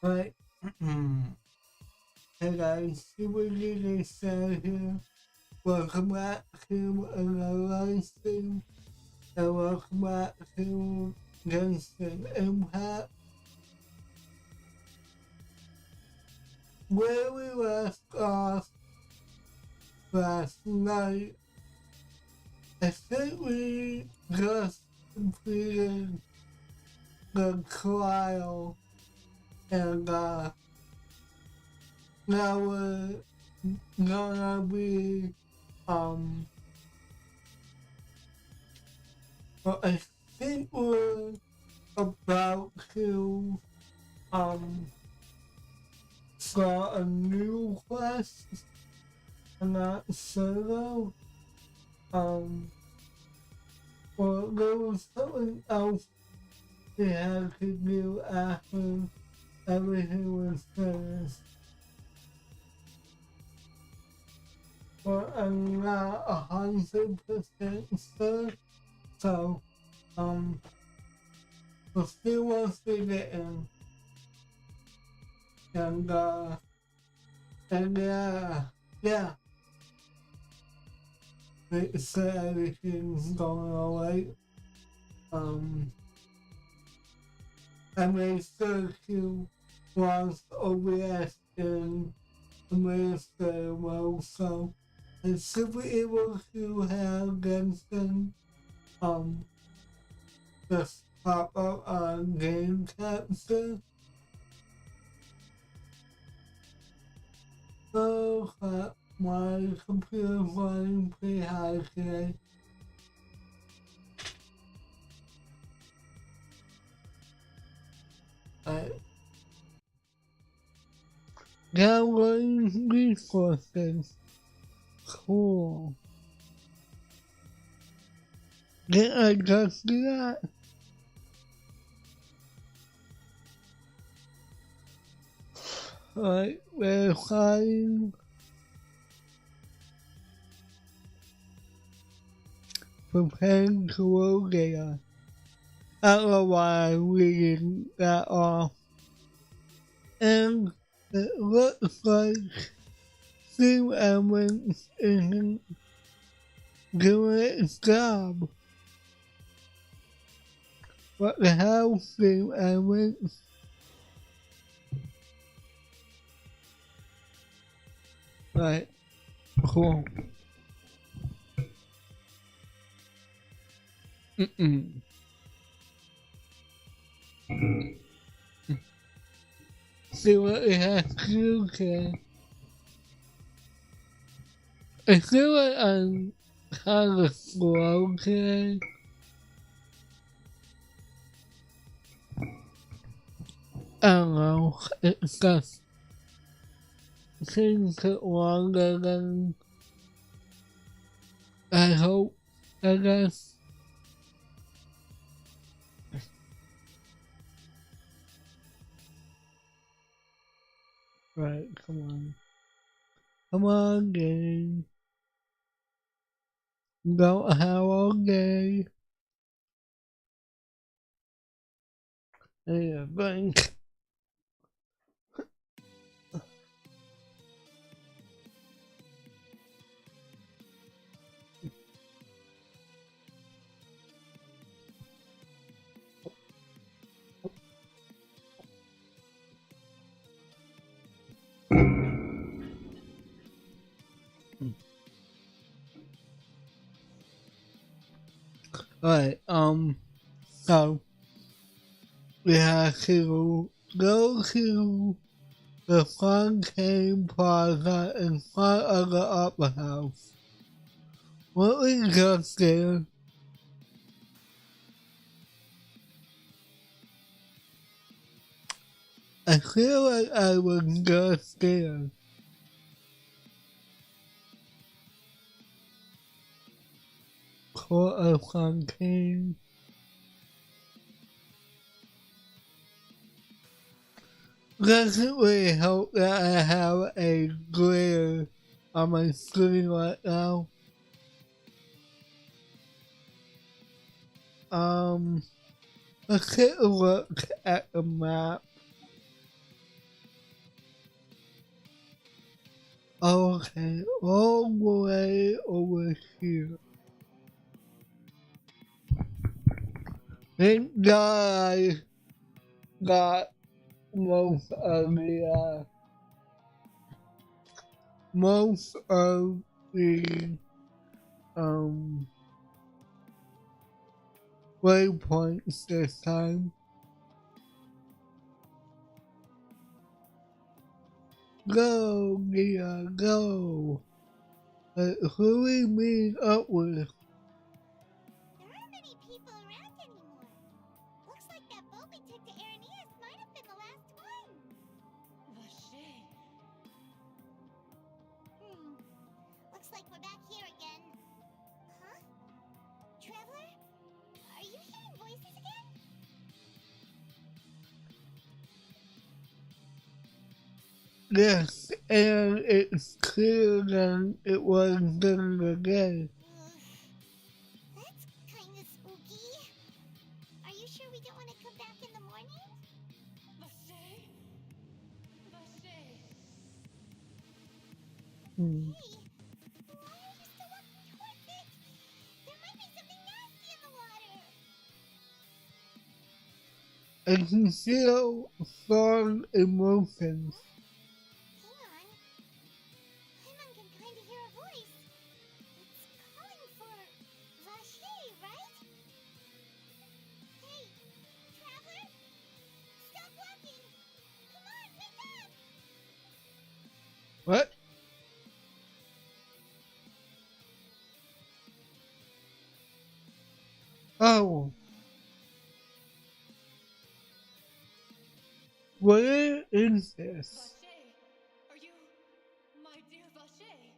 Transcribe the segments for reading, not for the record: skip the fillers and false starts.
Right. And I see what they say here. Welcome back to another stream. And welcome back to Genshin Impact. Where we left off last night, I think we just completed the trial and now we're gonna be well, I think we're about to start a new quest. I'm not sure though. Well, there was something else we had to do after everything was finished. But I'm not 100% sure. So, we'll see once we get in. And yeah, make sure everything's going alright. I made sure to launch OBS in administrator mode, so I should be able to have Genshin just pop up on game capture. So my computer's running pretty high today. Downloading resources. Cool. Did I just do that? Alright, verifying. Preparing to load data. I don't know why I'm reading that off. And it looks like Stream Elements isn't doing its job. What the hell, Stream Elements? Right, cool. See what we have to do today. I feel like I'm kind of slow today. I don't know, it's just things took longer than I hope, I guess. Right, come on. Come on, game. Don't have all day. Yeah, blink. Alright, so we have to go to the Fontaine Plaza in front of the Opera House. What we just did, I feel like I was just there. For a Fontaine. Doesn't really help that I have a glare on my screen right now. Let's take a look at the map. Okay, all the way over here. Thank God I got most of the um waypoints this time. Go, Gia, go. Who we meet up with? There aren't many people around anymore. Looks like that boat we took to Araneas might have been the last one. Vache. Looks like we're back here again. Huh? Traveler? Are you hearing voices again? Yes, and it's clearer than it was during the day. That's kinda spooky. Are you sure we don't want to come back in the morning? Vache? Vache? Hmm. Hey, why are you still walking towards it? There might be something nasty in the water. I can feel strong emotions. Hang on. Paimon can kinda hear a voice. It's calling for Vache, right? Hey, Traveler? Stop walking! Come on, wake up! What? Oh. Where is this? Vache, are you my dear Vache?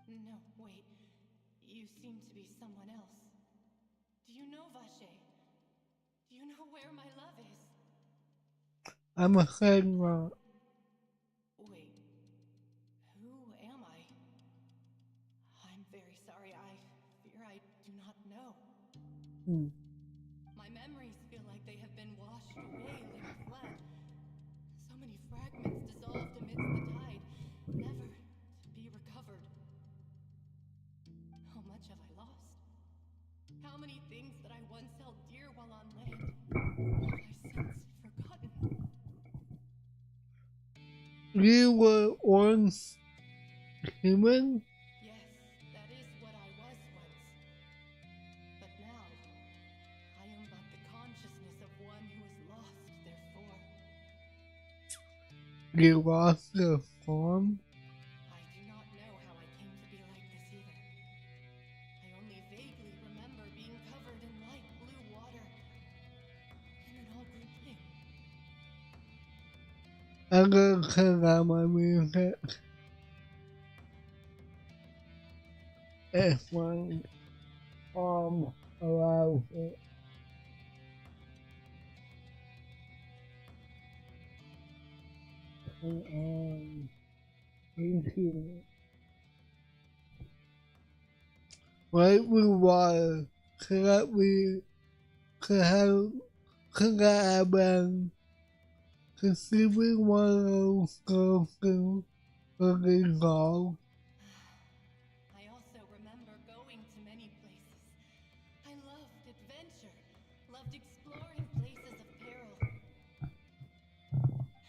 No, wait. You seem to be someone else. Do you know Vache? Do you know where my love is? I'm a Hedgehog. Wait, who am I? I'm very sorry. I fear I do not know. Hmm. My memories feel like they have been washed away like a flood. So many fragments dissolved amidst the tide, never to be recovered. How much have I lost? How many things that I once held dear while on land have I since forgotten? You were once human? Yes, that is what I was once. But now, I am but the consciousness of one who is lost, therefore. You lost your form? I do not know how I came to be like this either. I only vaguely remember being covered in light blue water. And it all grew dim. I'm gonna turn on my music. If my arm allows it. Into it. Right with water. Could I have been conceiving one of those girls who were involved? I also remember going to many places. I loved adventure, loved exploring places of peril.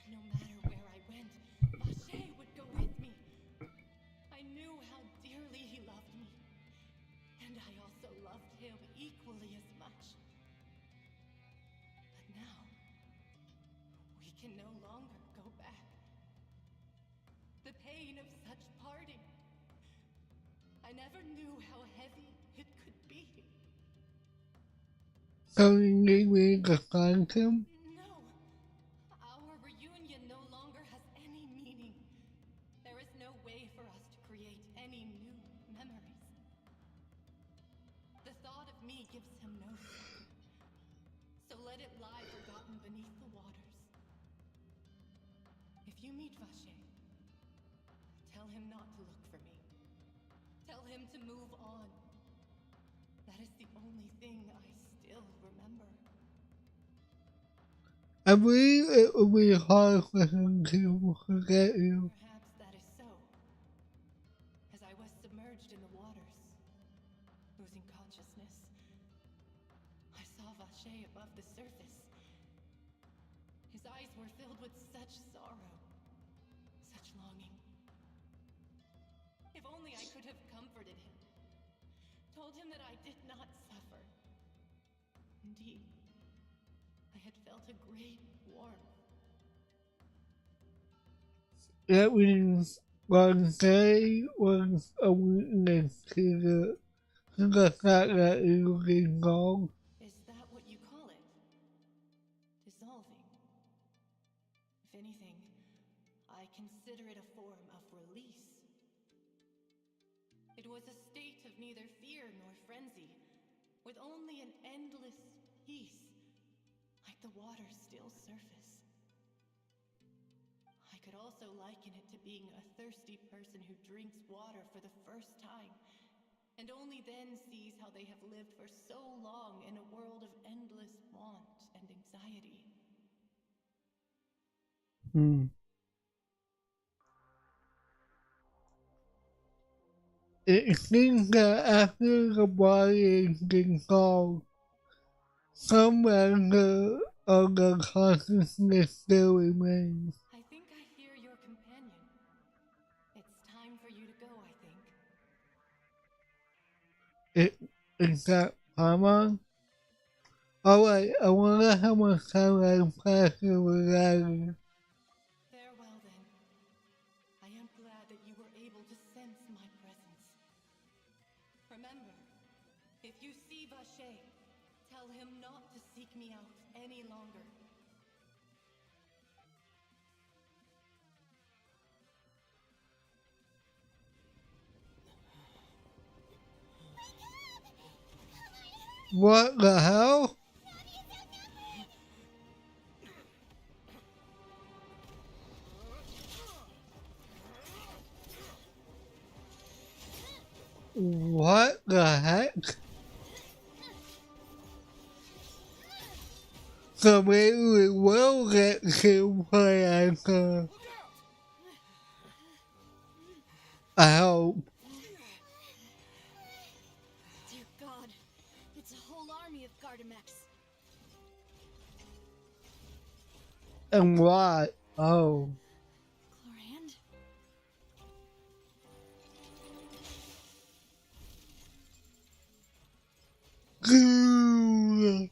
No matter where I went, Vache would go with me. I knew how dearly he loved me, and I also loved him equally as much. But now, we can no longer go back. The pain of such parting. I never knew how heavy it could be. So you need me to find him? No, our reunion no longer has any meaning. There is no way for us to create any new memories. The thought of me gives him no sleep. So let it lie forgotten beneath the waters. If you meet Vache, tell him not to look for me. Tell him to move on. That is the only thing I still remember. I believe it would be hard for him to forget you. Perhaps Vache above the surface. His eyes were filled with such sorrow, such longing. If only I could have comforted him, told him that I did not suffer. Indeed, I had felt a great warmth. That means Fontaine was a witness to the fact that you can go. Is that what you call it? Dissolving? If anything, I consider it a form of release. It was a state of neither fear nor frenzy, with only an endless peace, like the water's still surface. I could also liken it to being a thirsty person who drinks water for the first time, and only then sees how they have lived for so long in a world of endless want and anxiety. It seems that after the body is dissolved, some measure of the consciousness still remains. I think I hear your companion. It's time for you to go, I think. Is that Paimon? Alright, I wonder how much time I've passed with that. Farewell, then. I am glad that you were able to sense my presence. Remember, if you see Vache, tell him not to seek me out any longer. What the hell? What the heck? So maybe we will get to play as I hope. Dear God, it's a whole army of Gardamex. And what? Oh. Chlorand? Cool.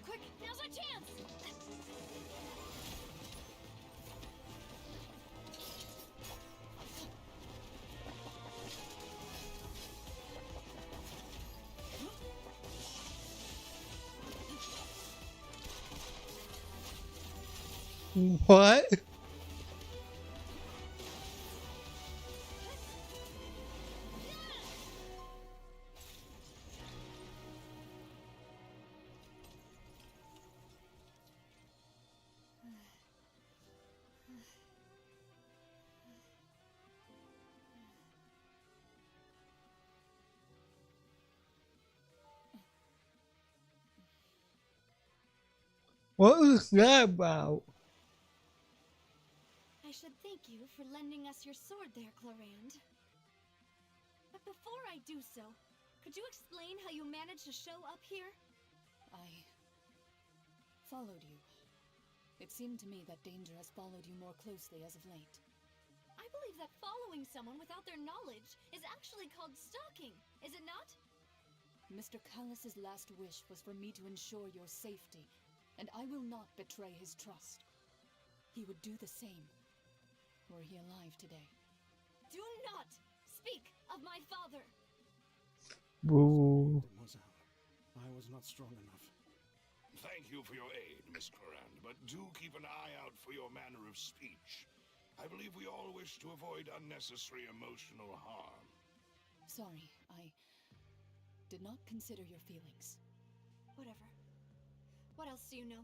Quick, now's our chance! What? What was that about? I should thank you for lending us your sword there, Chlorand. But before I do so, could you explain how you managed to show up here? I followed you. It seemed to me that danger has followed you more closely as of late. I believe that following someone without their knowledge is actually called stalking, is it not? Mr. Callus's last wish was for me to ensure your safety, and I will not betray his trust. He would do the same, were he alive today. Do not speak of my father! Boo. Mademoiselle, I was not strong enough. Thank you for your aid, Miss Chlorand, but do keep an eye out for your manner of speech. I believe we all wish to avoid unnecessary emotional harm. Sorry, I did not consider your feelings. Whatever. What else do you know?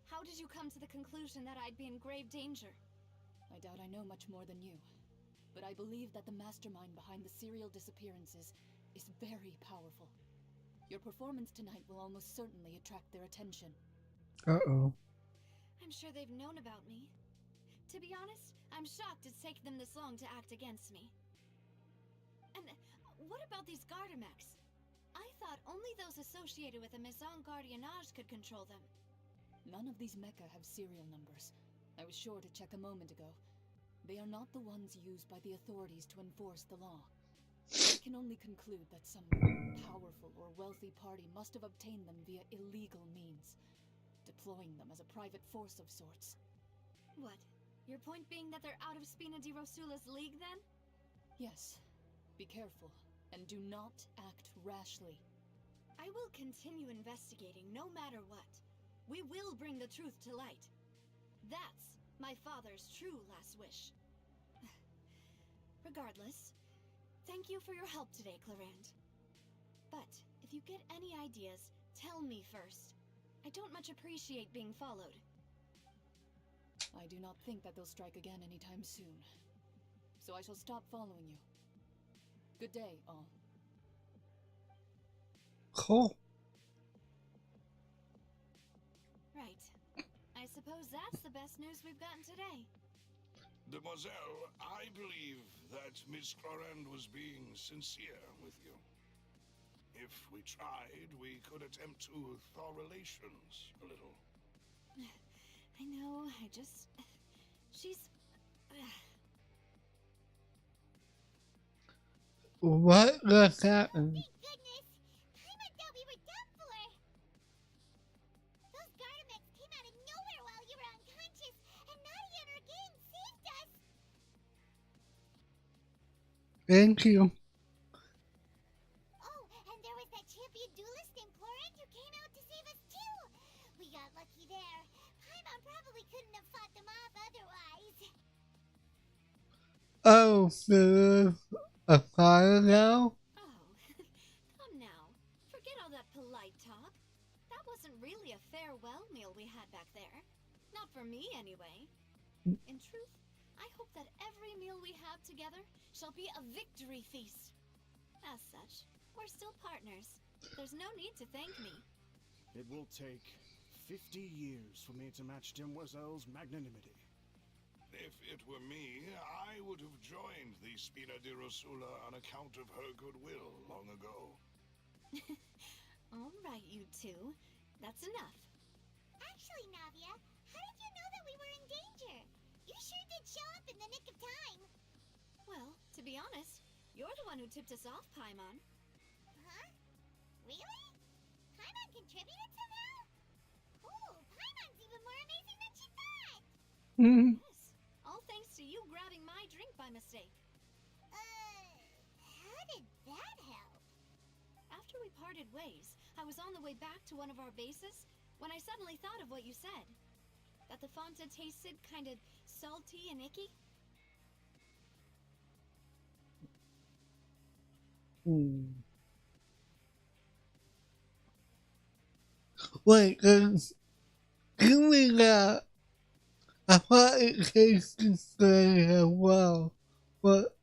How did you come to the conclusion that I'd be in grave danger? I doubt I know much more than you, but I believe that the mastermind behind the serial disappearances is very powerful. Your performance tonight will almost certainly attract their attention. Uh-oh. I'm sure they've known about me. To be honest, I'm shocked it's taken them this long to act against me. And what about these Gardamex? I thought only those associated with a Maison Gardiennage could control them. None of these mecha have serial numbers. I was sure to check a moment ago. They are not the ones used by the authorities to enforce the law. I can only conclude that some powerful or wealthy party must have obtained them via illegal means, deploying them as a private force of sorts. What? Your point being that they're out of Spina di Rosula's league, then? Yes. Be careful, and do not act rashly. I will continue investigating no matter what. We will bring the truth to light. That's my father's true last wish. Regardless, thank you for your help today, Clarand. But if you get any ideas, tell me first. I don't much appreciate being followed. I do not think that they'll strike again anytime soon. So I shall stop following you. Good day, all. Cool. Right. I suppose that's the best news we've gotten today. Demoiselle, I believe that Miss Clarand was being sincere with you. If we tried, we could attempt to thaw relations a little. I know, she's... What just happened? Thank goodness! I thought we were done for! Those Gardamex came out of nowhere while you were unconscious, and Nadia and her gang saved us! Thank you. Oh, and there was that champion duelist named Clarand who came out to save us too! We got lucky there. Paimon probably couldn't have fought them off otherwise. Oh, so a fire now? Oh, come now. Forget all that polite talk. That wasn't really a farewell meal we had back there. Not for me, anyway. In truth, I hope that every meal we have together shall be a victory feast. As such, we're still partners. There's no need to thank me. It will take 50 years for me to match Demoiselle's magnanimity. If it were me, I would have joined the Spina di Rosula on account of her goodwill long ago. All right, you two. That's enough. Actually, Navia, how did you know that we were in danger? You sure did show up in the nick of time. Well, to be honest, you're the one who tipped us off, Paimon. Huh? Really? Paimon contributed somehow? Ooh, Paimon's even more amazing than she thought! Hmm. Yes, all thanks to you grabbing my drink by mistake. How did that help? After we parted ways, I was on the way back to one of our bases when I suddenly thought of what you said. That the Fonta tasted kind of salty and icky. Wait, give me that. I thought it tasted good as well, but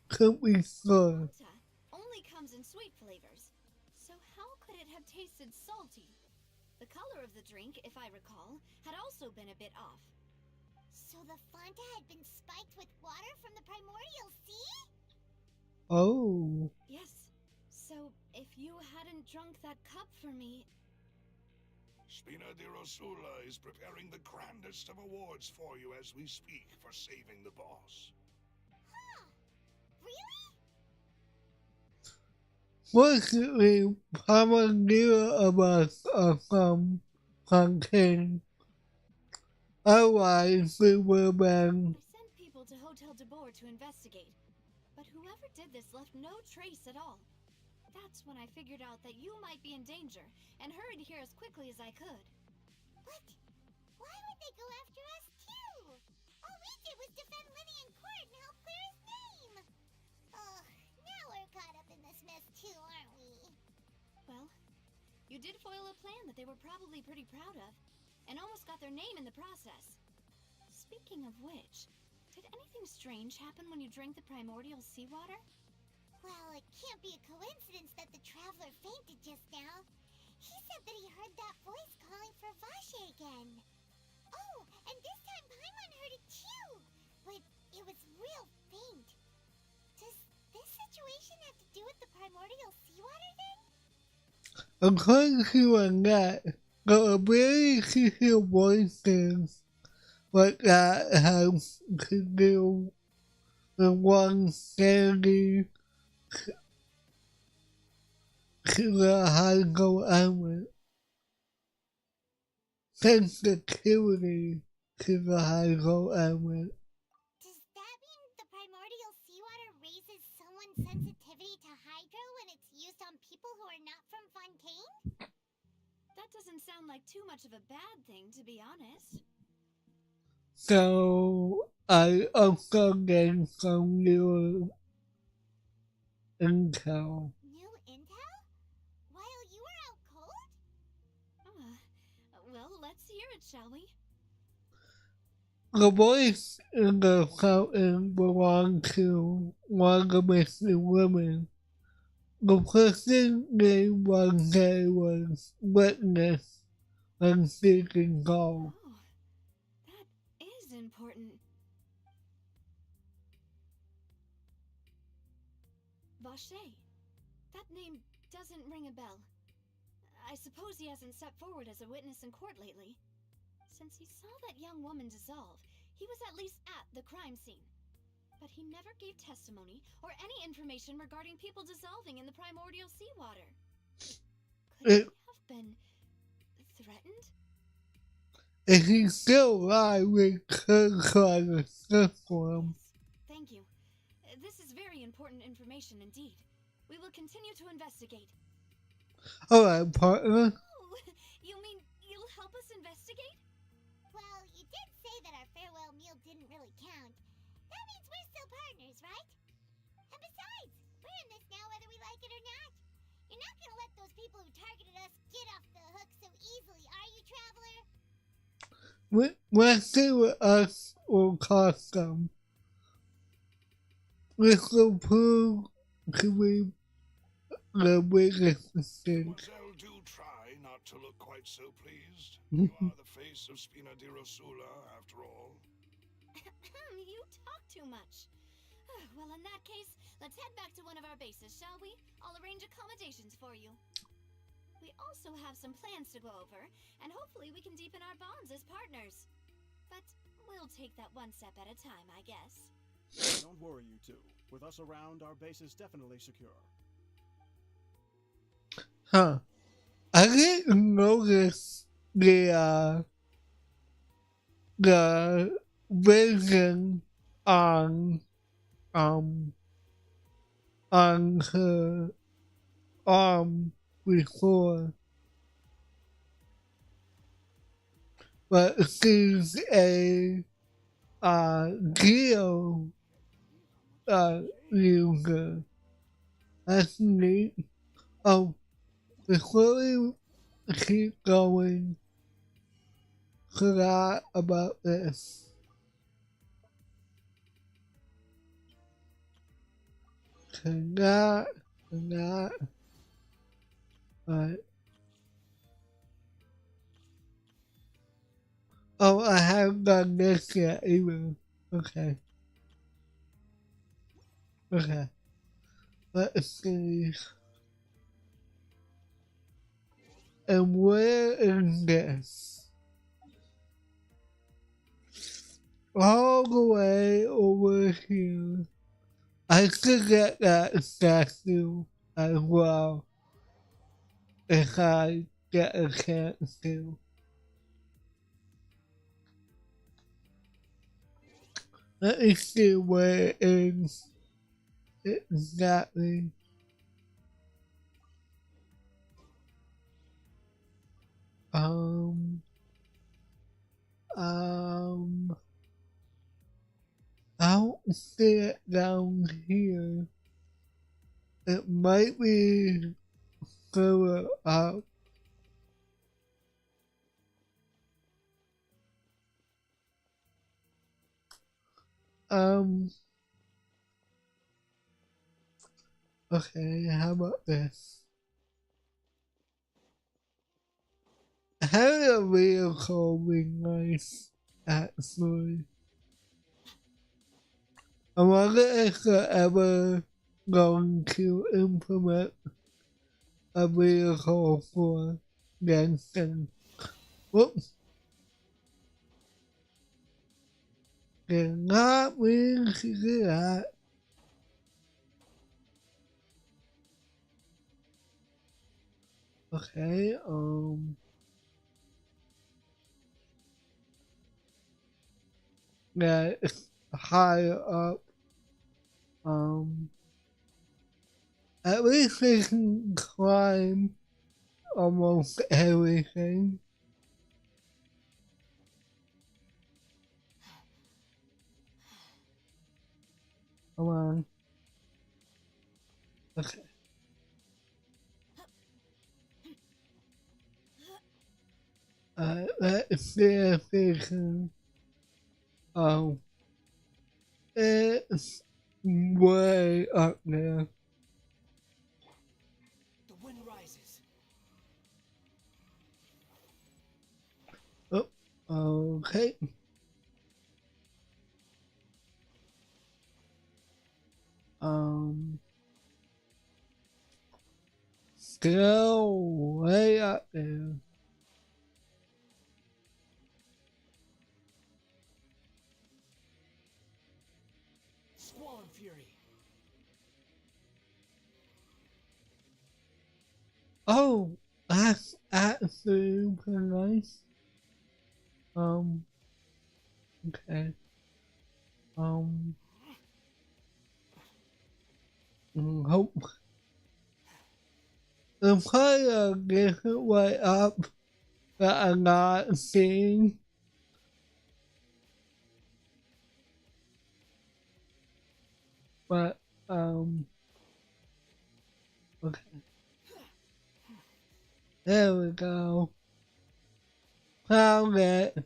could be good. Fanta only comes in sweet flavors, so how could it have tasted salty? The color of the drink, if I recall, had also been a bit off. So the Fanta had been spiked with water from the primordial sea? Oh. Yes. So if you hadn't drunk that cup for me... Spina di Rosula is preparing the grandest of awards for you as we speak for saving the boss. Huh. Really? Fortunately, Papa knew of us from Fontaine. Otherwise, we would have been... I sent people to Hotel de Boer to investigate, but whoever did this left no trace at all. That's when I figured out that you might be in danger and hurried here as quickly as I could. What? Why would they go after us too? All we did was defend Linny in court and help clear his name. Oh, now we're caught up in this mess too, aren't we? Well, you did foil a plan that they were probably pretty proud of, and almost got their name in the process. Speaking of which, did anything strange happen when you drank the primordial seawater? Well, it can't be a coincidence that the traveler fainted just now. He said that he heard that voice calling for Vache again. Oh, and this time Paimon heard it too. primordial seawater then? According to that, the ability to hear voices like that has to do with one's sanity to the hydro element, sensitivity to the hydro element. Does that mean the primordial seawater raises someone's sensitivity to hydro when it's used on people who are not from Fontaine? That doesn't sound like too much of a bad thing, to be honest. So I also gained some new intel. New intel? While you were out cold? Well, let's hear it, shall we? The voice in the fountain belonged to one of the missing women. The person named Fontaine was witness when speaking called. Oh, that is important. Vache. That name doesn't ring a bell. I suppose he hasn't stepped forward as a witness in court lately. Since he saw that young woman dissolve, he was at least at the crime scene. But he never gave testimony or any information regarding people dissolving in the primordial seawater. Could he have been threatened? If he's still alive, we could try to search for him. Yes, thank you. This is very important information indeed. We will continue to investigate. Alright, partner. Oh, you mean you'll help us investigate? Well, you did say that our farewell meal didn't really count. That means we're still partners, right? And besides, we're in this now whether we like it or not. You're not gonna let those people who targeted us get off the hook so easily, are you, Traveler? Let's see what us will cost them. This will prove to be the biggest mistake. Mademoiselle, do try not to look quite so pleased. You are the face of Spina di Rosula, after all. You talk too much. Well, in that case, let's head back to one of our bases, shall we? I'll arrange accommodations for you. We also have some plans to go over, and hopefully we can deepen our bonds as partners. But we'll take that one step at a time, I guess. Don't worry, you two. With us around, our base is definitely secure. Huh. I didn't notice the vision on her arm before. But she's a geo user. That's neat. Oh, before we keep going, forgot about this. Forgot. Right. Oh, I haven't done this yet either. Okay. Let's see. And where is this? All the way over here. I could get that statue as well if I get a chance to. Let me see where it is exactly. I don't see it down here. It might be further up. Okay, how about this? Having a vehicle would be nice, actually. I wonder if I ever going to implement a vehicle for Genshin. Whoops. Did not mean to do that. Okay, yeah, it's higher up. At least they can climb almost everything. Come on. Okay. Let's see if they can. Oh, it's way up there. The wind rises. Oh, okay. Still way up there. Squall and fury. Oh, that's actually pretty nice. Okay. Hope the player gets it way up that I'm not seeing. But, okay. There we go. Found it.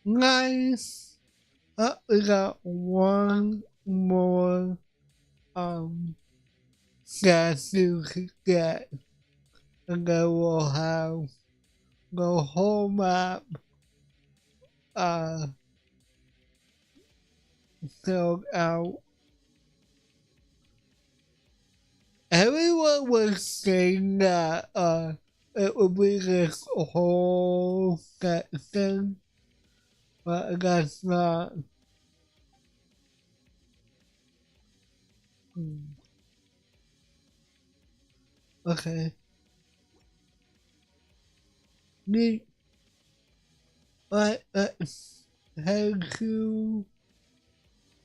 Nice. Oh, we got one more, statue to get. And then we'll have the whole map, filled out. Everyone was saying that it would be this whole section, but I guess not. Okay. Neat. Right, let's head to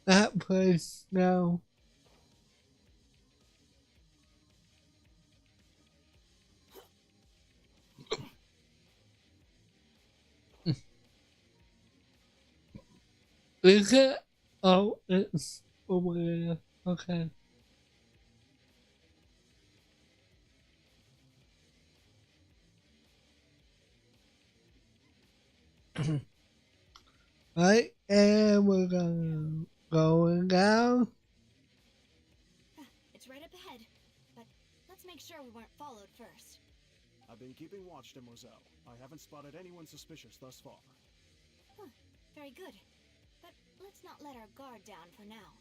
that place now. Is it? Oh, it's over there. Okay. Right, and we're gonna going down. It's right up ahead, but let's make sure we weren't followed first. I've been keeping watch, Demoiselle. I haven't spotted anyone suspicious thus far. Very good. But let's not let our guard down for now.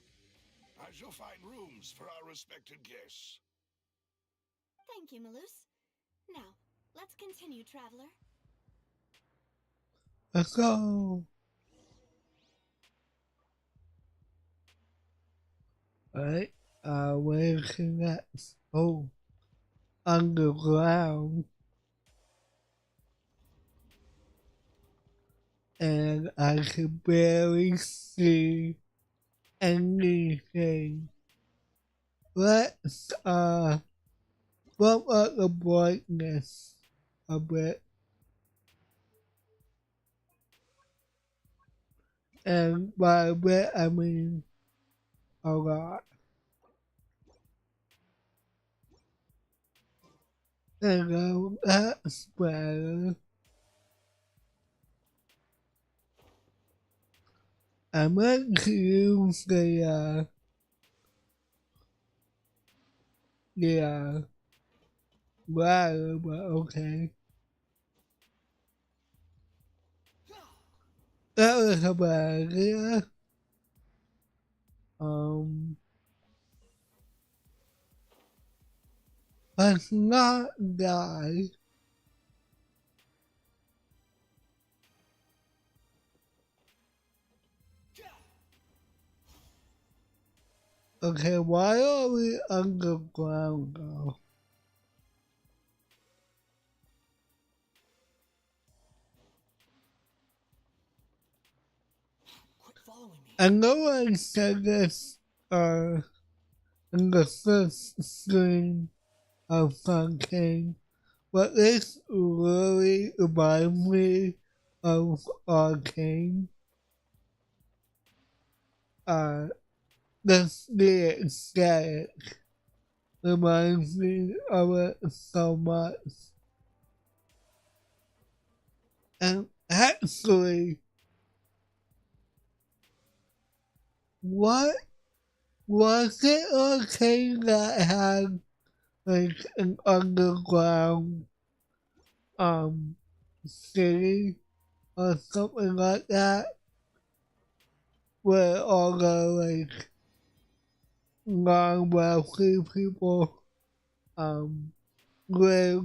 I shall find rooms for our respected guests. Thank you, Malus. Now, let's continue, traveler. Let's go. Right, where can that? Oh, underground. And I can barely see anything. Let's bump up the brightness a bit. And by a bit I mean a lot. There you go, that's better. I meant to use the ladder, but okay. that was a bad idea. Let's not die. Okay, why are we underground now? Quit following me. And no one said this in the first screen of Fontaine, but this really reminds me of Arcane. The aesthetic reminds me of it so much. And actually, what was it Arcane that had like an underground city or something like that, where all the like non-wealthy people live?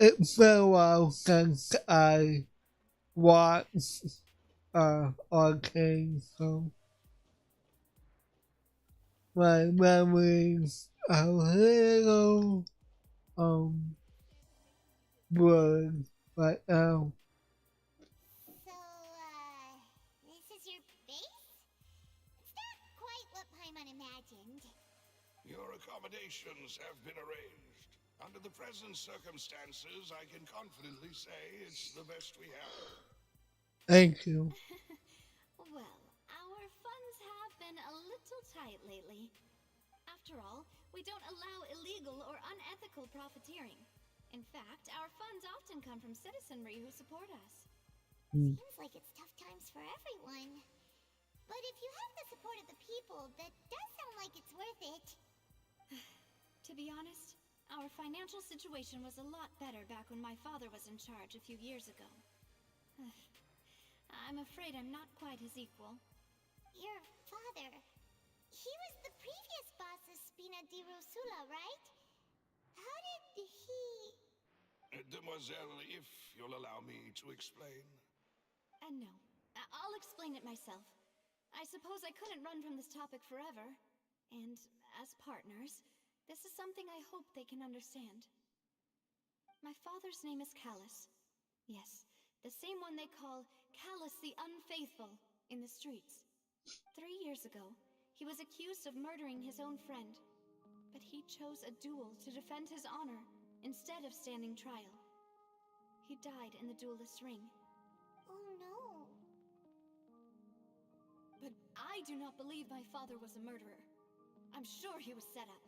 It's been a while since I watched Arcane, so my memories are a little blurred right now. So, this is your base? It's not quite what Paimon imagined. Your accommodations have been arranged. Under the present circumstances, I can confidently say it's the best we have. Thank you. Well, our funds have been a little tight lately. After all, we don't allow illegal or unethical profiteering. In fact, our funds often come from citizenry who support us. Seems like it's tough times for everyone. But if you have the support of the people, that does sound like it's worth it. To be honest, our financial situation was a lot better back when my father was in charge a few years ago. I'm afraid I'm not quite his equal. Your father... He was the previous boss of Spina di Rosula, right? How did he... Demoiselle, if you'll allow me to explain. No, I'll explain it myself. I suppose I couldn't run from this topic forever. And as partners, this is something I hope they can understand. My father's name is Callus. Yes, the same one they call Callus the Unfaithful in the streets. 3 years ago, he was accused of murdering his own friend. But he chose a duel to defend his honor instead of standing trial. He died in the duelist's ring. Oh no. But I do not believe my father was a murderer. I'm sure he was set up.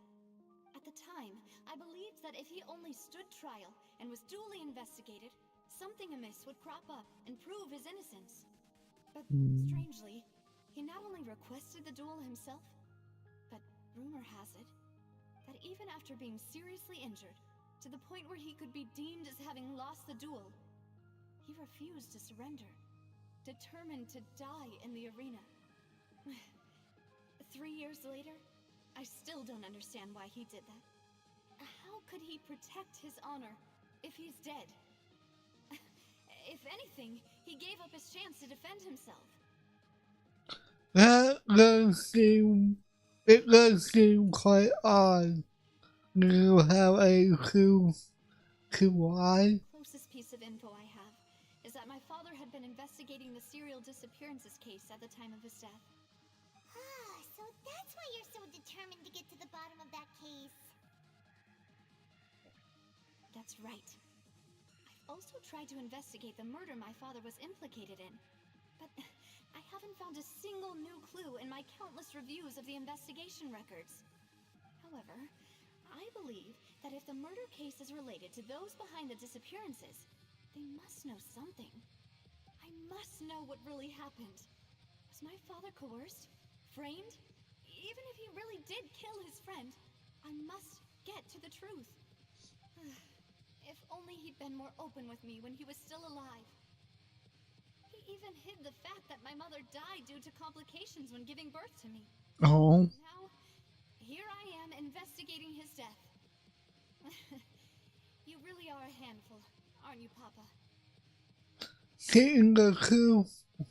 At the time, I believed that if he only stood trial and was duly investigated, something amiss would crop up and prove his innocence. But strangely, he not only requested the duel himself, but rumor has it that even after being seriously injured, to the point where he could be deemed as having lost the duel, he refused to surrender, determined to die in the arena. 3 years later, I still don't understand why he did that. How could he protect his honor if he's dead? If anything, he gave up his chance to defend himself. It does seem quite odd. Do you have a clue to why? The closest piece of info I have is that my father had been investigating the serial disappearances case at the time of his death. So that's why you're so determined to get to the bottom of that case. That's right. I've also tried to investigate the murder my father was implicated in, but I haven't found a single new clue in my countless reviews of the investigation records. However, I believe that if the murder case is related to those behind the disappearances, they must know something. I must know what really happened. Was my father coerced? Framed? Even if he really did kill his friend, I must get to the truth. If only he'd been more open with me when he was still alive. even hid the fact that my mother died due to complications when giving birth to me. Oh, Now, here I am investigating his death. You really are a handful, aren't you, Papa? getting the coup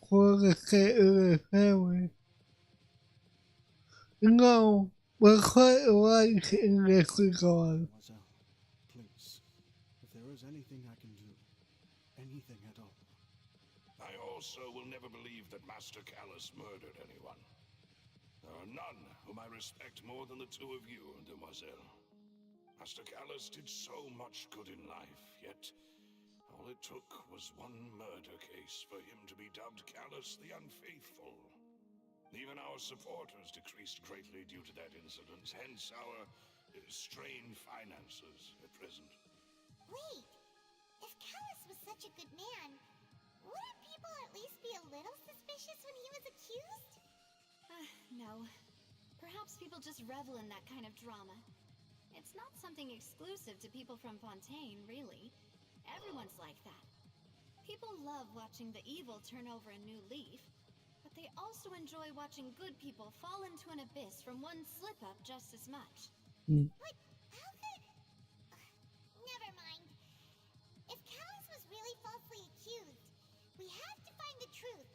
for the sake of the family. No, we're quite alike in this regard. Mademoiselle, please, if there is anything I can do, anything at all. I also will never believe that Master Callus murdered anyone. There are none whom I respect more than the two of you, Demoiselle. Master Callus did so much good in life, yet all it took was one murder case for him to be dubbed Callus the Unfaithful. Even our supporters decreased greatly due to that incident, hence our strained finances at present. Wait, if Callus was such a good man, wouldn't people at least be a little suspicious when he was accused? No. Perhaps people just revel in that kind of drama. It's not something exclusive to people from Fontaine, really. Everyone's like that. People love watching the evil turn over a new leaf, but they also enjoy watching good people fall into an abyss from one slip-up just as much. But how could... Never mind. If Callus was really falsely accused, we have to find the truth.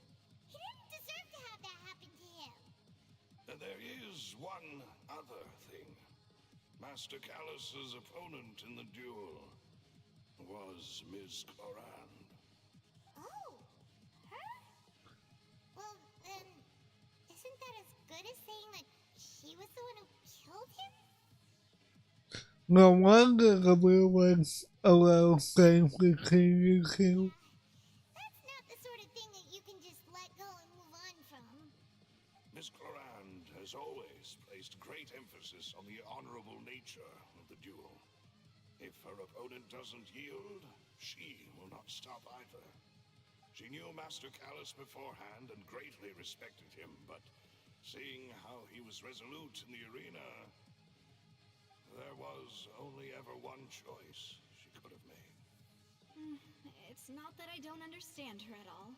He didn't deserve to have that happen to him. There is one other thing. Master Callus's opponent in the duel was Ms. Clorand. Oh, her? Well, then, isn't that as good as saying that she was the one who killed him? No wonder the real ones allow things between you two. That's not the sort of thing that you can just let go and move on from. Miss Clorand has always placed great emphasis on the honorable nature of the duel. If her opponent doesn't yield, she will not stop either. She knew Master Callus beforehand and greatly respected him, but seeing how he was resolute in the arena, there was only ever one choice she could have made. It's not that I don't understand her at all,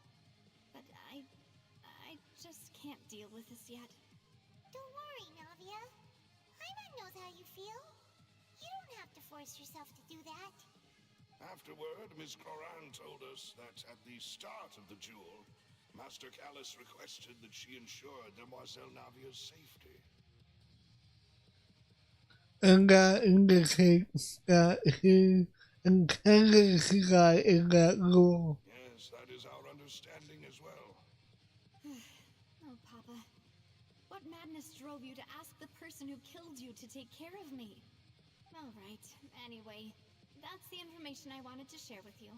but I just can't deal with this yet. Don't worry, Navia. Paimon knows how you feel. You don't have to force yourself to do that. Afterward, Miss Clorand told us that at the start of the duel, Master Callus requested that she ensure Demoiselle Navia's safety. And that indicates that he intended to die in that role. Yes, that is our understanding as well. Oh, Papa. What madness drove you to ask the person who killed you to take care of me? All right. Anyway, that's the information I wanted to share with you.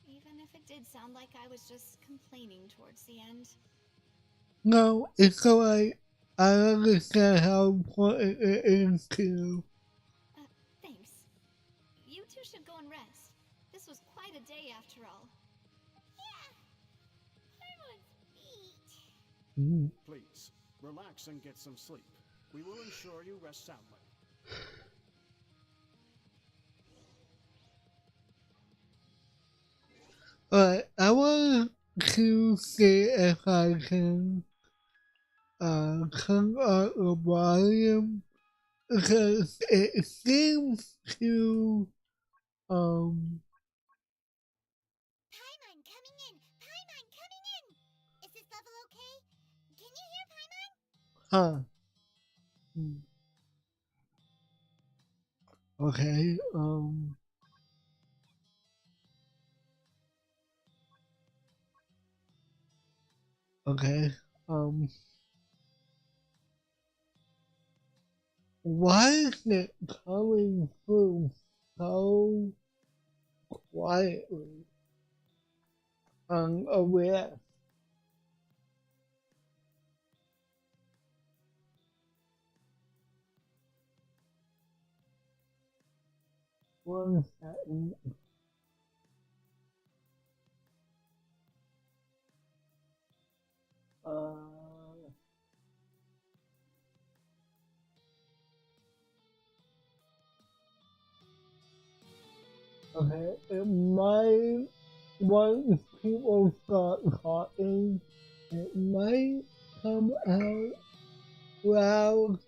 Even if it did sound like I was just complaining towards the end. No, it's alright. I understand how important it is to you. Thanks. You two should go and rest. This was quite a day after all. Yeah. Paimon's beat. Please, relax and get some sleep. We will ensure you rest soundly. Alright, I want to see if I can turn up the volume because it seems to Paimon coming in! Paimon coming in! Is this level okay? Can you hear Paimon? huh. Okay, okay, why is it coming through so quietly? Unaware. One second. Okay, it might once people start talking, it might come out loud.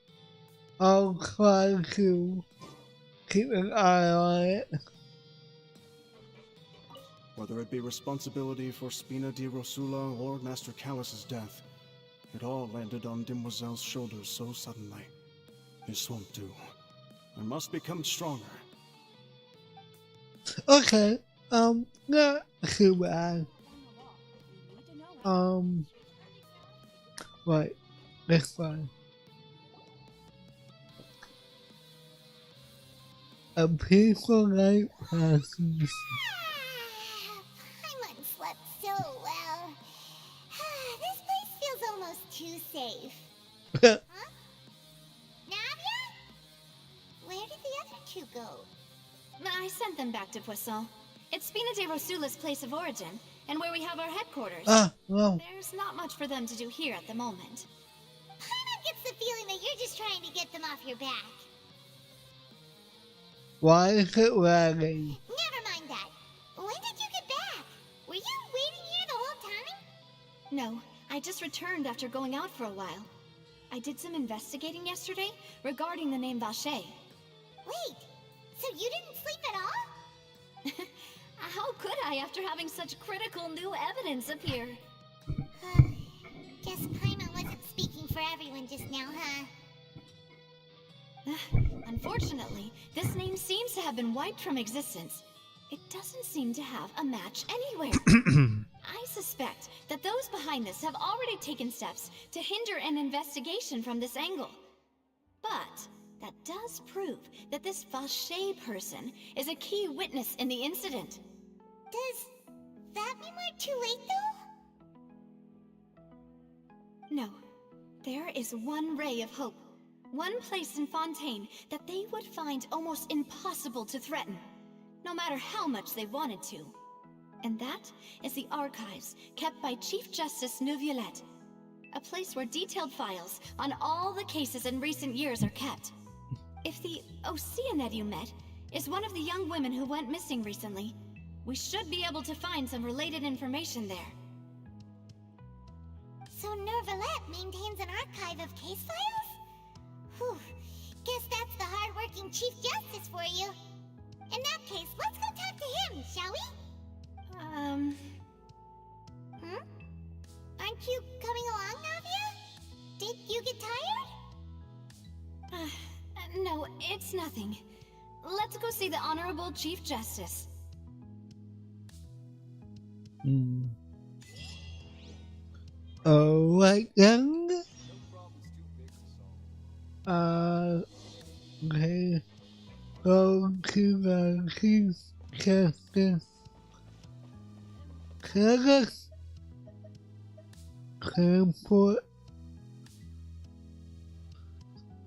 I'll try to keep an eye on it. Whether it be responsibility for Spina di Rosula or Master Callus's death, it all landed on Demoiselle's shoulders so suddenly. This won't do. I must become stronger. Okay, not too bad. Right, this one. A peaceful night passes. Paimon slept so well. This place feels almost too safe. Huh? Navia? Where did the other two go? I sent them back to Poisson. It's Spina de Rosula's place of origin, and where we have our headquarters. Well. There's not much for them to do here at the moment. Paimon gets the feeling that you're just trying to get them off your back. Why is it lagging? Never mind that. When did you get back? Were you waiting here the whole time? No, I just returned after going out for a while. I did some investigating yesterday regarding the name Vacher. Wait, so you didn't sleep at all? How could I after having such critical new evidence appear? Guess Paimon wasn't speaking for everyone just now, huh? Unfortunately, this name seems to have been wiped from existence. It doesn't seem to have a match anywhere. I suspect that those behind this have already taken steps to hinder an investigation from this angle. But that does prove that this Vacher person is a key witness in the incident. Does that mean we're too late, though? No. There is one ray of hope. One place in Fontaine that they would find almost impossible to threaten, no matter how much they wanted to. And that is the archives kept by Chief Justice Neuvillette, a place where detailed files on all the cases in recent years are kept. If the Oceanid you met is one of the young women who went missing recently, we should be able to find some related information there. So Neuvillette maintains an archive of case files? Whew, guess that's the hard-working Chief Justice for you. In that case, let's go talk to him, shall we? Aren't you coming along, Navia? Did you get tired? No, it's nothing. Let's go see the Honorable Chief Justice. Alright then. Okay. Go to the Chief Justice. Credit. Transport.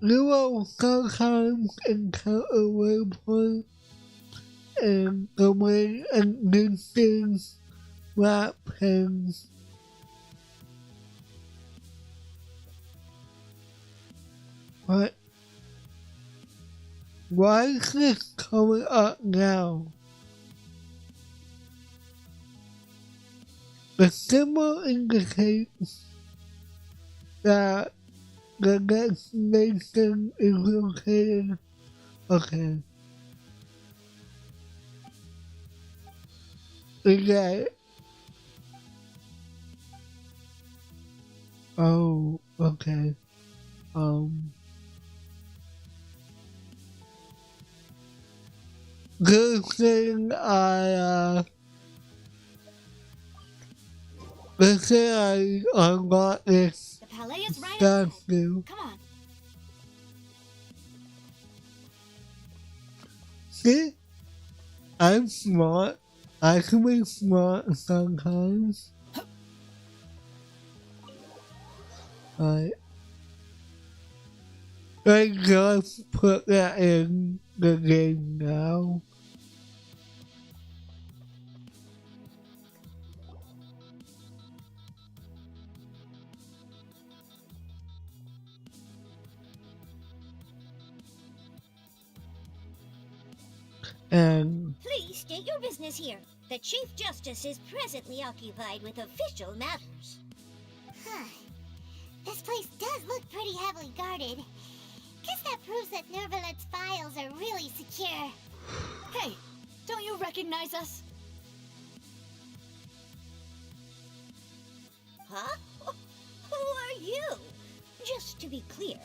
You will sometimes encounter waypoints and the way existing map pins. What? Why is this coming up now? The symbol indicates that the destination is located. Okay. Is that? Oh, okay. Good thing I unlocked this The palais is right statue. ahead. Come on. See? I'm smart. I can be smart sometimes. Right. I just put that in the game now. And Please, Please state your business here. The Chief Justice is presently occupied with official matters. Huh. This place does look pretty heavily guarded. Guess that proves that Nervalet's files are really secure. Hey, don't you recognize us? Huh? Who are you? Just to be clear,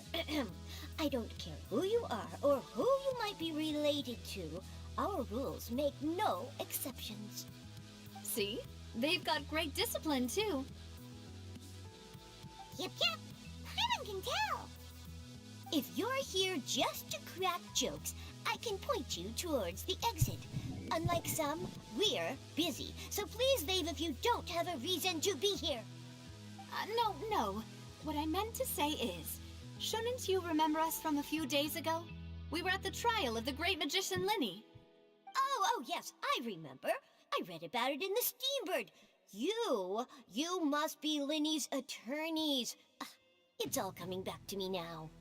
I don't care who you are or who you might be related to. Our rules make no exceptions. See? They've got great discipline, too. Yep. Paimon can tell. If you're here just to crack jokes, I can point you towards the exit. Unlike some, we're busy, so please leave if you don't have a reason to be here. No. What I meant to say is, shouldn't you remember us from a few days ago? We were at the trial of the great magician Linny. Oh, yes, I remember. I read about it in the Steambird. You must be Linny's attorneys. It's all coming back to me now.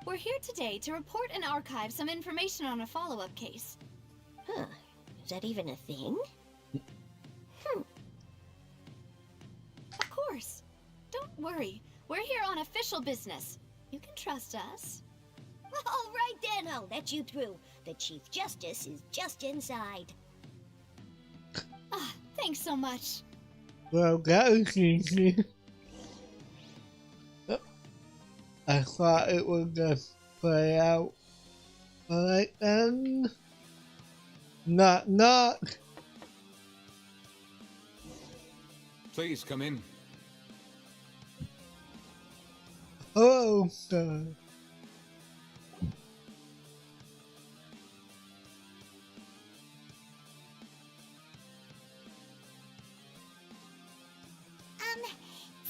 We're here today to report and archive some information on a follow-up case. Huh. Is that even a thing? Of course. Don't worry. We're here on official business. You can trust us. All right then, I'll let you through. The Chief Justice is just inside. Thanks so much. Well, that was easy. I thought it would just play out. Alright then. Knock. Please come in. Hello, sir.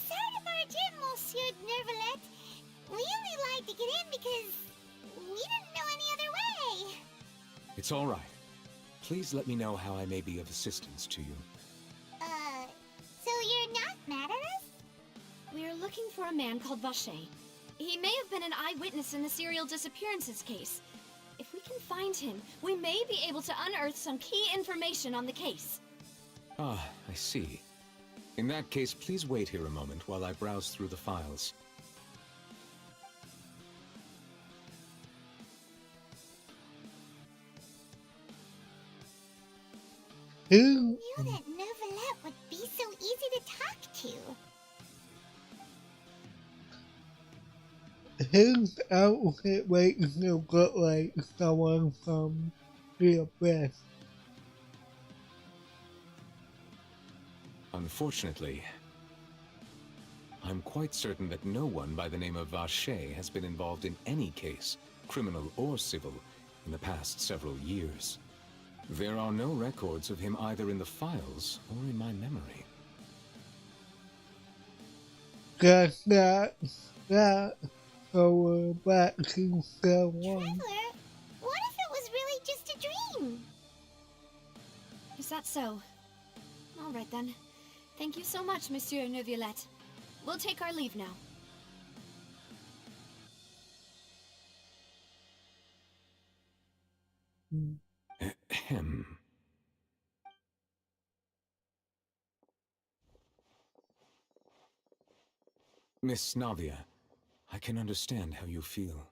Sorry to barge in, Monsieur Nervalet. We only lied to get in because we didn't know any other way. It's all right. Please let me know how I may be of assistance to you. So you're not mad at us? We're looking for a man called Vache. He may have been an eyewitness in the serial disappearances case. If we can find him, we may be able to unearth some key information on the case. Ah, I see. In that case, please wait here a moment while I browse through the files. Who Knew that Nervalet would be so easy to talk to. His outfit makes him look like someone from the Abyss. Unfortunately, I'm quite certain that no one by the name of Vache has been involved in any case, criminal or civil, in the past several years. There are no records of him either in the files or in my memory. Guess that. So we're back to square one. Traveler, what if it was really just a dream? Is that so? All right then. Thank you so much, Monsieur Neuvillette. We'll take our leave now. Ahem. Miss Navia, I can understand how you feel.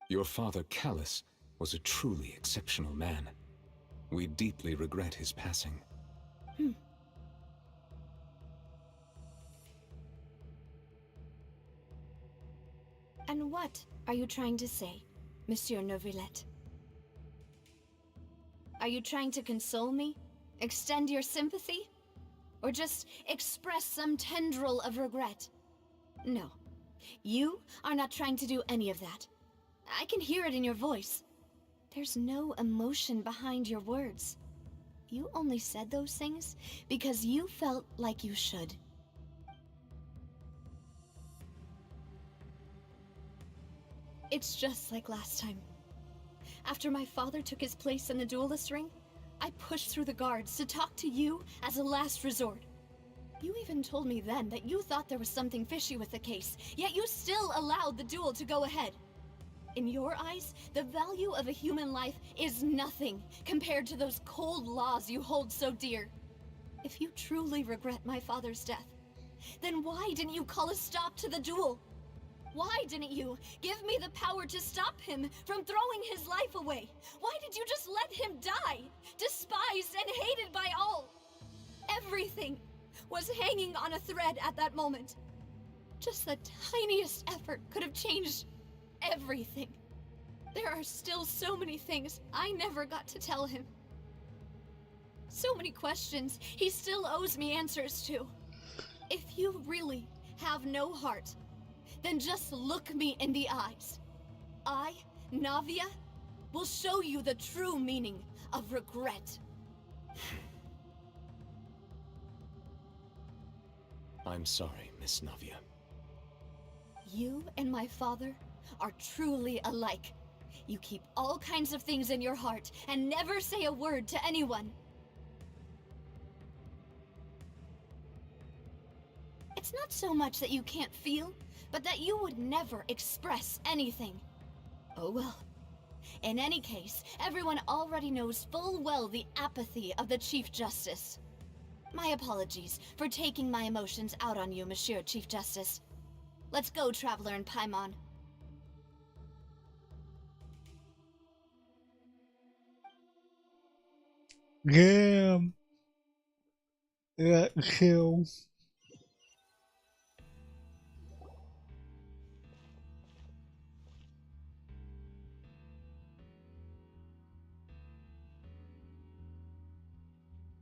Your father, Callus, was a truly exceptional man. We deeply regret his passing. And what are you trying to say, Monsieur Neuvillette? Are you trying to console me? Extend your sympathy? Or just express some tendril of regret? No. You are not trying to do any of that. I can hear it in your voice. There's no emotion behind your words. You only said those things because you felt like you should. It's just like last time. After my father took his place in the duelist ring, I pushed through the guards to talk to you as a last resort. You even told me then that you thought there was something fishy with the case, yet you still allowed the duel to go ahead. In your eyes, the value of a human life is nothing compared to those cold laws you hold so dear. If you truly regret my father's death, then why didn't you call a stop to the duel? Why didn't you give me the power to stop him from throwing his life away? Why did you just let him die, despised and hated by all? Everything was hanging on a thread at that moment. Just the tiniest effort could have changed everything. There are still so many things I never got to tell him. So many questions he still owes me answers to. If you really have no heart, then just look me in the eyes. I, Navia, will show you the true meaning of regret. I'm sorry, Miss Navia. You and my father are truly alike. You keep all kinds of things in your heart and never say a word to anyone. It's not so much that you can't feel, but that you would never express anything. Oh well. In any case, everyone already knows full well the apathy of the Chief Justice. My apologies for taking my emotions out on you, Monsieur Chief Justice. Let's go, Traveler and Paimon. Damn. That kill.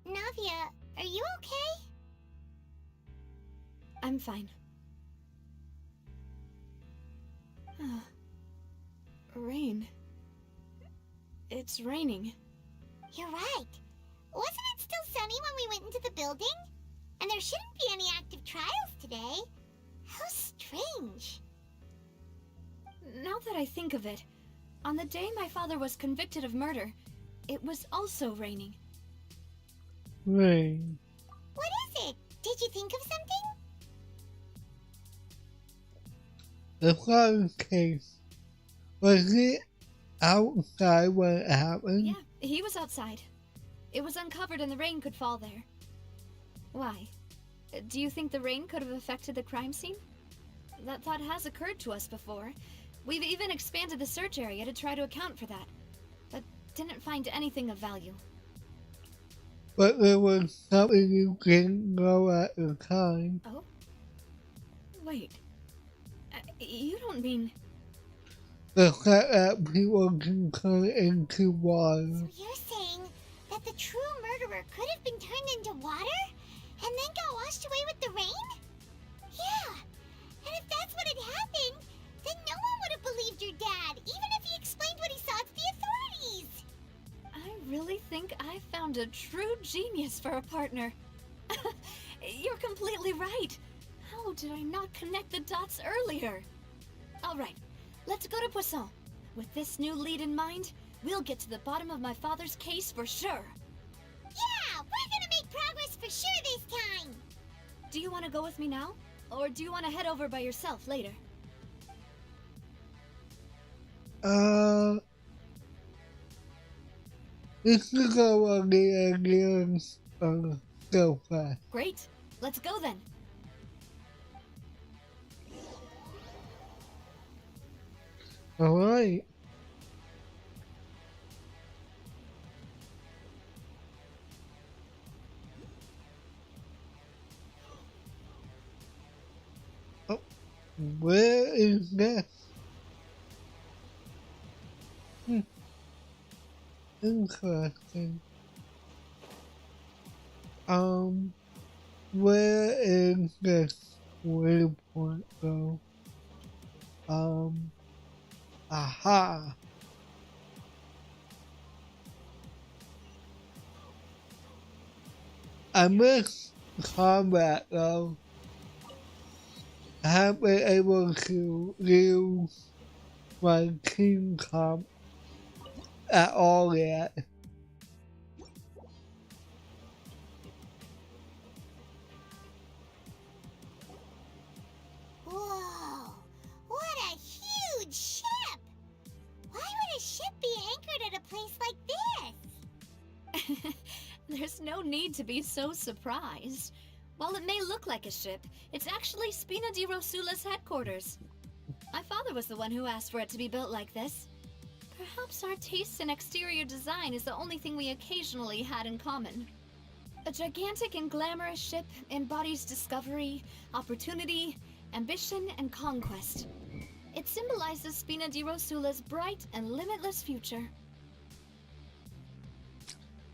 Navia, are you okay? I'm fine. Rain. It's raining. You're right. Wasn't it still sunny when we went into the building? And there shouldn't be any active trials today. How strange. Now that I think of it, on the day my father was convicted of murder, it was also raining. Rain. What is it? Did you think of something? The fire case. Was it outside when it happened? Yeah, he was outside. It was uncovered and the rain could fall there. Why? Do you think the rain could have affected the crime scene? That thought has occurred to us before. We've even expanded the search area to try to account for that, but didn't find anything of value. But there was something you didn't know at the time. Oh? Wait. You don't mean... The fact that people can turn into water. So you're saying that the true murderer could have been turned into water? And then got washed away with the rain? Yeah. And if that's what had happened, then no one would have believed your dad, even if he explained what he saw to the authorities. I really think I found a true genius for a partner. You're completely right. How did I not connect the dots earlier? All right, let's go to Poisson. With this new lead in mind, we'll get to the bottom of my father's case for sure. Yeah, we're gonna make progress for sure this time. Do you want to go with me now? Or do you want to head over by yourself later? This is go on the ideas so fast. Great, let's go then. Alright. Oh, where is this? Interesting. Where is this waypoint though? Aha! I miss combat though. I haven't been able to use my team comp at all yet. Whoa, what a huge ship! There's no need to be so surprised. While it may look like a ship, it's actually Spina di Rosula's headquarters. My father was the one who asked for it to be built like this. Perhaps our taste in exterior design is the only thing we occasionally had in common. A gigantic and glamorous ship embodies discovery, opportunity, ambition, and conquest. It symbolizes Spina di Rosula's bright and limitless future.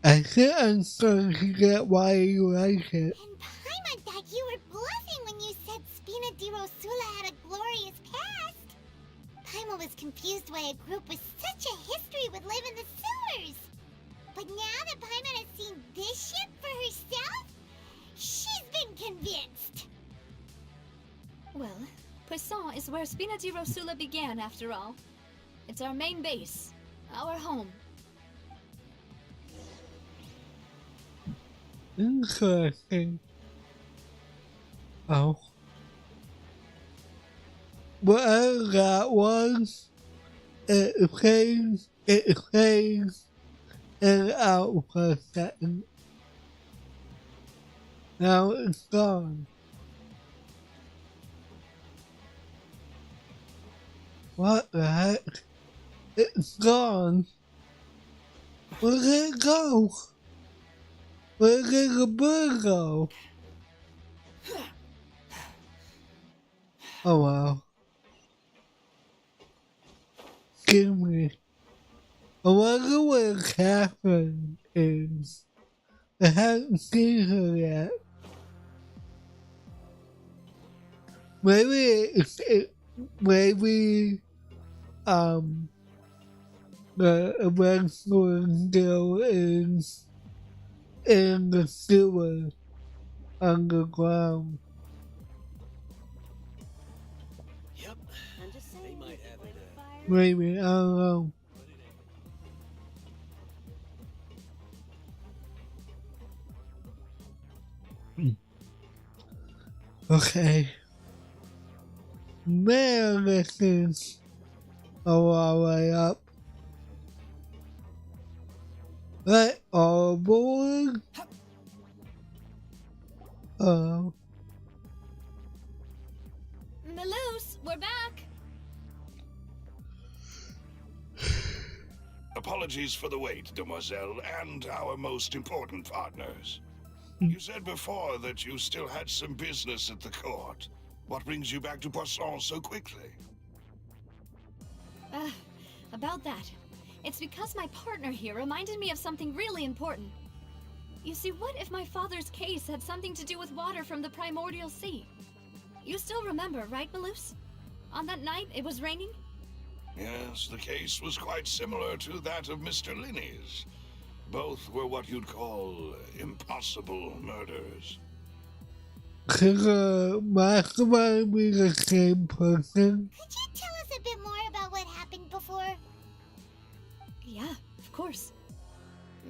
I think I'm starting to get why you like it. And Paimon thought you were bluffing when you said Spina di Rosula had a glorious past. Paimon was confused why a group with such a history would live in the sewers. But now that Paimon has seen this ship for herself, she's been convinced. Well, Poisson is where Spina di Rosula began, after all. It's our main base, our home. Interesting. Oh. Whatever that was, it plays and out for a second. Now it's gone. What the heck? It's gone. Where did it go? Where did the bird go? Oh wow. Give me. I wonder where Catherine is. I haven't seen her yet. Maybe the wrestling girl is in the sewer underground. Yep. They might have it. Maybe, I don't know. Okay. Man, this is a long way up. Right, all aboard. Malouse, we're back! Apologies for the wait, demoiselle, and our most important partners. You said before that you still had some business at the court. What brings you back to Poisson so quickly? About that. It's because my partner here reminded me of something really important. You see, what if my father's case had something to do with water from the primordial sea? You still remember, right, Malouse? On that night, it was raining? Yes, the case was quite similar to that of Mr. Linney's. Both were what you'd call impossible murders. Could the mastermind be the same person? Could you tell us a bit more about what happened before? Yeah, of course.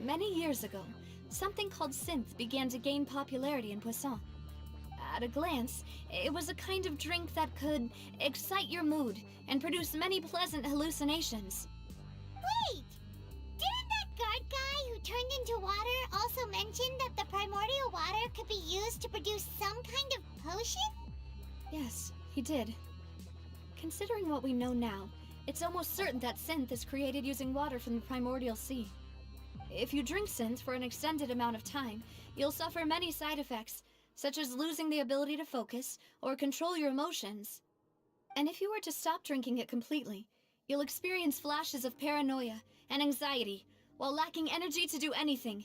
Many years ago, something called synth began to gain popularity in Poisson. At a glance, it was a kind of drink that could excite your mood and produce many pleasant hallucinations. Wait! Didn't that guard guy who turned into water also mention that the primordial water could be used to produce some kind of potion? Yes, he did. Considering what we know now, it's almost certain that synth is created using water from the primordial sea. If you drink synth for an extended amount of time, you'll suffer many side effects, such as losing the ability to focus or control your emotions. And if you were to stop drinking it completely, you'll experience flashes of paranoia and anxiety while lacking energy to do anything.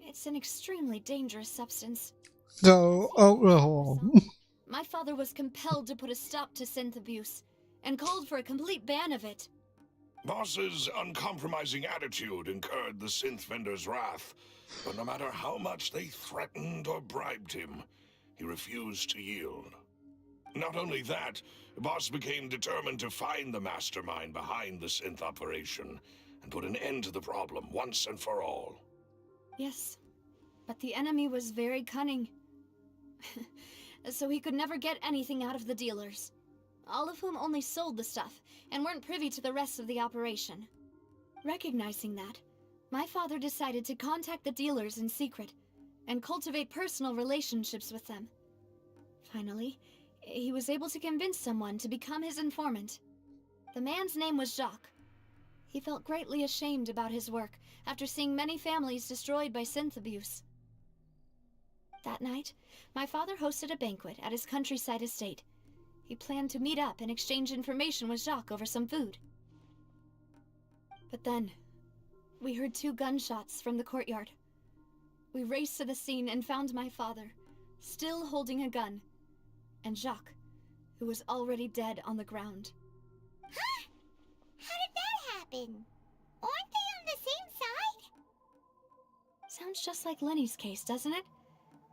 It's an extremely dangerous substance. So, alcohol. My father was compelled to put a stop to synth abuse and called for a complete ban of it. Boss's uncompromising attitude incurred the synth vendor's wrath, but no matter how much they threatened or bribed him, he refused to yield. Not only that, Boss became determined to find the mastermind behind the synth operation and put an end to the problem once and for all. Yes, but the enemy was very cunning. So he could never get anything out of the dealers, all of whom only sold the stuff and weren't privy to the rest of the operation. Recognizing that, My father decided to contact the dealers in secret and cultivate personal relationships with them. Finally, he was able to convince someone to become his informant. The man's name was Jacques. He felt greatly ashamed about his work after seeing many families destroyed by synth abuse. That night, my father hosted a banquet at his countryside estate. He planned to meet up and exchange information with Jacques over some food. But then, we heard 2 gunshots from the courtyard. We raced to the scene and found my father, still holding a gun, and Jacques, who was already dead on the ground. Huh? How did that happen? Aren't they on the same side? Sounds just like Lenny's case, doesn't it?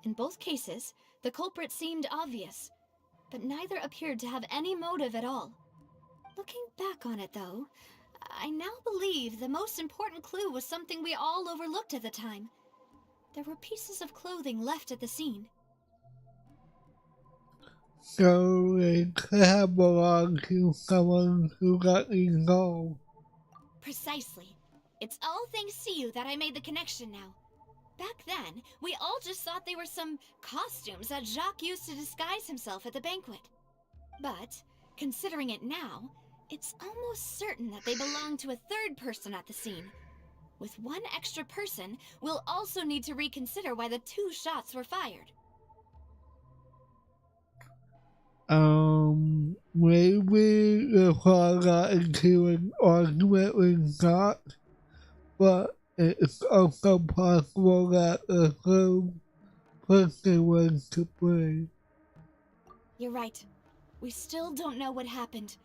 In both cases, the culprit seemed obvious, but neither appeared to have any motive at all. Looking back on it, though, I now believe the most important clue was something we all overlooked at the time. There were pieces of clothing left at the scene. So it could have belonged to someone who got involved. Precisely. It's all thanks to you that I made the connection now. Back then, we all just thought they were some costumes that Jacques used to disguise himself at the banquet. But, considering it now, it's almost certain that they belong to a third person at the scene. With one extra person, we'll also need to reconsider why the 2 shots were fired. Maybe the car got into an argument with Doc, but it's also possible that the third person was to blame. You're right. We still don't know what happened.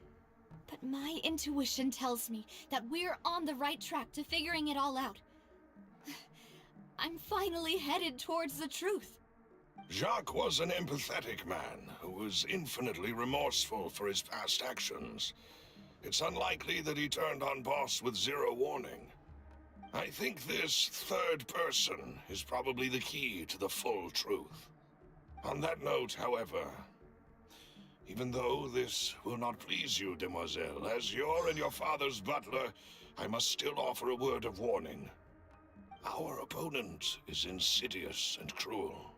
But my intuition tells me that we're on the right track to figuring it all out. I'm finally headed towards the truth. Jacques was an empathetic man who was infinitely remorseful for his past actions. It's unlikely that he turned on Boss with 0 warning. I think this third person is probably the key to the full truth. On that note, however, even though this will not please you, demoiselle, as your and your father's butler, I must still offer a word of warning. Our opponent is insidious and cruel.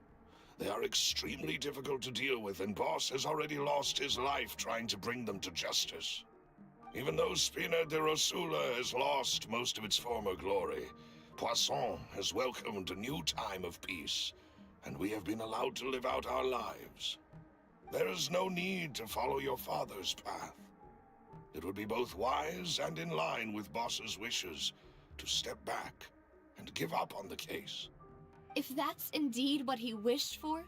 They are extremely difficult to deal with, and Boss has already lost his life trying to bring them to justice. Even though Spina de Rosula has lost most of its former glory, Poisson has welcomed a new time of peace, and we have been allowed to live out our lives. There is no need to follow your father's path. It would be both wise and in line with Boss's wishes to step back and give up on the case. If that's indeed what he wished for,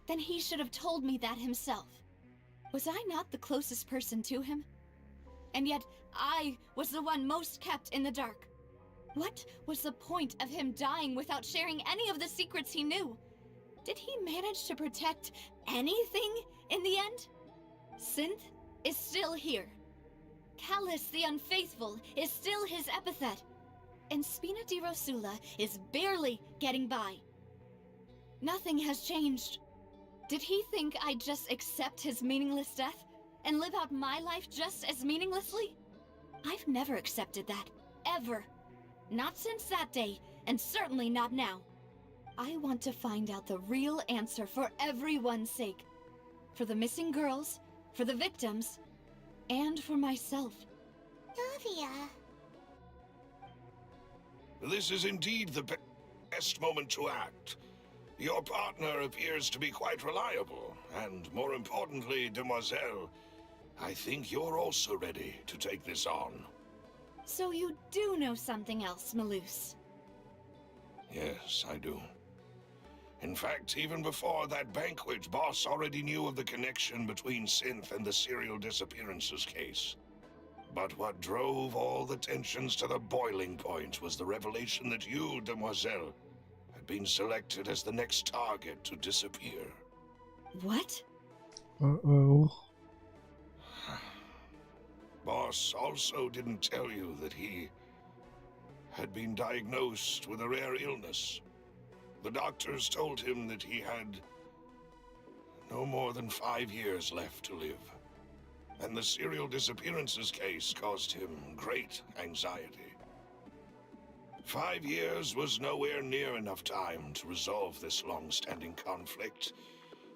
then he should have told me that himself. Was I not the closest person to him? And yet, I was the one most kept in the dark. What was the point of him dying without sharing any of the secrets he knew? Did he manage to protect anything in the end? Synth is still here. Callus the Unfaithful is still his epithet. And Spina di Rosula is barely getting by. Nothing has changed. Did he think I'd just accept his meaningless death and live out my life just as meaninglessly? I've never accepted that, ever. Not since that day, and certainly not now. I want to find out the real answer for everyone's sake. For the missing girls, for the victims, and for myself. Navia. This is indeed the best moment to act. Your partner appears to be quite reliable, and more importantly, demoiselle, I think you're also ready to take this on. So you do know something else, Malus? Yes, I do. In fact, even before that banquet, Boss already knew of the connection between Synth and the serial disappearances case. But what drove all the tensions to the boiling point was the revelation that you, demoiselle, had been selected as the next target to disappear. What? Uh-oh. Boss also didn't tell you that he had been diagnosed with a rare illness. The doctors told him that he had no more than 5 years left to live. And the serial disappearances case caused him great anxiety. 5 years was nowhere near enough time to resolve this long-standing conflict.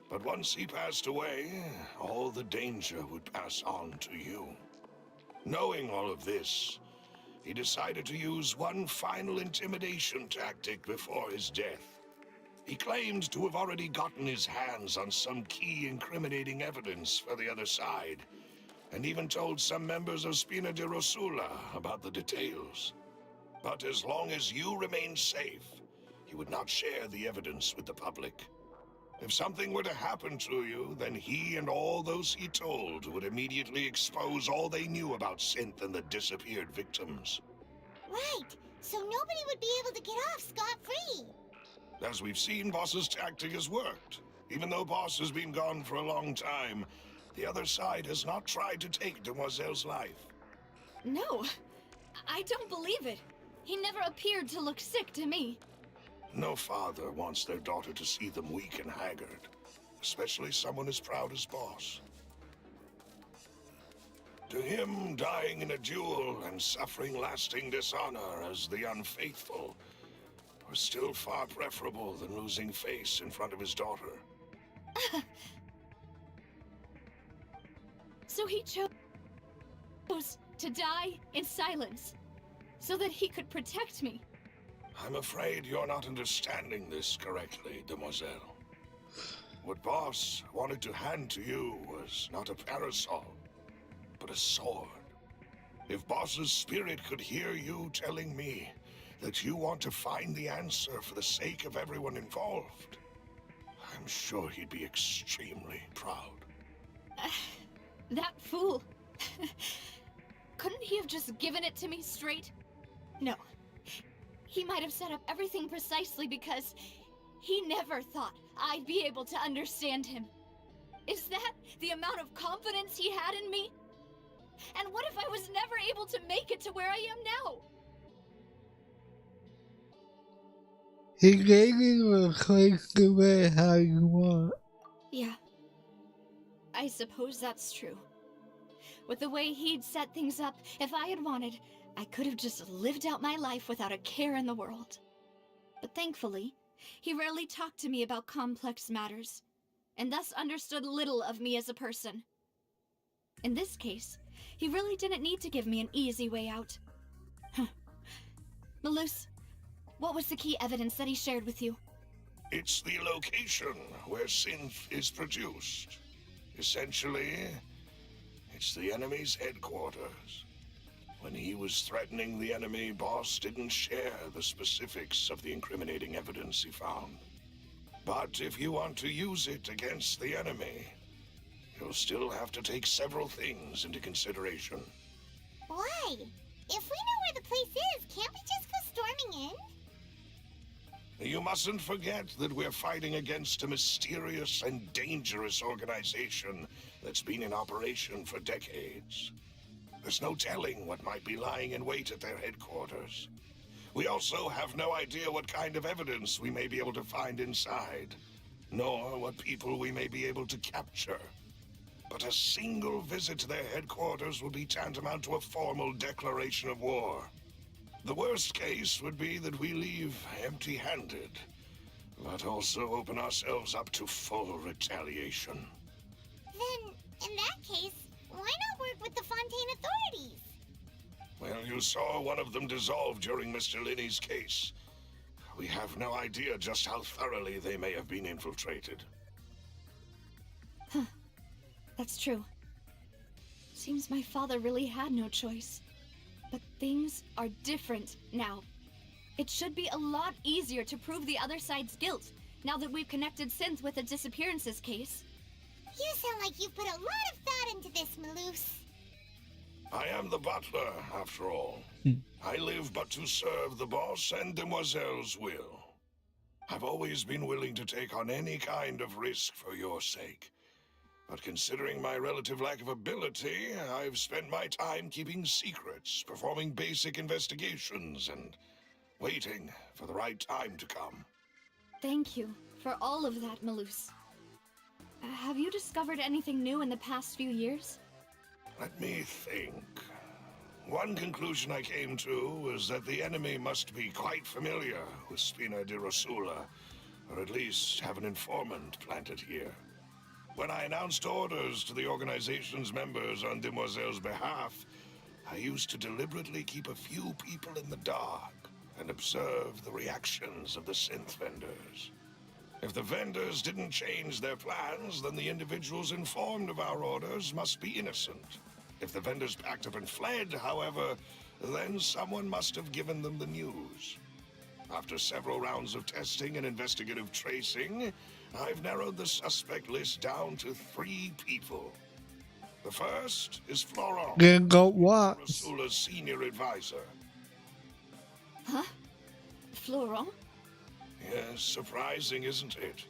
But once he passed away, all the danger would pass on to you. Knowing all of this, he decided to use one final intimidation tactic before his death. He claimed to have already gotten his hands on some key incriminating evidence for the other side, and even told some members of Spina di Rosula about the details. But as long as you remained safe, he would not share the evidence with the public. If something were to happen to you, then he and all those he told would immediately expose all they knew about Synth and the disappeared victims. Right, so nobody would be able to get off scot-free. As we've seen, Boss's tactic has worked. Even though Boss has been gone for a long time, the other side has not tried to take Demoiselle's life. No, I don't believe it. He never appeared to look sick to me. No father wants their daughter to see them weak and haggard, especially someone as proud as Boss. To him, dying in a duel and suffering lasting dishonor as the unfaithful was still far preferable than losing face in front of his daughter. So he chose to die in silence, so that he could protect me. I'm afraid you're not understanding this correctly, Demoiselle. What Boss wanted to hand to you was not a parasol, but a sword. If Boss's spirit could hear you telling me that you want to find the answer for the sake of everyone involved, I'm sure he'd be extremely proud. That fool. Couldn't he have just given it to me straight? No. He might have set up everything precisely because he never thought I'd be able to understand him. Is that the amount of confidence he had in me? And what if I was never able to make it to where I am now? He gave you a place to be how you want. Yeah. I suppose that's true. With the way he'd set things up, if I had wanted, I could have just lived out my life without a care in the world. But thankfully, he rarely talked to me about complex matters, and thus understood little of me as a person. In this case, he really didn't need to give me an easy way out. Malus, what was the key evidence that he shared with you? It's the location where Synth is produced. Essentially, it's the enemy's headquarters. When he was threatening the enemy, Boss didn't share the specifics of the incriminating evidence he found. But if you want to use it against the enemy, you'll still have to take several things into consideration. Why? If we know where the place is, can't we just go storming in? You mustn't forget that we're fighting against a mysterious and dangerous organization that's been in operation for decades. There's no telling what might be lying in wait at their headquarters. We also have no idea what kind of evidence we may be able to find inside, nor what people we may be able to capture. But a single visit to their headquarters would be tantamount to a formal declaration of war. The worst case would be that we leave empty-handed, but also open ourselves up to full retaliation. Then, in that case, why not work with the Fontaine authorities? Well, you saw one of them dissolve during Mr. Linney's case. We have no idea just how thoroughly they may have been infiltrated. Huh. That's true. Seems my father really had no choice. But things are different now. It should be a lot easier to prove the other side's guilt, now that we've connected Synth with the disappearances case. You sound like you've put a lot of thought into this, Malus. I am the butler, after all. I live but to serve the boss and Demoiselle's will. I've always been willing to take on any kind of risk for your sake. But considering my relative lack of ability, I've spent my time keeping secrets, performing basic investigations, and waiting for the right time to come. Thank you for all of that, Malus. Have you discovered anything new in the past few years? Let me think. One conclusion I came to was that the enemy must be quite familiar with Spina di Rosula, or at least have an informant planted here. When I announced orders to the organization's members on Demoiselle's behalf, I used to deliberately keep a few people in the dark and observe the reactions of the synth vendors. If the vendors didn't change their plans, then the individuals informed of our orders must be innocent. If the vendors packed up and fled, however, then someone must have given them the news. After several rounds of testing and investigative tracing, I've narrowed the suspect list down to 3 people. The first is Florent, Then go what? Rasula's senior advisor. Huh? Florent? Yes, surprising, isn't it?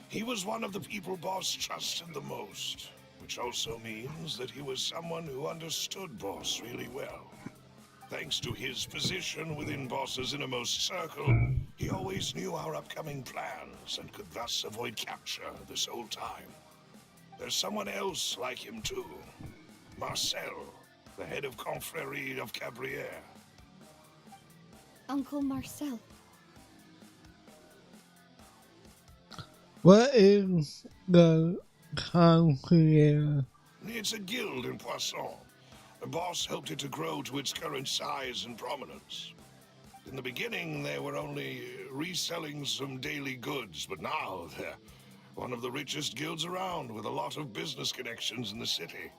He was one of the people Boss trusted the most, which also means that he was someone who understood Boss really well. Thanks to his position within Boss's innermost circle, he always knew our upcoming plans and could thus avoid capture this whole time. There's someone else like him too. Marcel, the head of Confrérie of Cabrières. Uncle Marcel. What is the Confrérie? It's a guild in Poisson. The boss helped it to grow to its current size and prominence. In the beginning, they were only reselling some daily goods, but now they're one of the richest guilds around with a lot of business connections in the city.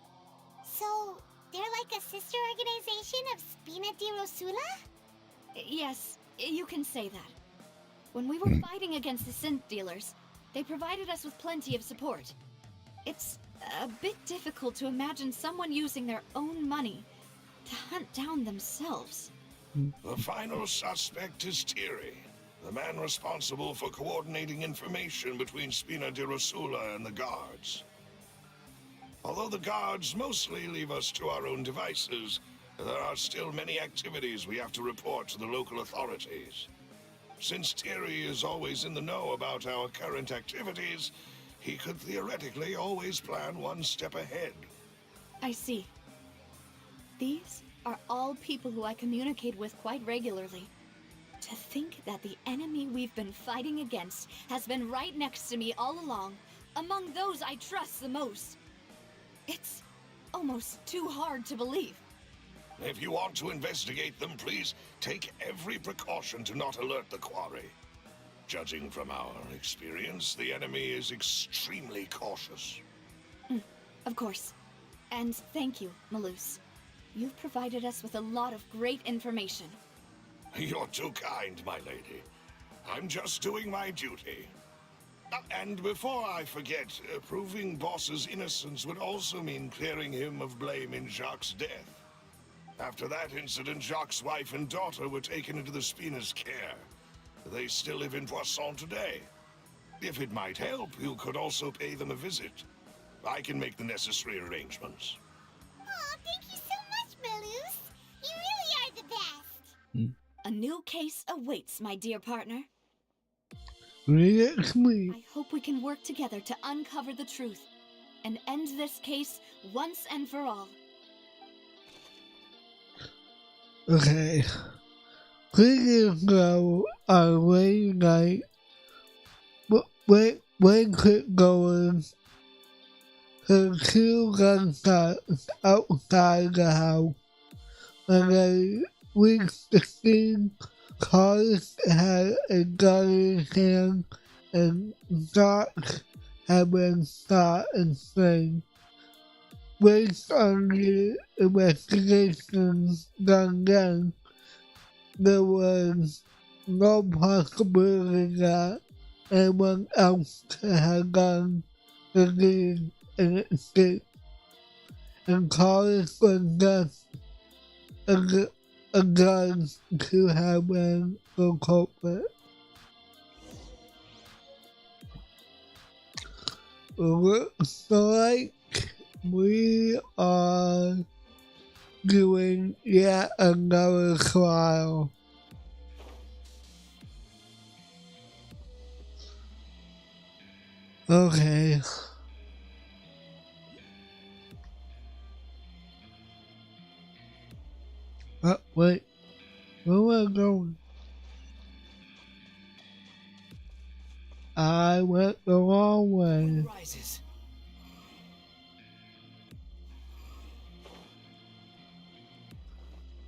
So, they're like a sister organization of Spina di Rosula? Yes, you can say that. When we were fighting against the synth dealers, they provided us with plenty of support. It's a bit difficult to imagine someone using their own money to hunt down themselves. The final suspect is Thierry, the man responsible for coordinating information between Spina di Rosula and the guards. Although the guards mostly leave us to our own devices, there are still many activities we have to report to the local authorities. Since Thierry is always in the know about our current activities, he could theoretically always plan one step ahead. I see. These are all people who I communicate with quite regularly. To think that the enemy we've been fighting against has been right next to me all along, among those I trust the most. It's almost too hard to believe. If you want to investigate them, please take every precaution to not alert the quarry. Judging from our experience, the enemy is extremely cautious. Of course. And thank you, Malus. You've provided us with a lot of great information. You're too kind, my lady. I'm just doing my duty. And before I forget, proving Boss's innocence would also mean clearing him of blame in Jacques' death. After that incident, Jacques' wife and daughter were taken into the Spina's care. They still live in Poisson today. If it might help, you could also pay them a visit. I can make the necessary arrangements. Aw, thank you so much, Malus. You really are the best. A new case awaits, my dear partner. Really? I hope we can work together to uncover the truth and end this case once and for all. Okay. Please go away, like, when quit going to 2 gunshots outside the house. When they reached the scene, Carlos had a gun in his hand and Josh had been shot and slain. Based on the investigation done then, there was no possibility that anyone else could have gone the deed and escaped. And Carlos was just a gun to have been the culprit. Looks like we are doing yet another trial. Okay. Wait. Where am I going? I went the wrong way. Rises.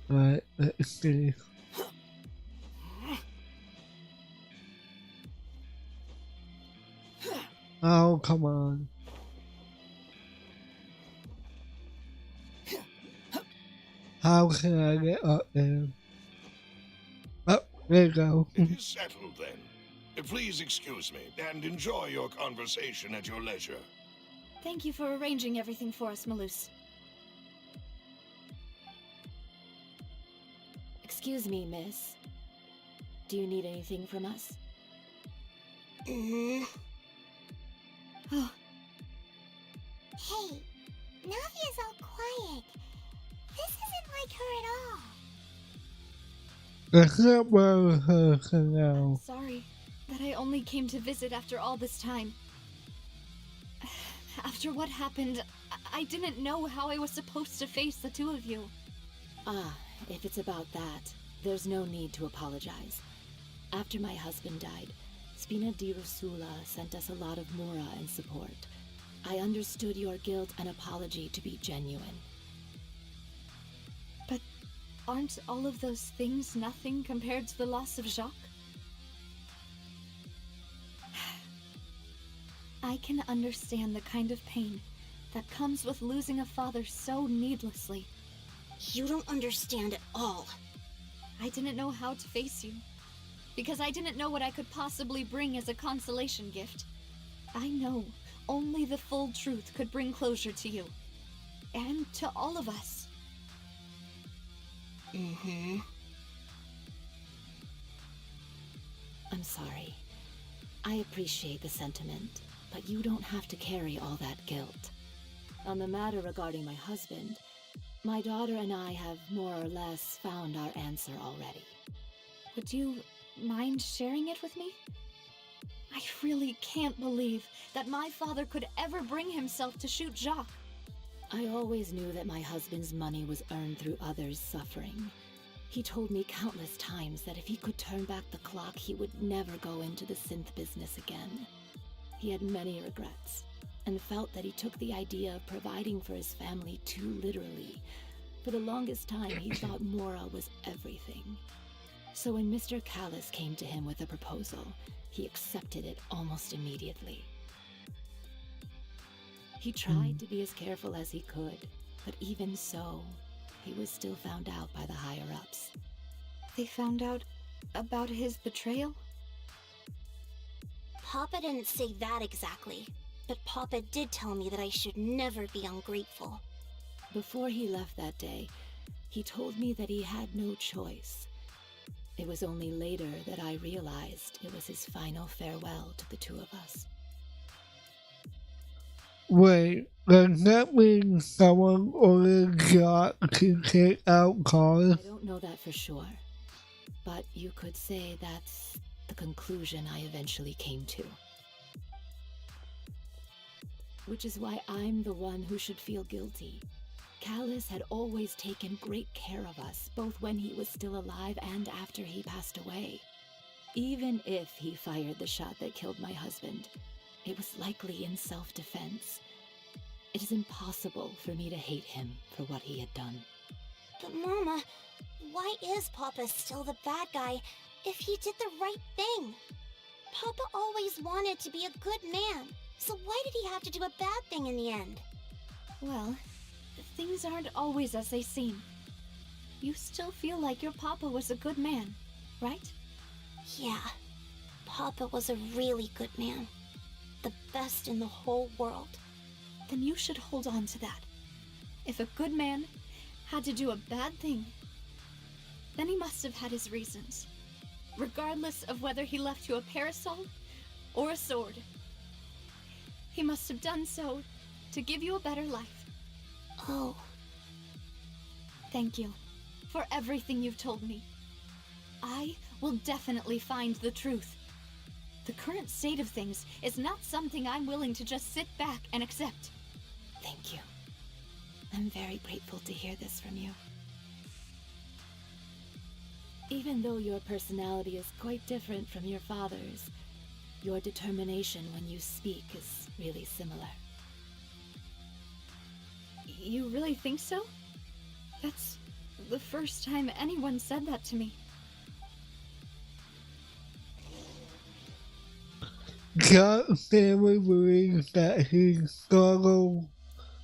Right, let's see. Oh, come on. How can I get up there? Oh, there you go. It is settled then. Please excuse me and enjoy your conversation at your leisure. Thank you for arranging everything for us, Malus. Excuse me, miss. Do you need anything from us? Mm-hmm. Oh, Hey, Navia's all quiet. This isn't like her at all. That's not where her for now. sorry that I only came to visit after all this time. After what happened, I didn't know how I was supposed to face the two of you. Ah, if it's about that, there's no need to apologize. After my husband died, Spina di Rosula sent us a lot of mura and support. I understood your guilt and apology to be genuine. But aren't all of those things nothing compared to the loss of Jacques? I can understand the kind of pain that comes with losing a father so needlessly. You don't understand at all. I didn't know how to face you, because I didn't know what I could possibly bring as a consolation gift. I know only the full truth could bring closure to you, and to all of us. Mm-hmm. I'm sorry. I appreciate the sentiment, but you don't have to carry all that guilt. On the matter regarding my husband, my daughter and I have more or less found our answer already. Would you mind sharing it with me? I really can't believe that my father could ever bring himself to shoot Jacques. I always knew that my husband's money was earned through others' suffering. He told me countless times that if he could turn back the clock, he would never go into the synth business again. He had many regrets, and felt that he took the idea of providing for his family too literally. For the longest time, he thought Mora was everything. So when Mr. Callis came to him with a proposal, he accepted it almost immediately. He tried to be as careful as he could, but even so, he was still found out by the higher-ups. They found out about his betrayal? Papa didn't say that exactly, but Papa did tell me that I should never be ungrateful. Before he left that day, he told me that he had no choice. It was only later that I realized it was his final farewell to the two of us. Wait, does that mean someone ordered Jacques to take out cars? I don't know that for sure, but you could say that's the conclusion I eventually came to. Which is why I'm the one who should feel guilty. Callis had always taken great care of us, both when he was still alive and after he passed away. Even if he fired the shot that killed my husband, it was likely in self-defense. It is impossible for me to hate him for what he had done. But Mama, why is Papa still the bad guy if he did the right thing? Papa always wanted to be a good man, so why did he have to do a bad thing in the end? Well, things aren't always as they seem. You still feel like your papa was a good man, right? Yeah, Papa was a really good man. The best in the whole world. Then you should hold on to that. If a good man had to do a bad thing, then he must have had his reasons. Regardless of whether he left you a parasol or a sword. He must have done so to give you a better life. Oh. Thank you for everything you've told me. I will definitely find the truth. The current state of things is not something I'm willing to just sit back and accept. Thank you. I'm very grateful to hear this from you. Even though your personality is quite different from your father's, your determination when you speak is really similar. You really think so? That's the first time anyone said that to me. John's family believes that he struggled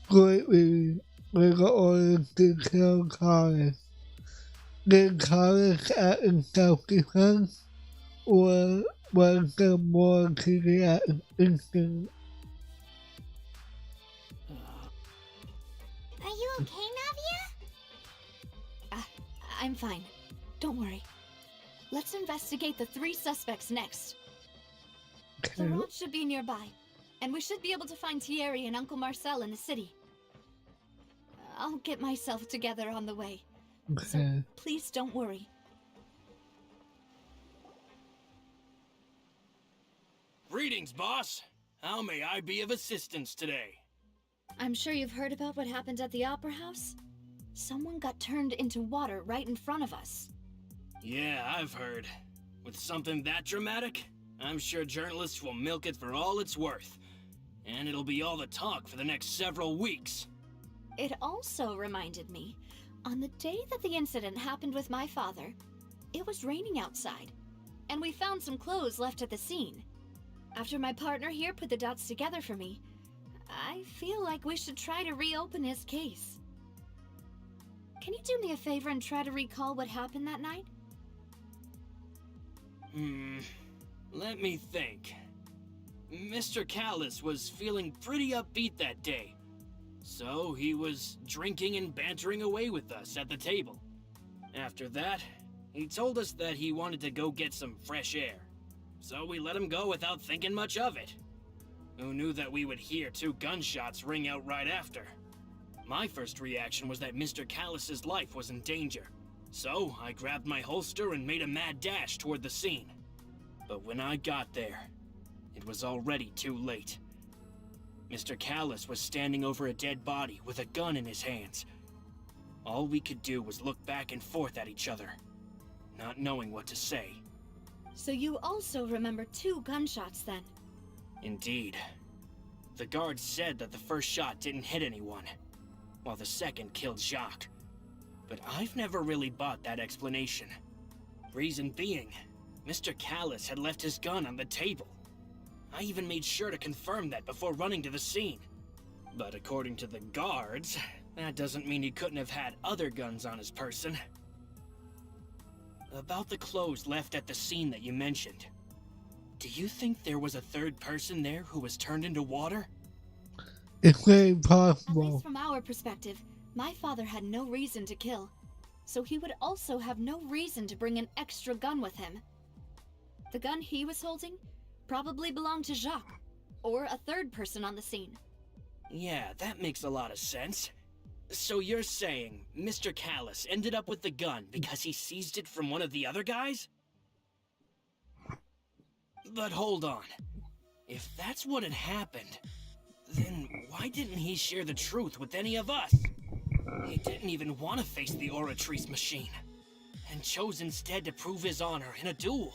greatly with the order to kill Colin. Did Colin act in self-defense, or was there more to the incident? Are you okay, Navia? I'm fine. Don't worry. Let's investigate the 3 suspects next. The road should be nearby, and we should be able to find Thierry and Uncle Marcel in the city. I'll get myself together on the way. So please don't worry. Greetings, boss. How may I be of assistance today? I'm sure you've heard about what happened at the Opera House? Someone got turned into water right in front of us. Yeah, I've heard. With something that dramatic, I'm sure journalists will milk it for all it's worth. And it'll be all the talk for the next several weeks. It also reminded me, on the day that the incident happened with my father, it was raining outside, and we found some clothes left at the scene. After my partner here put the dots together for me, I feel like we should try to reopen his case. Can you do me a favor and try to recall what happened that night? Let me think. Mr. Callis was feeling pretty upbeat that day. So he was drinking and bantering away with us at the table. After that, he told us that he wanted to go get some fresh air. So we let him go without thinking much of it. Who knew that we would hear 2 gunshots ring out right after? My first reaction was that Mr. Callis's life was in danger. So I grabbed my holster and made a mad dash toward the scene. But when I got there, it was already too late. Mr. Callis was standing over a dead body with a gun in his hands. All we could do was look back and forth at each other, not knowing what to say. So you also remember 2 gunshots then? Indeed. The guard said that the first shot didn't hit anyone, while the second killed Jacques. But I've never really bought that explanation. Reason being, Mr. Callis had left his gun on the table. I even made sure to confirm that before running to the scene. But according to the guards, that doesn't mean he couldn't have had other guns on his person. About the clothes left at the scene that you mentioned, do you think there was a third person there who was turned into water? It's very At possible. least from our perspective, my father had no reason to kill, so he would also have no reason to bring an extra gun with him. The gun he was holding probably belonged to Jacques, or a third person on the scene. Yeah, that makes a lot of sense. So you're saying Mr. Callis ended up with the gun because he seized it from one of the other guys? But hold on. If that's what had happened, then why didn't he share the truth with any of us? He didn't even want to face the Oratrice machine, and chose instead to prove his honor in a duel.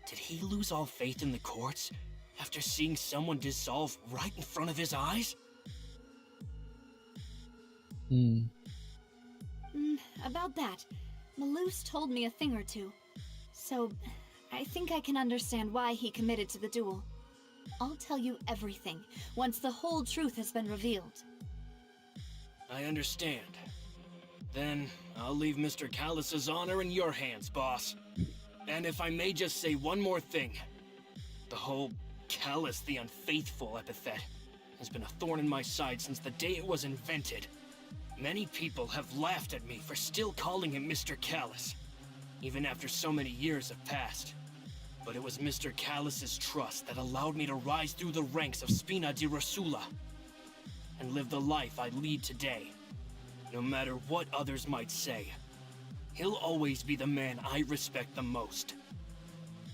Did he lose all faith in the courts after seeing someone dissolve right in front of his eyes? About that, Malouse told me a thing or two, so I think I can understand why he committed to the duel. I'll tell you everything once the whole truth has been revealed. I understand. Then I'll leave Mr. Callis's honor in your hands, boss. And if I may just say one more thing, the whole Callis the Unfaithful epithet has been a thorn in my side since the day it was invented. Many people have laughed at me for still calling him Mr. Callis, even after so many years have passed. But it was Mr. Callis's trust that allowed me to rise through the ranks of Spina di Rosula and live the life I lead today. No matter what others might say, he'll always be the man I respect the most.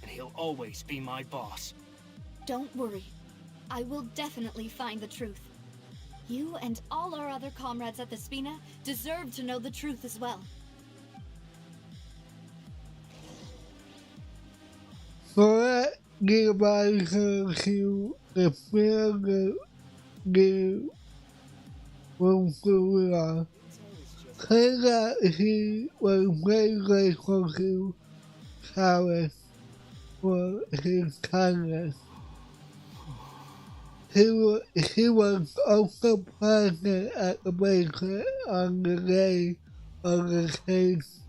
And he'll always be my boss. Don't worry. I will definitely find the truth. You and all our other comrades at the Spina deserve to know the truth as well. Ahora que vais a espero que concluya. Juega si vuelve con sus sabes por sus carnes. He was also present at the banquet on the day of the case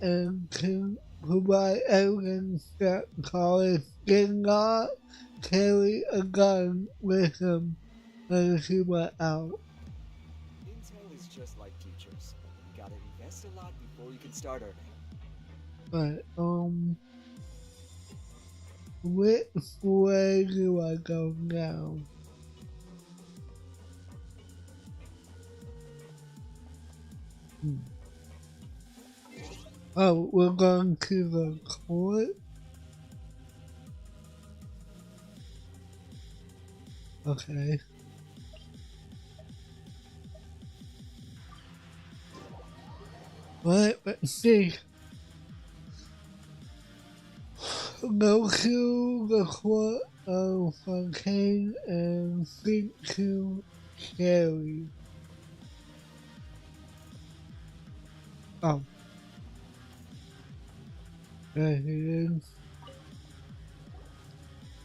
and can provide evidence that Collins did not carry a gun with him when he went out. Intel is just like teachers. You gotta invest a lot before you can start earning. But, which way do I go now? Oh, we're going to the court? Okay. Let's see. Go to the court of Fontaine and speak to Sherry. Oh. There he is.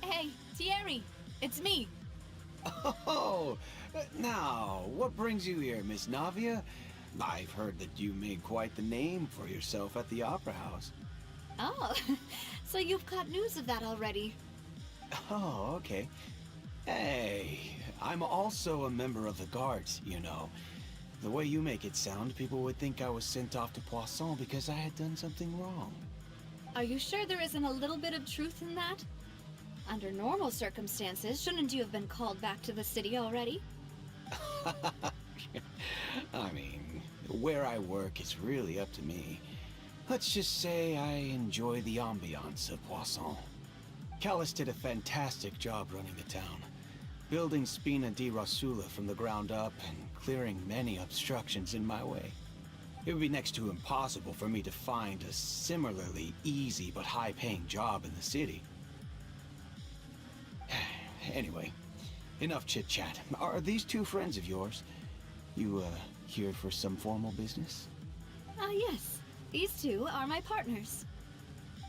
Hey, Thierry, it's me. Oh, now, what brings you here, Miss Navia? I've heard that you made quite the name for yourself at the Opera House. Oh, so you've caught news of that already. Oh, okay. Hey, I'm also a member of the Guards, you know. The way you make it sound, people would think I was sent off to Poisson because I had done something wrong. Are you sure there isn't a little bit of truth in that? Under normal circumstances, shouldn't you have been called back to the city already? I mean, where I work is really up to me. Let's just say I enjoy the ambiance of Poisson. Callis did a fantastic job running the town, building Spina di Rosula from the ground up and clearing many obstructions in my way. It would be next to impossible for me to find a similarly easy but high-paying job in the city. Anyway, enough chit-chat. Are these two friends of yours? You, here for some formal business? Yes. These two are my partners.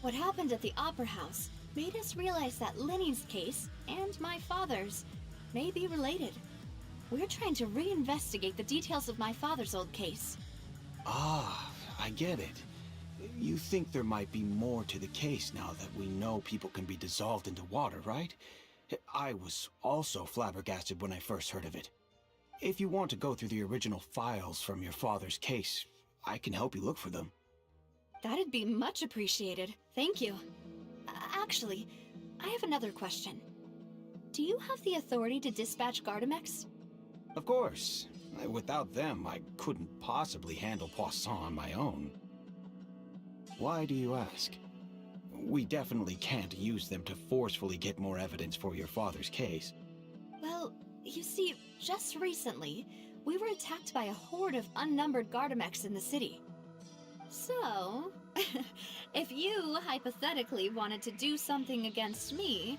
What happened at the Opera House made us realize that Lenny's case and my father's may be related. We're trying to reinvestigate the details of my father's old case. Ah, I get it. You think there might be more to the case now that we know people can be dissolved into water, right? I was also flabbergasted when I first heard of it. If you want to go through the original files from your father's case, I can help you look for them. That'd be much appreciated. Thank you. Actually, I have another question. Do you have the authority to dispatch Gardamex? Of course. Without them, I couldn't possibly handle Poisson on my own. Why do you ask? We definitely can't use them to forcefully get more evidence for your father's case. Well, you see, just recently, we were attacked by a horde of unnumbered Gardamex in the city. So, if you hypothetically wanted to do something against me,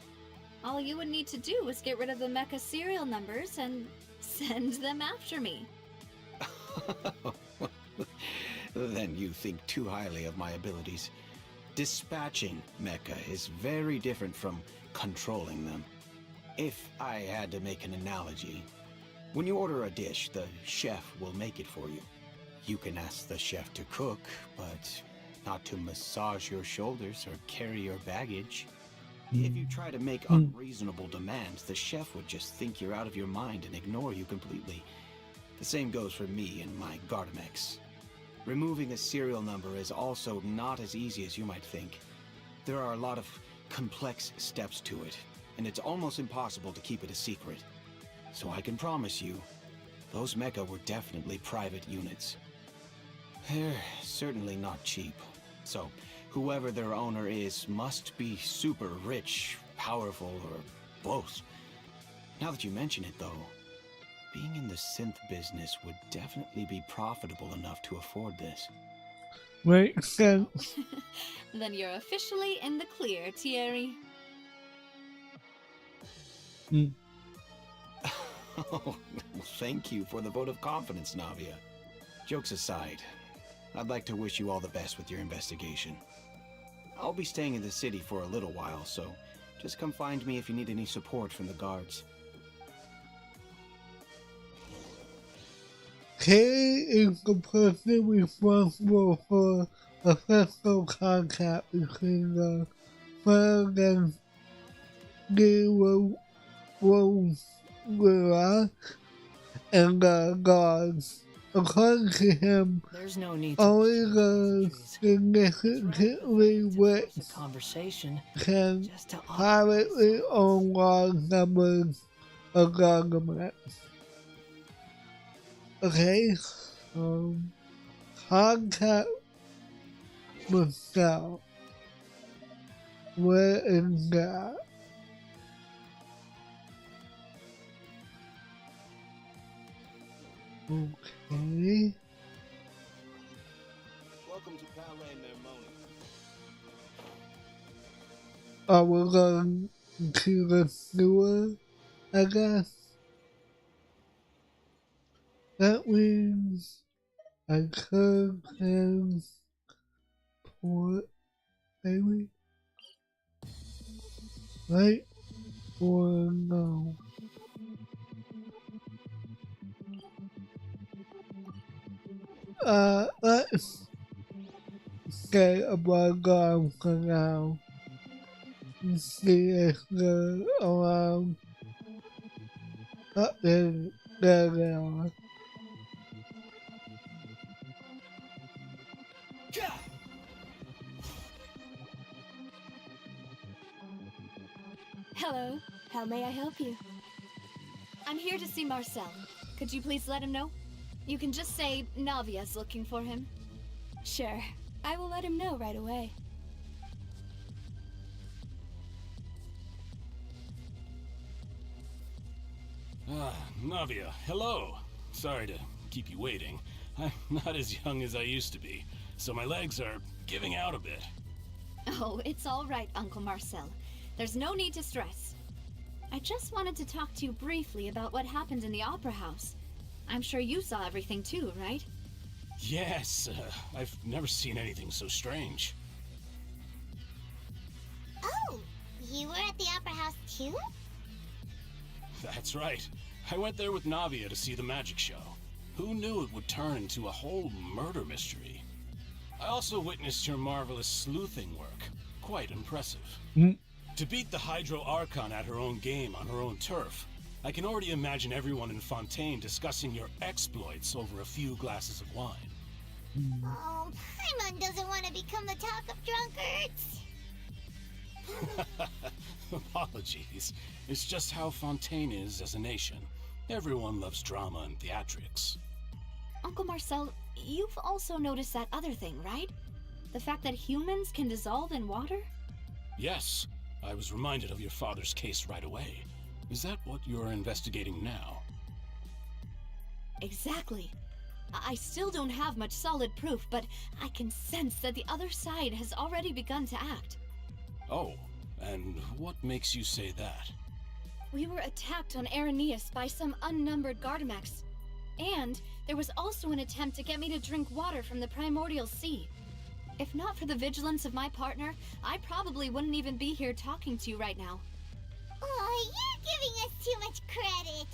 all you would need to do is get rid of the mecha serial numbers and send them after me. Then you think too highly of my abilities. Dispatching mecha is very different from controlling them. If I had to make an analogy, when you order a dish, the chef will make it for you. You can ask the chef to cook, but not to massage your shoulders or carry your baggage. If you try to make unreasonable demands, the chef would just think you're out of your mind and ignore you completely. The same goes for me and my Gardamex. Removing a serial number is also not as easy as you might think. There are a lot of complex steps to it, and it's almost impossible to keep it a secret. So I can promise you, those mecha were definitely private units. They're certainly not cheap, so whoever their owner is must be super rich, powerful, or both. Now that you mention it, though, being in the synth business would definitely be profitable enough to afford this. Makes sense. Then you're officially in the clear, Thierry. Oh, thank you for the vote of confidence, Navia. Jokes aside, I'd like to wish you all the best with your investigation. I'll be staying in the city for a little while, so just come find me if you need any support from the guards. Kay is the person responsible for the physical contact between the friend and Nero and the guards. According to him, There's no need to only the significantly rich conversation can just to privately own large numbers of government. Okay, contact Michelle. Where is that? Okay. Welcome to Palais Mermoni. We're going to the sewer, I guess. That means I could transport, maybe? Right? Or no? Let's get a bug on for now. See if they're around. Oh, there they are. Hello, how may I help you? I'm here to see Marcel. Could you please let him know? You can just say Navia's looking for him. Sure, I will let him know right away. Navia, hello. Sorry to keep you waiting. I'm not as young as I used to be, so my legs are giving out a bit. Oh, it's all right, Uncle Marcel. There's no need to stress. I just wanted to talk to you briefly about what happened in the Opera House. I'm sure you saw everything too, right? Yes, I've never seen anything so strange. Oh, you were at the Opera House too? That's right. I went there with Navia to see the magic show. Who knew it would turn into a whole murder mystery? I also witnessed your marvelous sleuthing work. Quite impressive. To beat the Hydro Archon at her own game on her own turf, I can already imagine everyone in Fontaine discussing your exploits over a few glasses of wine. Oh, Paimon doesn't want to become the talk of drunkards. Apologies. It's just how Fontaine is as a nation. Everyone loves drama and theatrics. Uncle Marcel, you've also noticed that other thing, right? The fact that humans can dissolve in water? Yes, I was reminded of your father's case right away. Is that what you're investigating now? Exactly. I still don't have much solid proof, but I can sense that the other side has already begun to act. Oh, and what makes you say that? We were attacked on Araneus by some unnumbered Gardamex. And there was also an attempt to get me to drink water from the primordial sea. If not for the vigilance of my partner, I probably wouldn't even be here talking to you right now. Oh, you're giving us too much credit.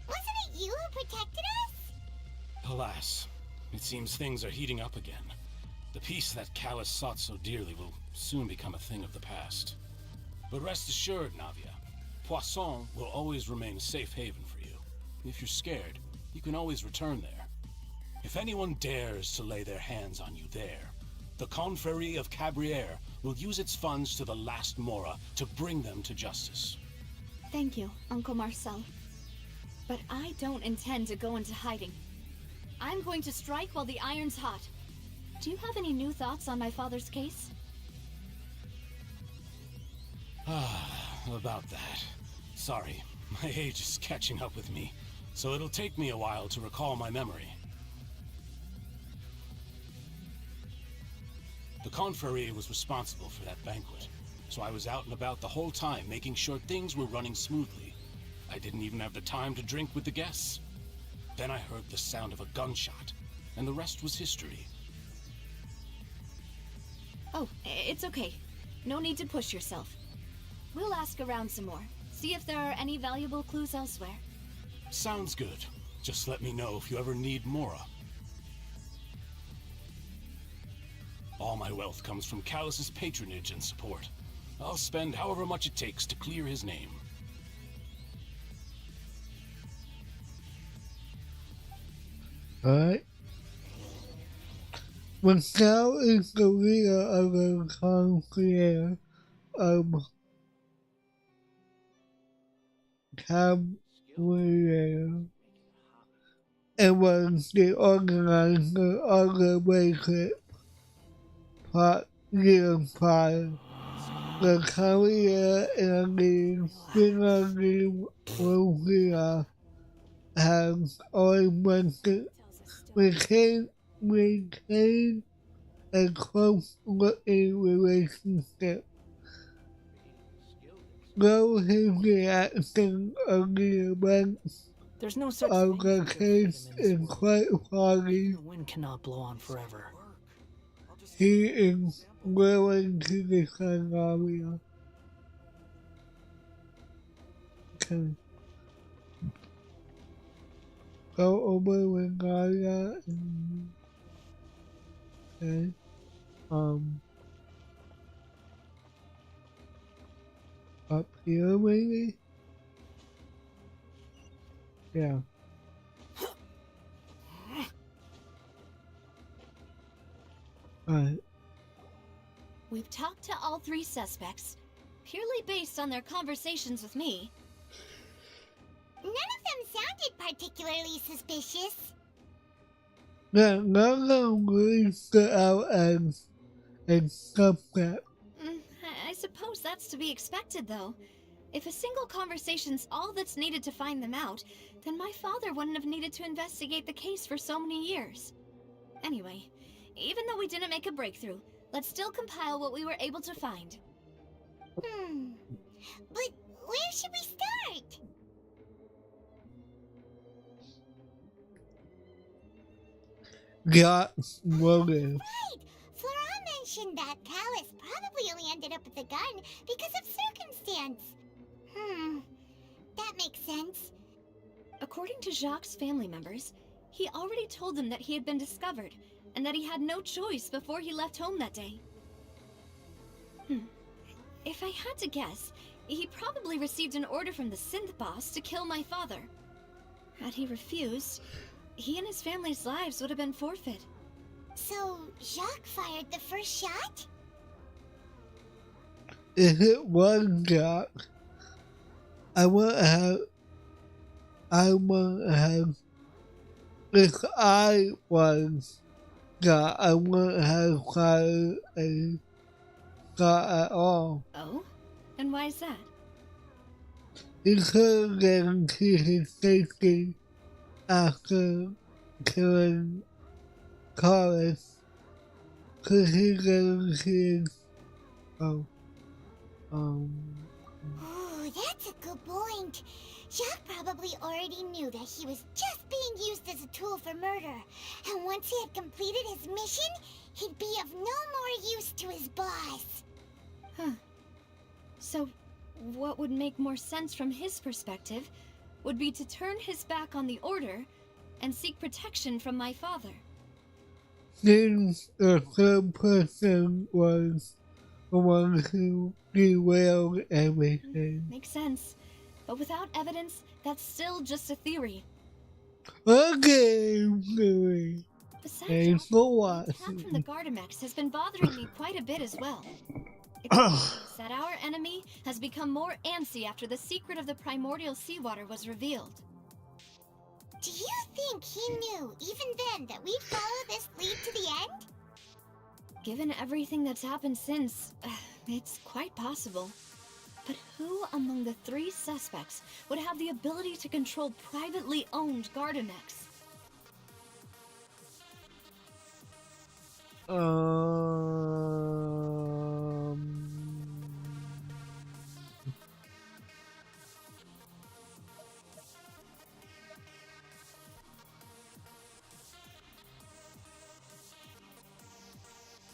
Wasn't it you who protected us? Alas, it seems things are heating up again. The peace that Callus sought so dearly will soon become a thing of the past. But rest assured, Navia, Poisson will always remain a safe haven for you. If you're scared, you can always return there. If anyone dares to lay their hands on you there, the Confrérie of Cabrières will use its funds to the last Mora to bring them to justice. Thank you, Uncle Marcel. But I don't intend to go into hiding. I'm going to strike while the iron's hot. Do you have any new thoughts on my father's case? About that. Sorry, my age is catching up with me, so it'll take me a while to recall my memory. The confrérie was responsible for that banquet, so I was out and about the whole time making sure things were running smoothly. I didn't even have the time to drink with the guests. Then I heard the sound of a gunshot, and the rest was history. Oh, it's okay. No need to push yourself. We'll ask around some more, see if there are any valuable clues elsewhere. Sounds good. Just let me know if you ever need Mora. All my wealth comes from Callus's patronage and support. I'll spend however much it takes to clear his name. Alright. Michelle is the leader of the conclave of Cabrera and was the organizer of the banquet years prior. The career and the spinning Rosina has always maintained a close working relationship. Though his reaction of the events There's no such of thing the as case is quite foggy. the wind cannot blow on forever. He is willing to defend Arya. Okay. Go over with Arya and okay. Up here maybe? Yeah. Alright. We've talked to all three suspects, purely based on their conversations with me. None of them sounded particularly suspicious. Yeah, none of them really stood out as a suspect. I suppose that's to be expected, though. If a single conversation's all that's needed to find them out, then my father wouldn't have needed to investigate the case for so many years. Anyway, even though we didn't make a breakthrough, let's still compile what we were able to find. But where should we start? Got motive. Right! Flora mentioned that Callus probably only ended up with the gun because of circumstance. That makes sense. According to Jacques' family members, he already told them that he had been discovered, and that he had no choice before he left home that day. If I had to guess, he probably received an order from the synth boss to kill my father. Had he refused, he and his family's lives would have been forfeit. So, Jacques fired the first shot? If it was Jacques, I would have, if I was Jacques, I wouldn't have fired a shot at all. Oh? And why is that? He could have guaranteed his safety after killing Callus. Could he guarantee Ooh, that's a good point. Jacques probably already knew that he was just being used as a tool for murder. And once he had completed his mission, he'd be of no more use to his boss. So, what would make more sense from his perspective would be to turn his back on the Order and seek protection from my father. Since the third person was the one who derailed everything. Makes sense. But without evidence, that's still just a theory. Okay, theory. Besides, So the attack from the Gardamex has been bothering me quite a bit as well. It seems that our enemy has become more antsy after the secret of the primordial seawater was revealed. Do you think he knew, even then, that we'd follow this lead to the end? Given everything that's happened since, it's quite possible. But who among the three suspects would have the ability to control privately owned Gardamex?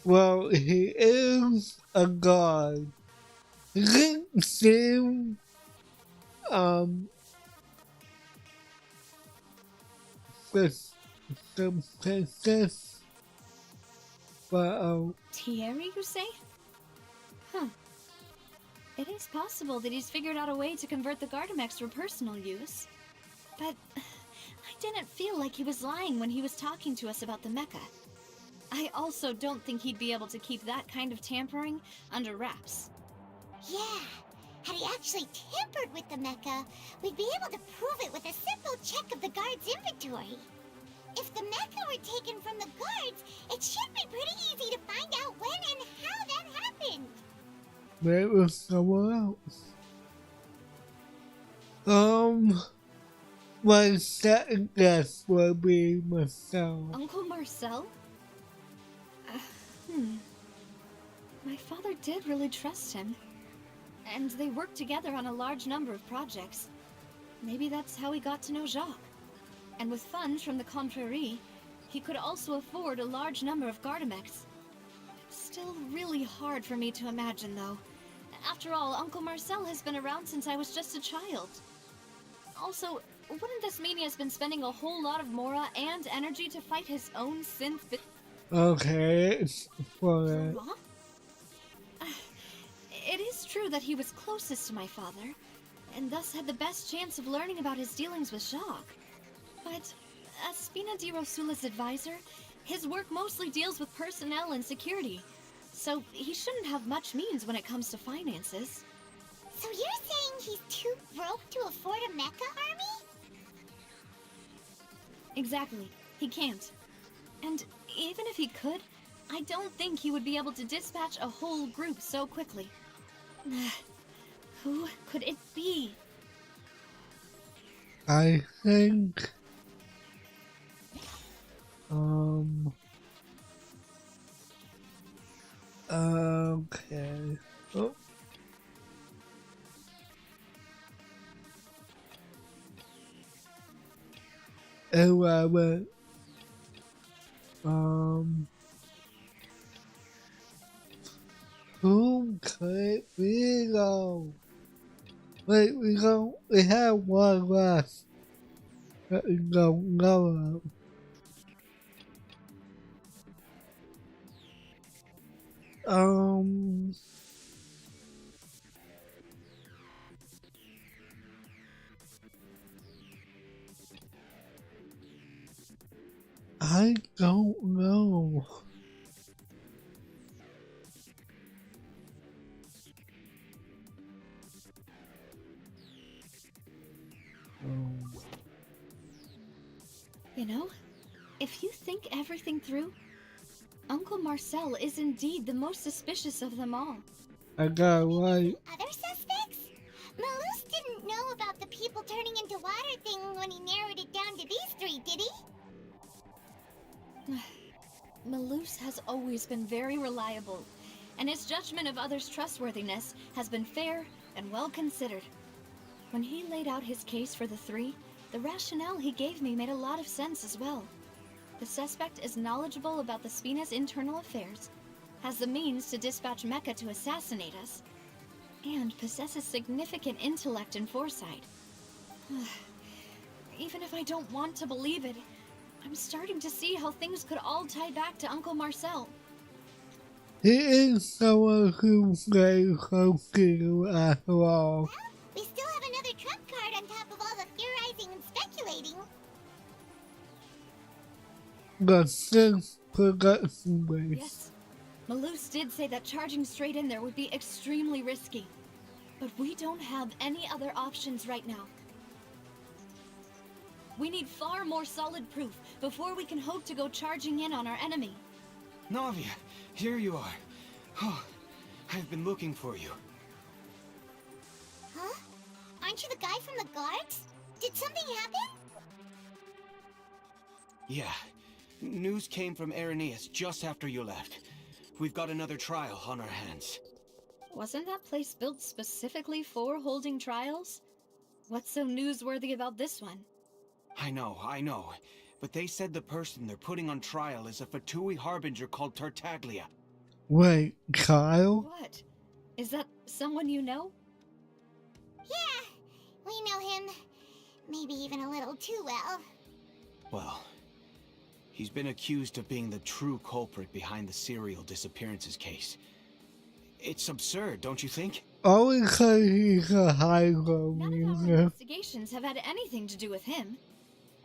Well, he is a god. He didn't seem with the princess, but Thierry, you say? Huh. It is possible that he's figured out a way to convert the Gardamex for personal use. But I didn't feel like he was lying when he was talking to us about the mecha. I also don't think he'd be able to keep that kind of tampering under wraps. Yeah, had he actually tampered with the mecha, we'd be able to prove it with a simple check of the guard's inventory. If the mecha were taken from the guards, it should be pretty easy to find out when and how that happened. maybe it was someone else. My second guess would be myself. Uncle Marcel? My father did really trust him. And they worked together on a large number of projects. Maybe that's how he got to know Jacques. And with funds from the Confrérie, he could also afford a large number of Gardamex. Still really hard for me to imagine, though. After all, Uncle Marcel has been around since I was just a child. Also, wouldn't this mean he has been spending a whole lot of mora and energy to fight his own synth? Okay, for Laurent? It is true that he was closest to my father, and thus had the best chance of learning about his dealings with Jacques. But as Spina di Rosula's advisor, his work mostly deals with personnel and security, so he shouldn't have much means when it comes to finances. So you're saying he's too broke to afford a mecha army? Exactly. He can't. And even if he could, I don't think he would be able to dispatch a whole group so quickly. Who could it be? I think okay. Oh. Anyway, who could it be though? Wait, we have one left that we don't know of. I don't know. You know, if you think everything through, Uncle Marcel is indeed the most suspicious of them all. I got it right. Other suspects? Malus didn't know about the people turning into water thing when he narrowed it down to these three, did he? Malus has always been very reliable, and his judgment of others' trustworthiness has been fair and well considered. When he laid out his case for the three, the rationale he gave me made a lot of sense as well. The suspect is knowledgeable about the Spina's internal affairs, has the means to dispatch Mecha to assassinate us, and possesses significant intellect and foresight. Even if I don't want to believe it, I'm starting to see how things could all tie back to Uncle Marcel. He is someone who's very close to you after all. Well, we still have another trump card on top of all the theorizing and speculating. The sixth production base. Yes, Malus did say that charging straight in there would be extremely risky. But we don't have any other options right now. We need far more solid proof before we can hope to go charging in on our enemy. Navia, here you are. Oh, I've been looking for you. Huh? Aren't you the guy from the guards? Did something happen? Yeah, News came from Irenaeus just after you left. We've got another trial on our hands. Wasn't that place built specifically for holding trials? What's so newsworthy about this one? I know. But they said the person they're putting on trial is a Fatui harbinger called Tartaglia. Wait, Kyle? What? Is that someone you know? Yeah, we know him. Maybe even a little too well. Well, he's been accused of being the true culprit behind the serial disappearances case. It's absurd, don't you think? Only because he's a high-low None of our user. investigations have had anything to do with him.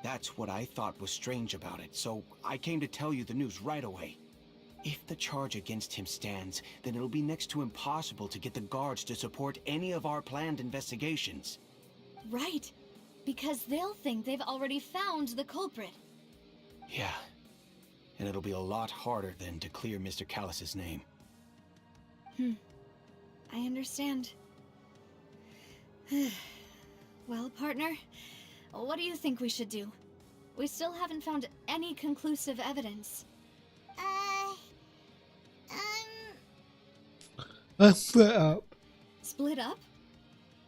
That's what I thought was strange about it, so I came to tell you the news right away. If the charge against him stands, then it'll be next to impossible to get the guards to support any of our planned investigations. Right. Because they'll think they've already found the culprit. Yeah. And it'll be a lot harder then to clear Mr. Callus's name. I understand. Well, partner, what do you think we should do? We still haven't found any conclusive evidence. Let's split up. Split up?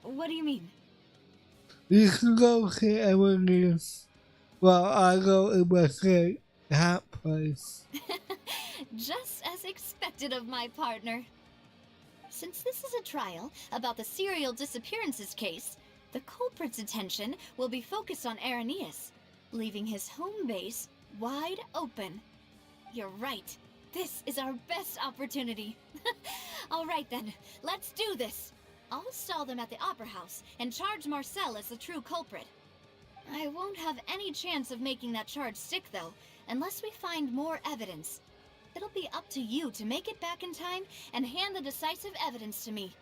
What do you mean? You can go see Emily's while I go investigate that place. Just as expected of my partner. Since this is a trial about the serial disappearances case, the culprit's attention will be focused on Irenaeus, leaving his home base wide open. You're right. This is our best opportunity. All right then, let's do this. I'll stall them at the Opera House and charge Marcel as the true culprit. I won't have any chance of making that charge stick, though, unless we find more evidence. It'll be up to you to make it back in time and hand the decisive evidence to me.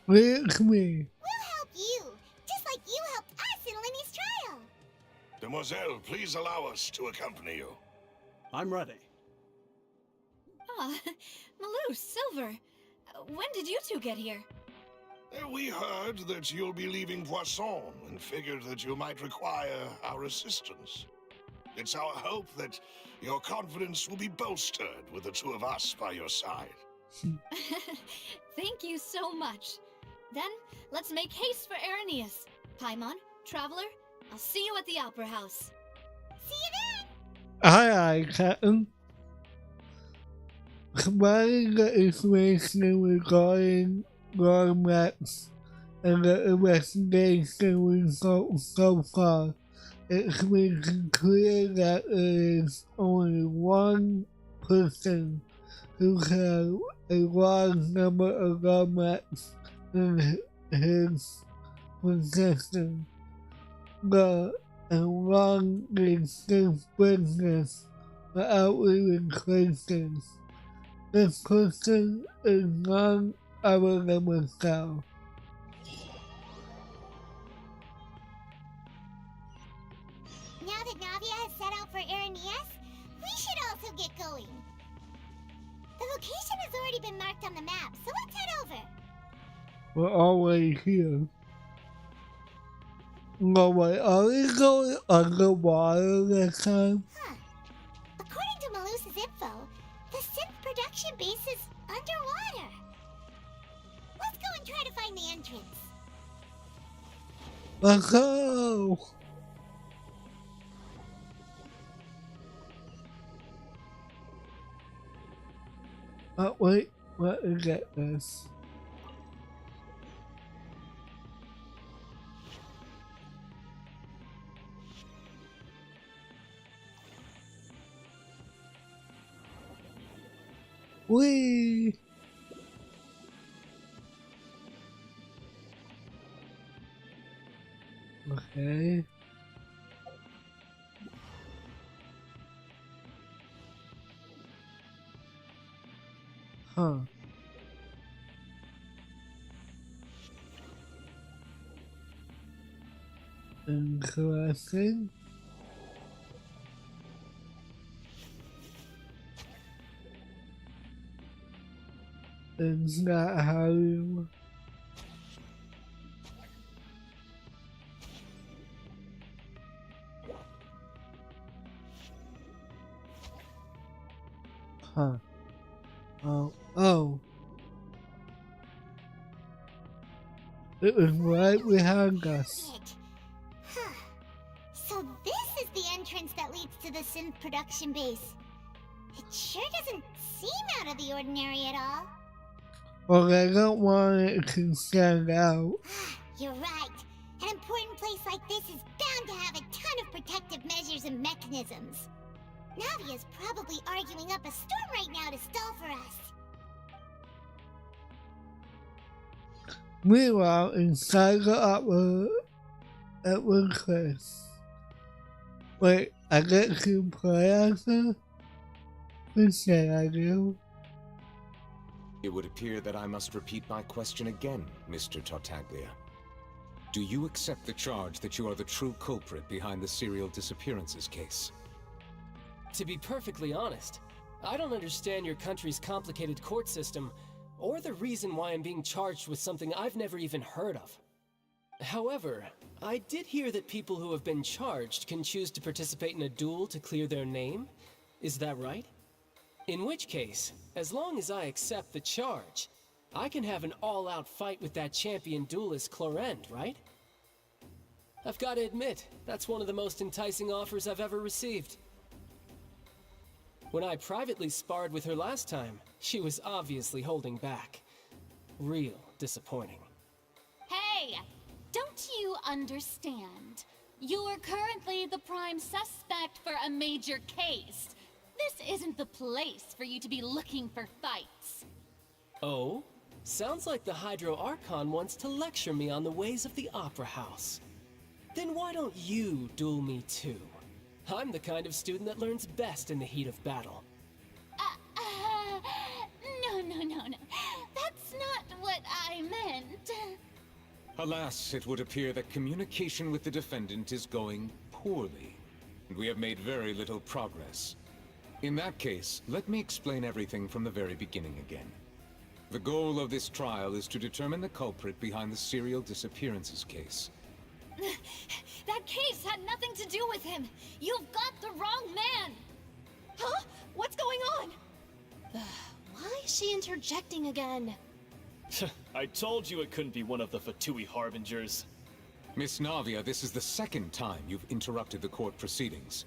With me. We'll help you, just like you helped us in Lenny's trial. Demoiselle, please allow us to accompany you. I'm ready. Ah, Malou, Silver, when did you two get here? We heard that you'll be leaving Poisson and figured that you might require our assistance. It's our hope that your confidence will be bolstered with the two of us by your side. Thank you so much. Then, let's make haste for Irenaeus. Paimon, Traveler, I'll see you at the Opera House. See you then! Aye, Captain. Combining the information regarding Max and the investigation results so far, it's been clear that there is only one person who has a large number of Max in his possession. The long-distance business without leaving traces. This person is none other than myself. Now that Navia has set out for Irenaeus, we should also get going. The location has already been marked on the map, so let's head over. We're already here. No way, are we going underwater this time? Huh. According to Malusa's info, the synth production base is underwater. Let's go and try to find the entrance. Let's go! Oh, wait, let me get this. Whee! Okay. Huh. Interesting. Is that how you... Huh. Oh. It was right behind us. It. Huh. So this is the entrance that leads to the synth production base. It sure doesn't seem out of the ordinary at all. Well, I don't want it to stand out. You're right. An important place like this is bound to have a ton of protective measures and mechanisms. Navia's probably arguing up a storm right now to stall for us. Meanwhile, inside the upper place. Wait, I get to play as her? Who said I do? It would appear that I must repeat my question again, Mr. Tartaglia. Do you accept the charge that you are the true culprit behind the serial disappearances case? To be perfectly honest, I don't understand your country's complicated court system, or the reason why I'm being charged with something I've never even heard of. However, I did hear that people who have been charged can choose to participate in a duel to clear their name. Is that right? In which case, as long as I accept the charge, I can have an all-out fight with that champion duelist Clorend, right? I've got to admit, that's one of the most enticing offers I've ever received. When I privately sparred with her last time, she was obviously holding back. Real disappointing. Hey! Don't you understand? You're currently the prime suspect for a major case. This isn't the place for you to be looking for fights. Oh? Sounds like the Hydro Archon wants to lecture me on the ways of the Opera House. Then why don't you duel me too? I'm the kind of student that learns best in the heat of battle. No. That's not what I meant. Alas, it would appear that communication with the defendant is going poorly, and we have made very little progress. In that case, let me explain everything from the very beginning again. The goal of this trial is to determine the culprit behind the serial disappearances case. That case had nothing to do with him. You've got the wrong man. Huh? What's going on? Why is she interjecting again? I told you it couldn't be one of the Fatui Harbingers. Miss Navia, this is the second time you've interrupted the court proceedings.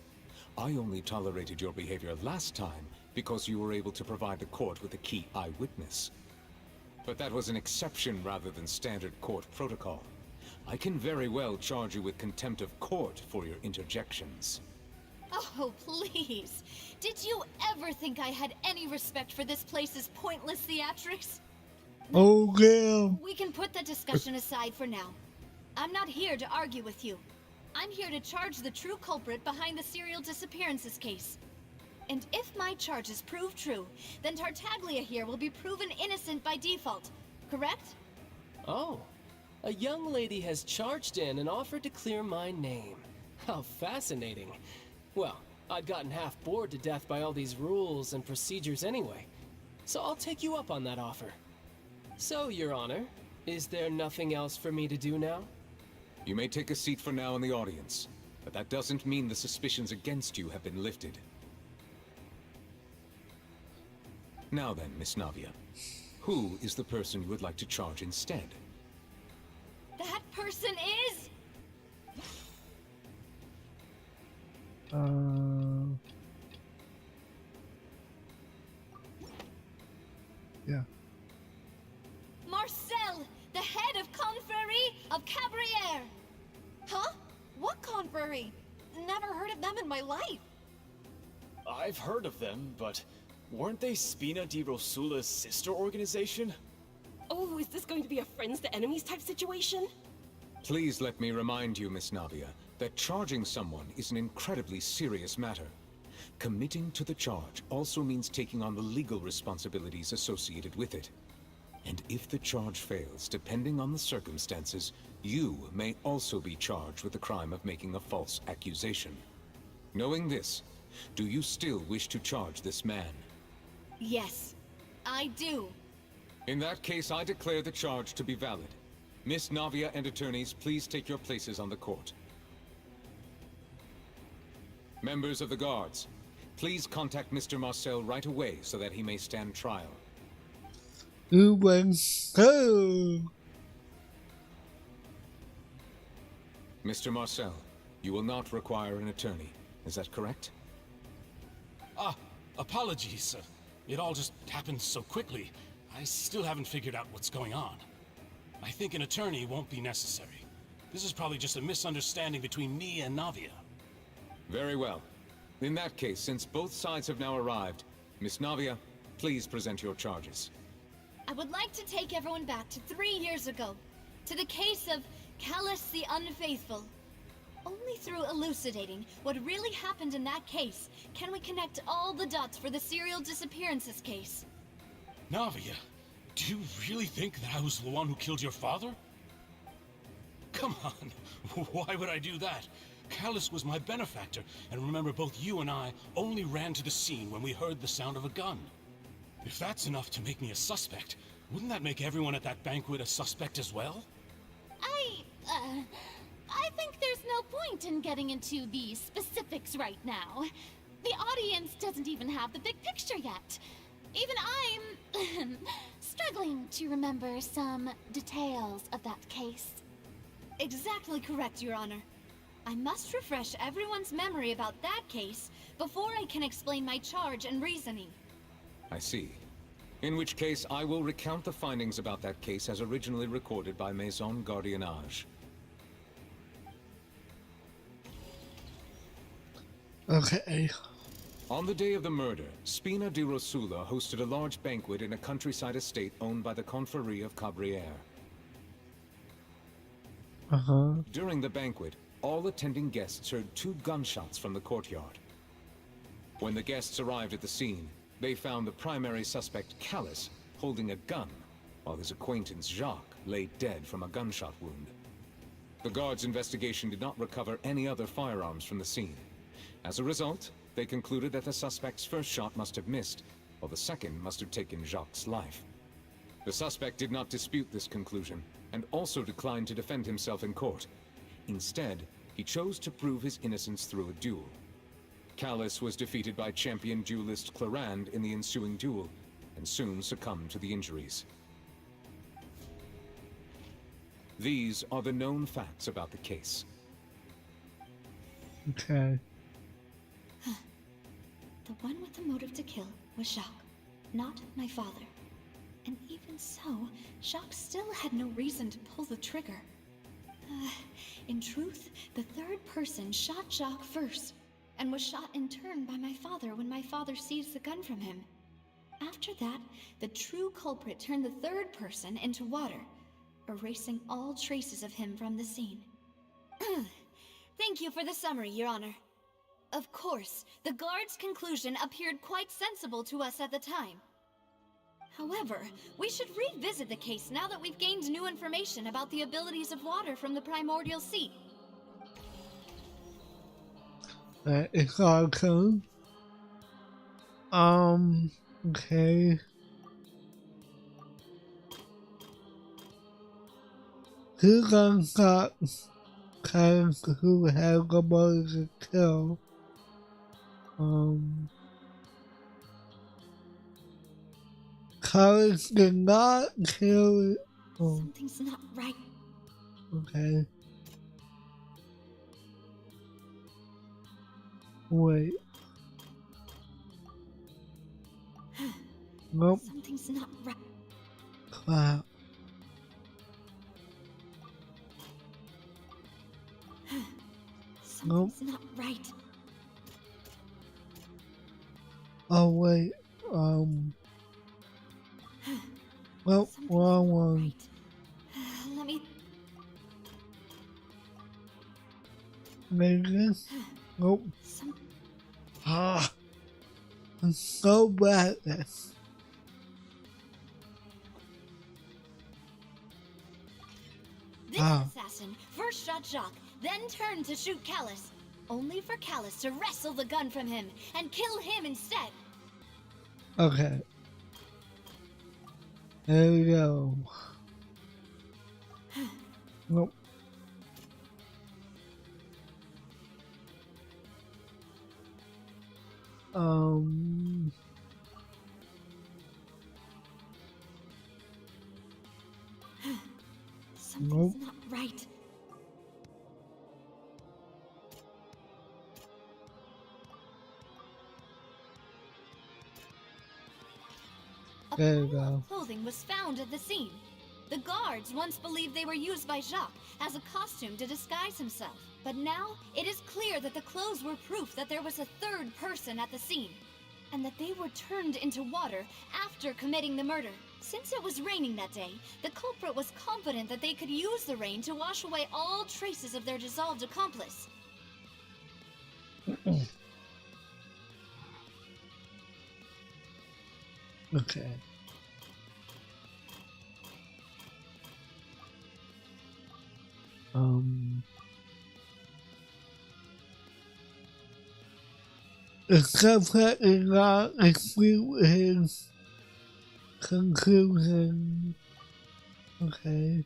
I only tolerated your behavior last time because you were able to provide the court with a key eyewitness. But that was an exception rather than standard court protocol. I can very well charge you with contempt of court for your interjections. Oh, please. Did you ever think I had any respect for this place's pointless theatrics? Oh, yeah. We can put that discussion aside for now. I'm not here to argue with you. I'm here to charge the true culprit behind the serial disappearances case. And if my charges prove true, then Tartaglia here will be proven innocent by default, correct? Oh, a young lady has charged in and offered to clear my name. How fascinating. Well, I'd gotten half bored to death by all these rules and procedures anyway, so I'll take you up on that offer. So, Your Honor, is there nothing else for me to do now? You may take a seat for now in the audience, but that doesn't mean the suspicions against you have been lifted. Now then, Miss Navia, who is the person you would like to charge instead? That person is... Yeah. Marcel, the head of Confrérie of Cabrières. Huh? What Confrérie? Never heard of them in my life. I've heard of them, but weren't they Spina di Rosula's sister organization? Oh, is this going to be a friends to enemies type situation? Please let me remind you, Miss Navia, that charging someone is an incredibly serious matter. Committing to the charge also means taking on the legal responsibilities associated with it. And if the charge fails, depending on the circumstances, you may also be charged with the crime of making a false accusation. Knowing this, do you still wish to charge this man? Yes, I do. In that case, I declare the charge to be valid. Miss Navia and attorneys, please take your places on the court. Members of the guards, Please contact Mr. Marcel right away so that he may stand trial. You went so. Mr. Marcel, you will not require an attorney. Is that correct? Apologies. It all just happened so quickly. I still haven't figured out what's going on. I think an attorney won't be necessary. This is probably just a misunderstanding between me and Navia. Very well. In that case, since both sides have now arrived, Miss Navia, please present your charges. I would like to take everyone back to 3 years ago, to the case of Callus the Unfaithful. Only through elucidating what really happened in that case can we connect all the dots for the serial disappearances case. Navia, do you really think that I was the one who killed your father? Come on, why would I do that? Callus was my benefactor, and remember both you and I only ran to the scene when we heard the sound of a gun. If that's enough to make me a suspect, wouldn't that make everyone at that banquet a suspect as well? I think there's no point in getting into the specifics right now. The audience doesn't even have the big picture yet. Even I'm struggling to remember some details of that case. Exactly correct, Your Honor. I must refresh everyone's memory about that case before I can explain my charge and reasoning. I see. In which case, I will recount the findings about that case as originally recorded by Maison Gardiennage. Okay. On the day of the murder, Spina di Rosula hosted a large banquet in a countryside estate owned by the Confrérie of Cabrières. During the banquet, all attending guests heard 2 gunshots from the courtyard. When the guests arrived at the scene, they found the primary suspect, Callus, holding a gun, while his acquaintance, Jacques, lay dead from a gunshot wound. The guards' investigation did not recover any other firearms from the scene. As a result, they concluded that the suspect's first shot must have missed, while the second must have taken Jacques' life. The suspect did not dispute this conclusion, and also declined to defend himself in court. Instead, he chose to prove his innocence through a duel. Callus was defeated by champion duelist Clarand in the ensuing duel, and soon succumbed to the injuries. These are the known facts about the case. Okay. The one with the motive to kill was Jacques, not my father. And even so, Jacques still had no reason to pull the trigger. In truth, the third person shot Jacques first, and was shot in turn by my father when my father seized the gun from him. After that, the true culprit turned the third person into water, erasing all traces of him from the scene. Thank you for the summary, Your Honor. Of course, the guard's conclusion appeared quite sensible to us at the time. However, we should revisit the case now that we've gained new information about the abilities of water from the primordial sea. It's all cool. Okay. Who got Callus who had the motive to kill? Callus did not kill it. Oh. Something's not right. Okay. Wait. Nope. Something's not right. Crap. Something's not right. Oh wait. Well, wrong one. Let me. Maybe this? Nope. I'm so bad at this. This assassin first shot Jacques, then turned to shoot Callus, only for Callus to wrestle the gun from him and kill him instead. Okay. There we go. Nope. Something's not right. A There you pile go. of clothing was found at the scene. The guards once believed they were used by Jacques as a costume to disguise himself. But now, it is clear that the clothes were proof that there was a third person at the scene, and that they were turned into water after committing the murder. Since it was raining that day, the culprit was confident that they could use the rain to wash away all traces of their dissolved accomplice. Okay. The subject is not dispute his conclusion. Okay.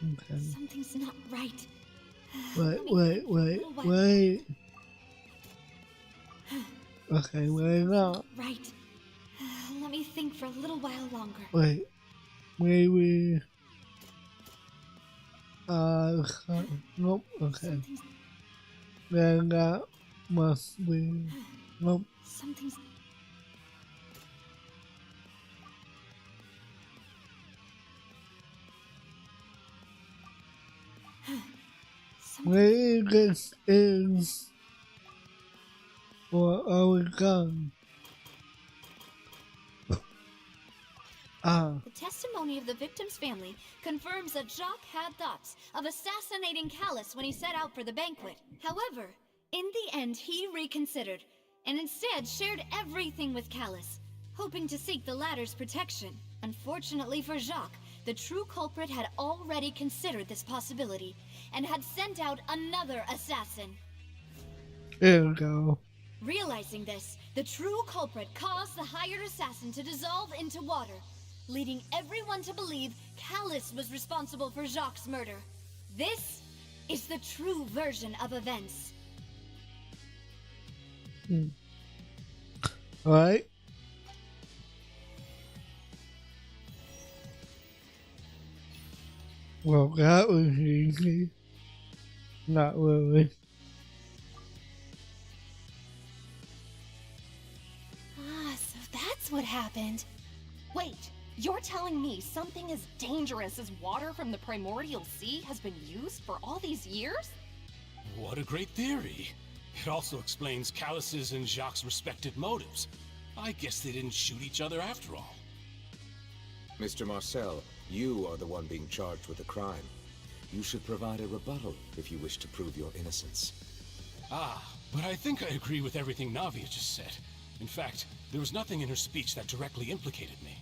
Okay. Something's not right. Wait. Okay, wait up. Right. Let me think for a little while longer. Wait. Maybe. Nope. Okay. Then that must be. Nope. Something's. Maybe this is for our gun. The testimony of the victim's family confirms that Jacques had thoughts of assassinating Callus when he set out for the banquet. However, in the end, he reconsidered and instead shared everything with Callus, hoping to seek the latter's protection. Unfortunately for Jacques, the true culprit had already considered this possibility and had sent out another assassin. There we go. Realizing this, the true culprit caused the hired assassin to dissolve into water, leading everyone to believe Callus was responsible for Jacques' murder. This is the true version of events. Alright. Well, that was easy. Not really. So that's what happened. Wait, you're telling me something as dangerous as water from the primordial sea has been used for all these years? What a great theory. It also explains Callus's and Jacques' respective motives. I guess they didn't shoot each other after all. Mr. Marcel, you are the one being charged with a crime. You should provide a rebuttal if you wish to prove your innocence. But I think I agree with everything Navia just said. In fact, there was nothing in her speech that directly implicated me.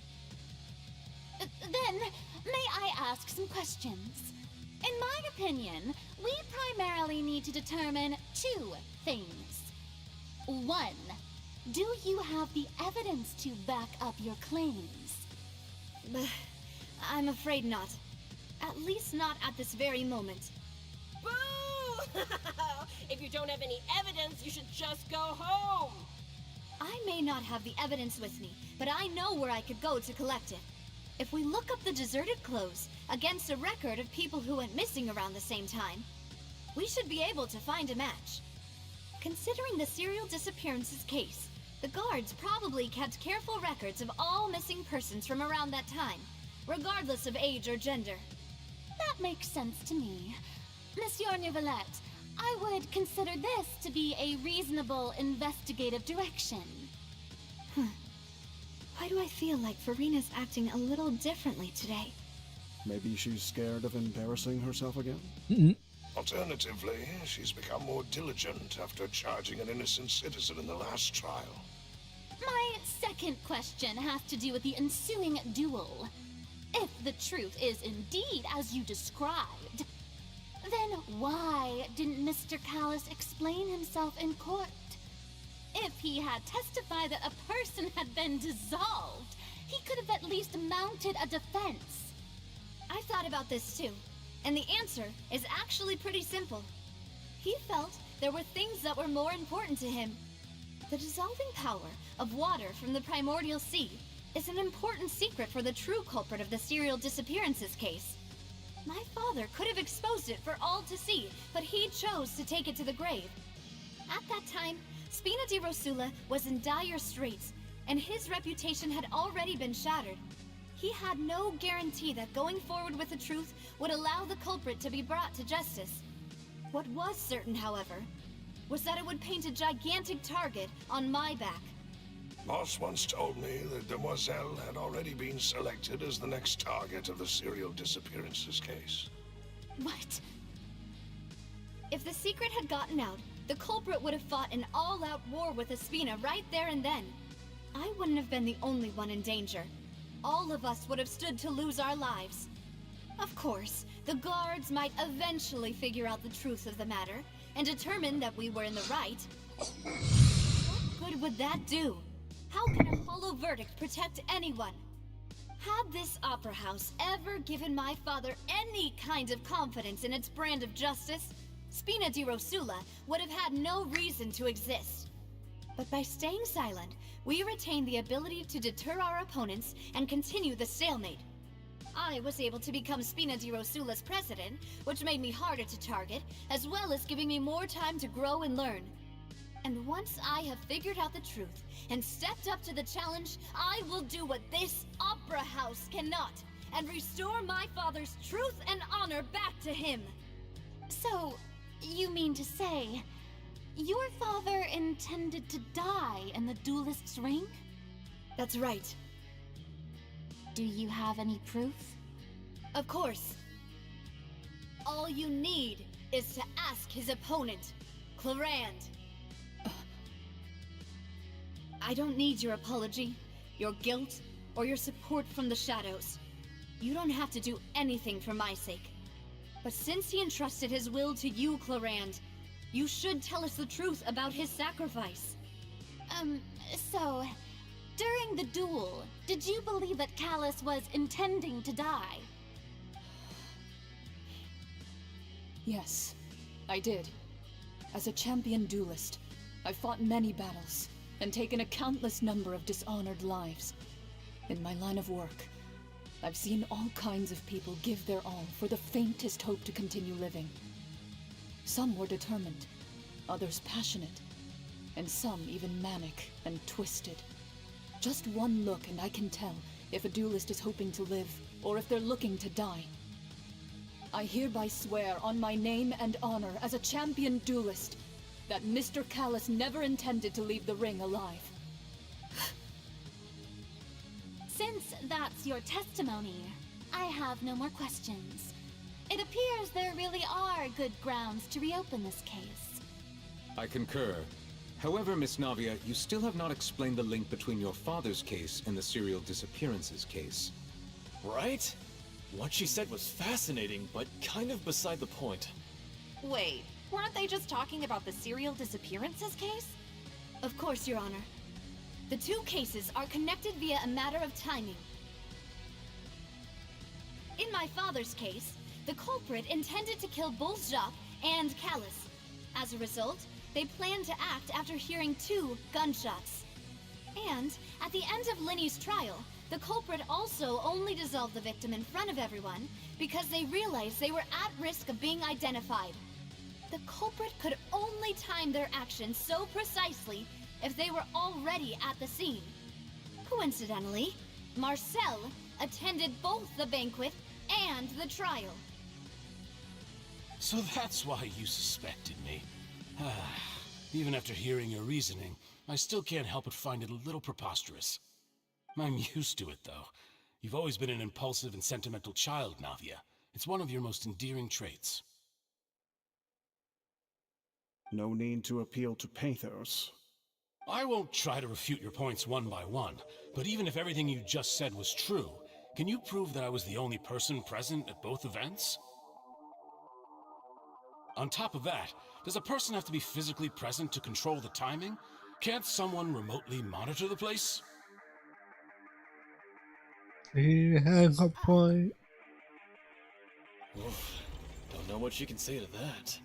Then, may I ask some questions? In my opinion, we primarily need to determine two things. One, do you have the evidence to back up your claims? I'm afraid not. At least not at this very moment. Boo! If you don't have any evidence, you should just go home! I may not have the evidence with me, but I know where I could go to collect it. If we look up the deserted clothes against a record of people who went missing around the same time, we should be able to find a match. Considering the serial disappearances case, the guards probably kept careful records of all missing persons from around that time, regardless of age or gender. That makes sense to me. Monsieur Neuvillette, I would consider this to be a reasonable investigative direction. Why do I feel like Farina's acting a little differently today? Maybe she's scared of embarrassing herself again? Alternatively, she's become more diligent after charging an innocent citizen in the last trial. My second question has to do with the ensuing duel. If the truth is indeed as you described, then why didn't Mr. Callus explain himself in court? If he had testified that a person had been dissolved, he could have at least mounted a defense. I thought about this too. And the answer is actually pretty simple. He felt there were things that were more important to him. The dissolving power of water from the primordial sea is an important secret for the true culprit of the serial disappearances case. My father could have exposed it for all to see, but he chose to take it to the grave. At that time, Spina di Rosula was in dire straits, and his reputation had already been shattered. He had no guarantee that going forward with the truth would allow the culprit to be brought to justice. What was certain, however, was that it would paint a gigantic target on my back. Boss once told me that Demoiselle had already been selected as the next target of the serial disappearances case. What? If the secret had gotten out, the culprit would have fought an all-out war with Espina right there and then. I wouldn't have been the only one in danger. All of us would have stood to lose our lives. Of course, the guards might eventually figure out the truth of the matter and determine that we were in the right. What good would that do? How can a hollow verdict protect anyone? Had this opera house ever given my father any kind of confidence in its brand of justice, Spina di Rosula would have had no reason to exist. But by staying silent, we retained the ability to deter our opponents and continue the stalemate. I was able to become Spina di Rosula's president, which made me harder to target, as well as giving me more time to grow and learn. And once I have figured out the truth and stepped up to the challenge, I will do what this opera house cannot, and restore my father's truth and honor back to him. So, you mean to say, your father intended to die in the duelist's ring? That's right. Do you have any proof? Of course. All you need is to ask his opponent, Clarand. I don't need your apology, your guilt, or your support from the shadows. You don't have to do anything for my sake. But since he entrusted his will to you, Clarand, you should tell us the truth about his sacrifice. So, during the duel, did you believe that Callus was intending to die? Yes, I did. As a champion duelist, I've fought many battles and taken a countless number of dishonored lives. In my line of work, I've seen all kinds of people give their all for the faintest hope to continue living. Some were determined, others passionate, and some even manic and twisted. Just one look and I can tell if a duelist is hoping to live or if they're looking to die. I hereby swear on my name and honor as a champion duelist that Mr. Callus never intended to leave the ring alive. Since that's your testimony, I have no more questions. It appears there really are good grounds to reopen this case. I concur. However, Miss Navia, you still have not explained the link between your father's case and the serial disappearances case. Right? What she said was fascinating, but kind of beside the point. Wait, weren't they just talking about the serial disappearances case? Of course, Your Honor. The two cases are connected via a matter of timing. In my father's case, the culprit intended to kill both Jacques and Callus. As a result, they planned to act after hearing 2 gunshots. And at the end of Linny's trial, the culprit also only dissolved the victim in front of everyone because they realized they were at risk of being identified. The culprit could only time their actions so precisely if they were already at the scene. Coincidentally, Marcel attended both the banquet and the trial. So that's why you suspected me. Even after hearing your reasoning, I still can't help but find it a little preposterous. I'm used to it, though. You've always been an impulsive and sentimental child, Navia. It's one of your most endearing traits. No need to appeal to pathos. I won't try to refute your points one by one, but even if everything you just said was true, can you prove that I was the only person present at both events? On top of that, does a person have to be physically present to control the timing? Can't someone remotely monitor the place? He has a point. Don't know what you can say to that.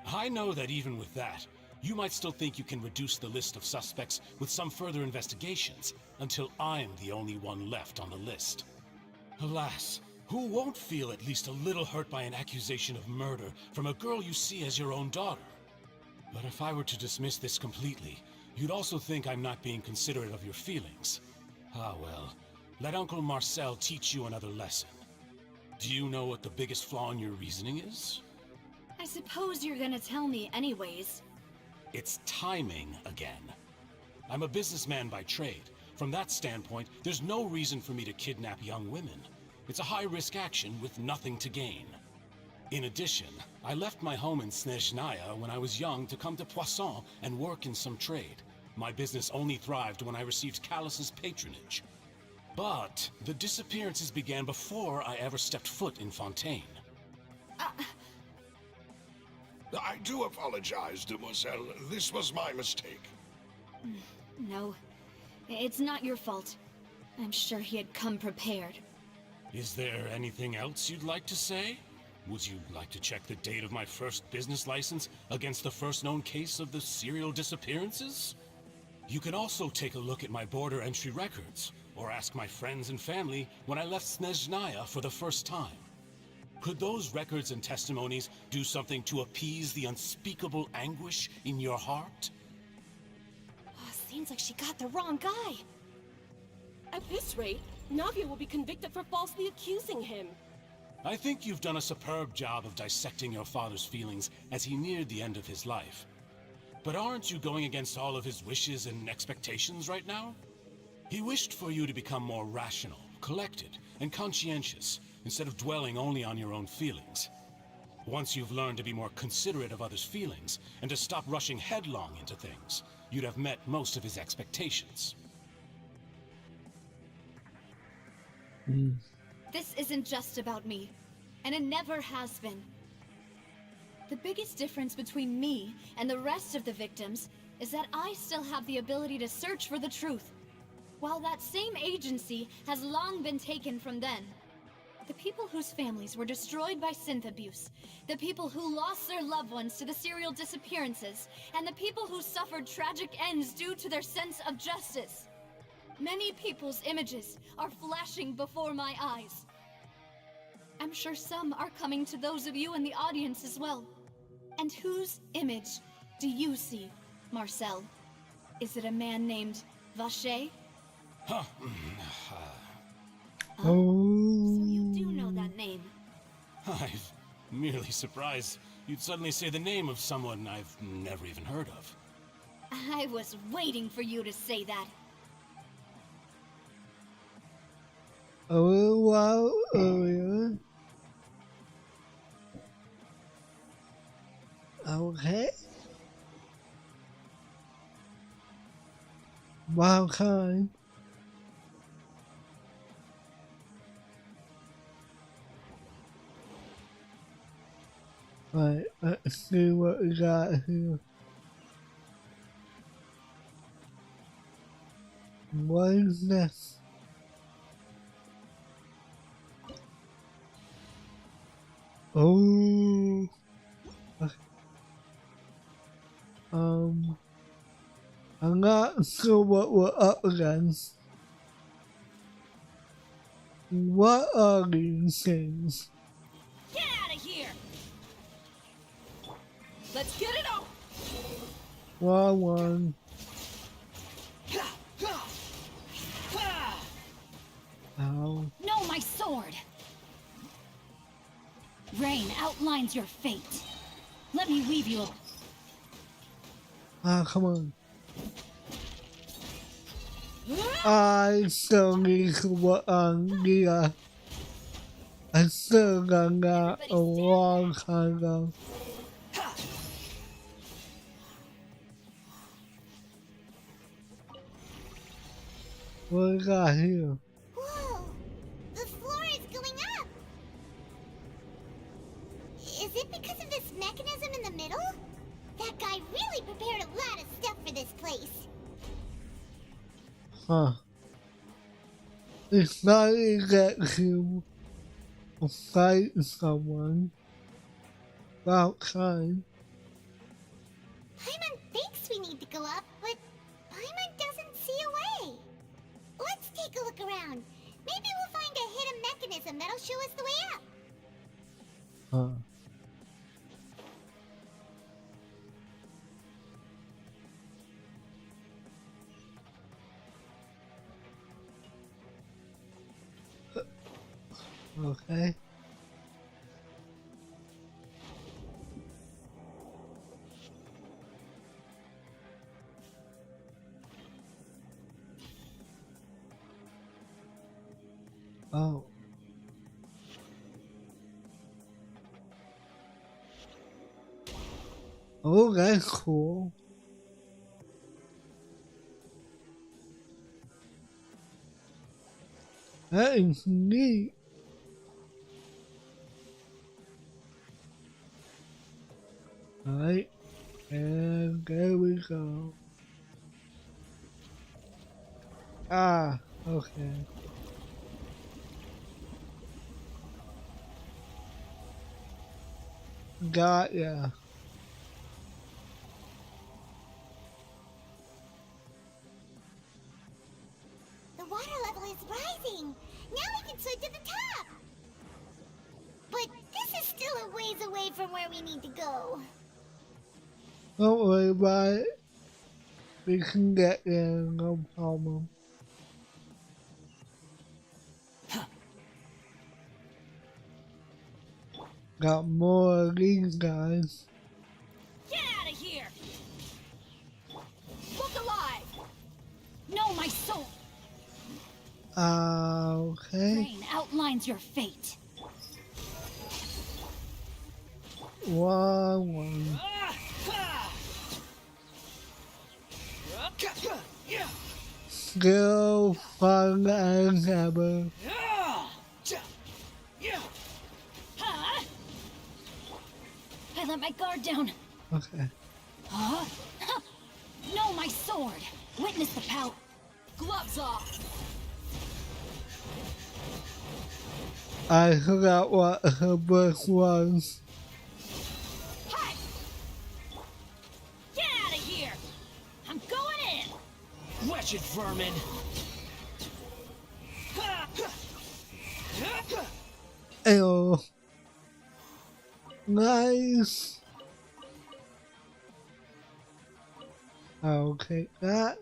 I know that even with that, you might still think you can reduce the list of suspects with some further investigations until I'm the only one left on the list. Alas, who won't feel at least a little hurt by an accusation of murder from a girl you see as your own daughter? But if I were to dismiss this completely, you'd also think I'm not being considerate of your feelings. Ah well, let Uncle Marcel teach you another lesson. Do you know what the biggest flaw in your reasoning is? I suppose you're gonna tell me anyways. It's timing again. I'm a businessman by trade. From that standpoint, there's no reason for me to kidnap young women. It's a high-risk action with nothing to gain. In addition, I left my home in Snezhnaya when I was young to come to Poisson and work in some trade. My business only thrived when I received Callus's patronage. But the disappearances began before I ever stepped foot in Fontaine. I do apologize, demoiselle. This was my mistake. No, it's not your fault. I'm sure he had come prepared. Is there anything else you'd like to say? Would you like to check the date of my first business license against the first known case of the serial disappearances? You can also take a look at my border entry records, or ask my friends and family when I left Snezhnaya for the first time. Could those records and testimonies do something to appease the unspeakable anguish in your heart? Oh, seems like she got the wrong guy. At this rate, Navia will be convicted for falsely accusing him. I think you've done a superb job of dissecting your father's feelings as he neared the end of his life. But aren't you going against all of his wishes and expectations right now? He wished for you to become more rational, collected, and conscientious, instead of dwelling only on your own feelings. Once you've learned to be more considerate of others' feelings, and to stop rushing headlong into things, you'd have met most of his expectations. This isn't just about me, and it never has been. The biggest difference between me and the rest of the victims is that I still have the ability to search for the truth, while that same agency has long been taken from them. The people whose families were destroyed by synth abuse, the people who lost their loved ones to the serial disappearances, and the people who suffered tragic ends due to their sense of justice. Many people's images are flashing before my eyes. I'm sure some are coming to those of you in the audience as well. And whose image do you see, Marcel? Is it a man named Vacher? Huh. So you do know that name. I'm merely surprised you'd suddenly say the name of someone I've never even heard of. I was waiting for you to say that. A little while earlier. Okay. Wild card. Right, let's see what we got here. What is this? Oh. I'm not sure what we're up against. What are these things? Get out of here! Let's get it on! Wrong one. Ow. No, my sword! Rain outlines your fate. Let me weave you a... Ah, come on. I still need to work on the I still got that a long time ago. What do we got here? Whoa! The floor is going up! Is it because of this mechanism in the middle? That guy really prepared a lot of stuff for this place. Huh. It's not to get to fight someone. about time. Paimon thinks we need to go up, but Paimon doesn't see a way. Let's take a look around. Maybe we'll find a hidden mechanism that'll show us the way up. Huh. Okay. Oh. Oh, that's cool. That is neat. Alright, and there we go. Ah, okay. Got ya. The water level is rising. Now we can swim to the top. But this is still a ways away from where we need to go. Don't worry about it. We can get there, no problem. Got more of these guys. Get out of here! Look alive! Know my soul! Okay. Rain outlines your fate. One. Skill, fun, and hammer. I let my guard down. Okay. Huh? No, my sword. Witness the power. Gloves off! I forgot what her book was. Hey! Get out of here! I'm going in! Wretched vermin! Ew. Nice. I'll take that.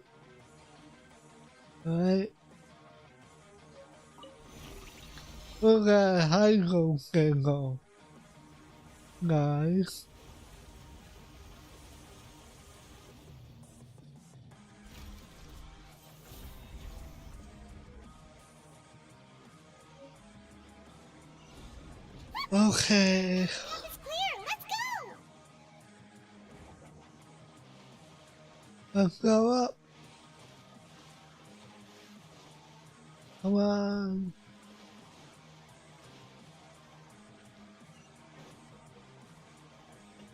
Alright. Look at hydro single. Nice. Okay. It's clear. Let's go. Let's go up. Come on.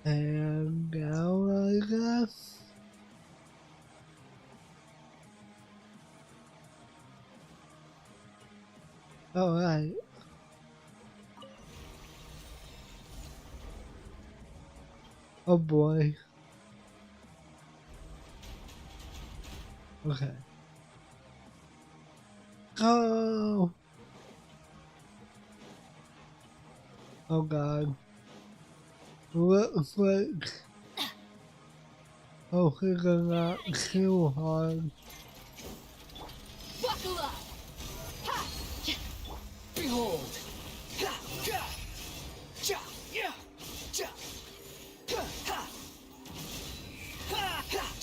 And down, I guess. Alright. Oh boy. Okay. Go! Oh god. Looks like... Oh, he's not too hard. Buckle up! Ha! Behold!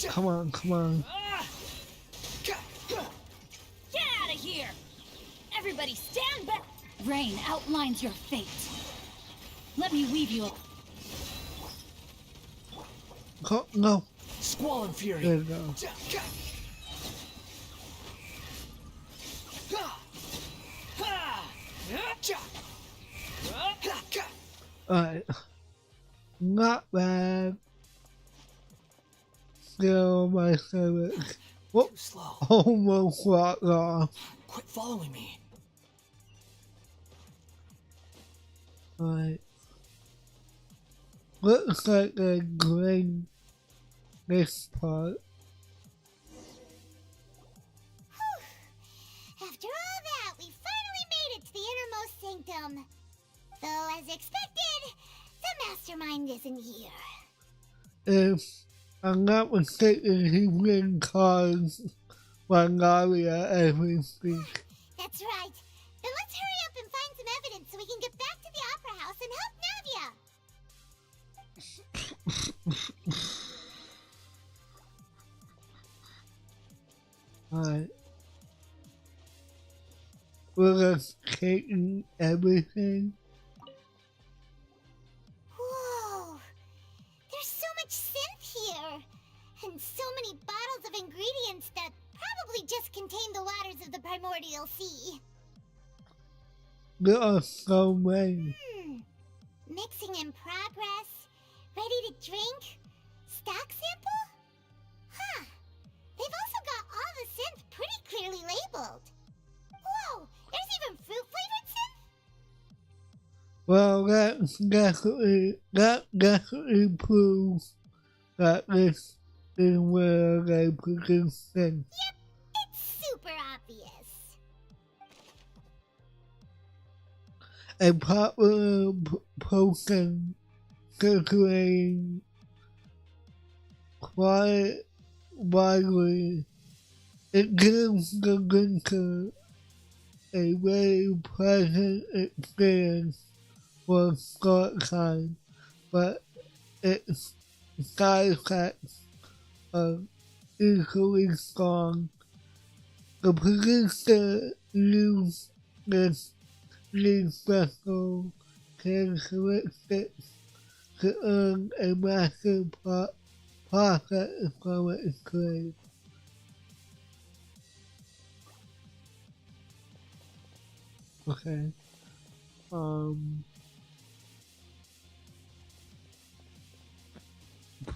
Come on, come on. Get out of here! Everybody stand back! Rain outlines your fate. Let me weave you up. Oh, no. Squall Fury! There you go. Alright. Not bad. Still my favorite. Whoop. Too slow. Almost walked off. Quit following me. Alright. looks like a grain this part. After all that, we finally made it to the innermost sanctum. Though, as expected, the mastermind isn't here. If I'm not mistaken, he's been caused by Nadia as we speak. That's right. Then let's hurry up and find some evidence so we can get back to the Opera House and help Navia. Alright. We're just taking everything. Whoa! There's so much synth here! And so many bottles of ingredients that probably just contain the waters of the primordial sea. There are so many. Mixing in progress. Ready to drink? Stock sample? Huh. They've also got all the synth pretty clearly labeled. Whoa! There's even fruit-flavored synth? Well, that definitely proves that this is where they produce things. Yep, it's super obvious. A popular potion circulating quite widely, it gives the drinker a very pleasant experience for a short time, but its side effects are equally strong. The producer used these special characteristics to earn a massive profit from its trade. Okay.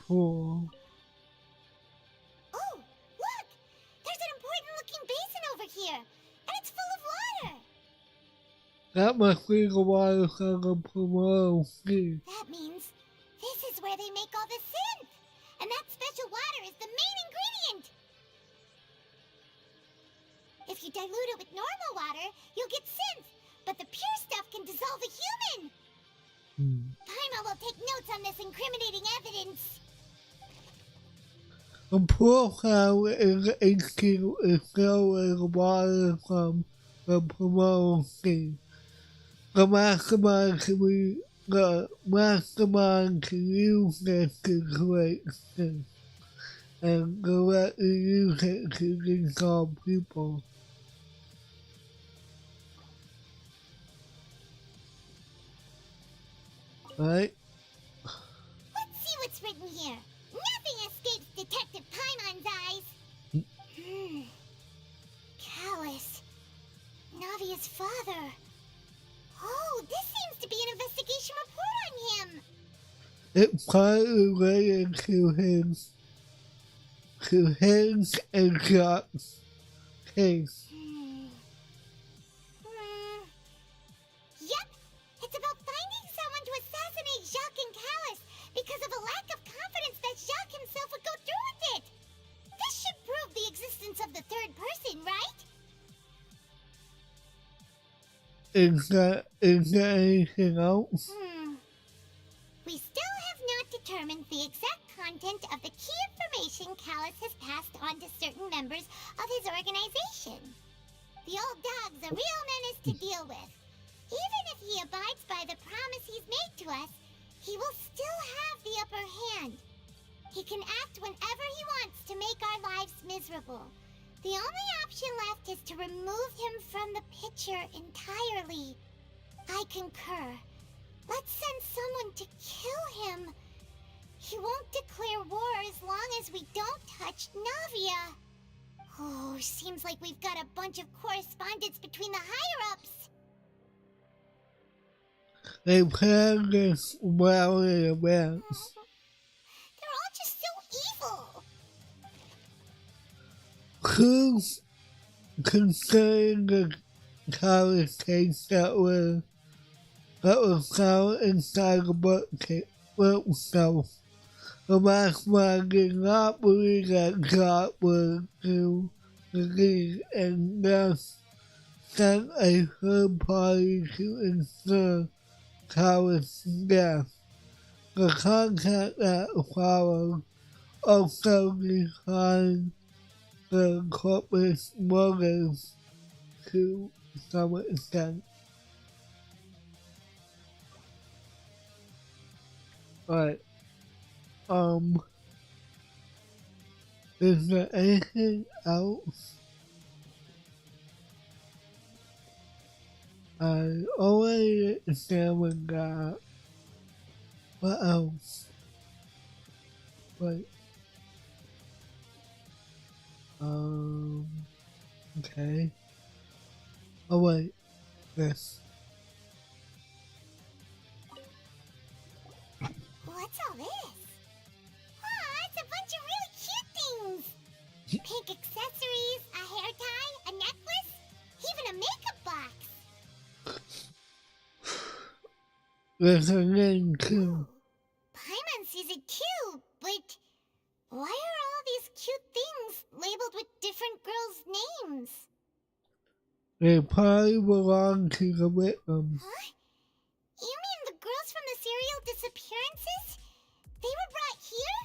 Cool. Oh, look! There's an important-looking basin over here, and it's full of water. That must be the water from the Primordial Sea. That means this is where they make all the synth, and that special water is the main ingredient. If you dilute it with normal water, you'll get synth, but the pure stuff can dissolve a human. Paimon will take notes on this incriminating evidence. The profile in the HQ is filled with water from the Primordial Sea. The mastermind can use this to create synth and directly use it to dissolve people. Right? Let's see what's written here. Nothing escapes Detective Paimon's eyes. Callus. Navia's father. Oh, this seems to be an investigation report on him. It's partly related to his and Jacques' case. Yep, it's about finding someone to assassinate Jacques and Callus because of a lack of confidence that Jacques himself would go through with it. This should prove the existence of the third person, right? Is there anything else? We still have not determined the exact content of the key information Callus has passed on to certain members of his organization. The old dog's a real menace to deal with. Even if he abides by the promise he's made to us, he will still have the upper hand. He can act whenever he wants to make our lives miserable. The only option left is to remove him from the picture entirely. I concur. Let's send someone to kill him. He won't declare war as long as we don't touch Navia. Oh, seems like we've got a bunch of correspondence between the higher-ups. They planned this well in advance. They're all just so evil. Who's concerning the Callus case that was found inside the bookcase? so the Maxwell did not believe that God would do the deed and thus sent a third party to ensure Callus' death. The contract that followed also defined the corporate motives to some extent. But, is there anything else? I already examined that. What else? Wait. Okay. Oh wait, this. What's all this? Aw, it's a bunch of really cute things! Pink accessories, a hair tie, a necklace, even a makeup box! There's a name too. Paimon sees it too, but why are all these cute things labeled with different girls' names? They probably belong to the victims. Huh? You mean the girls from the serial disappearances? They were brought here?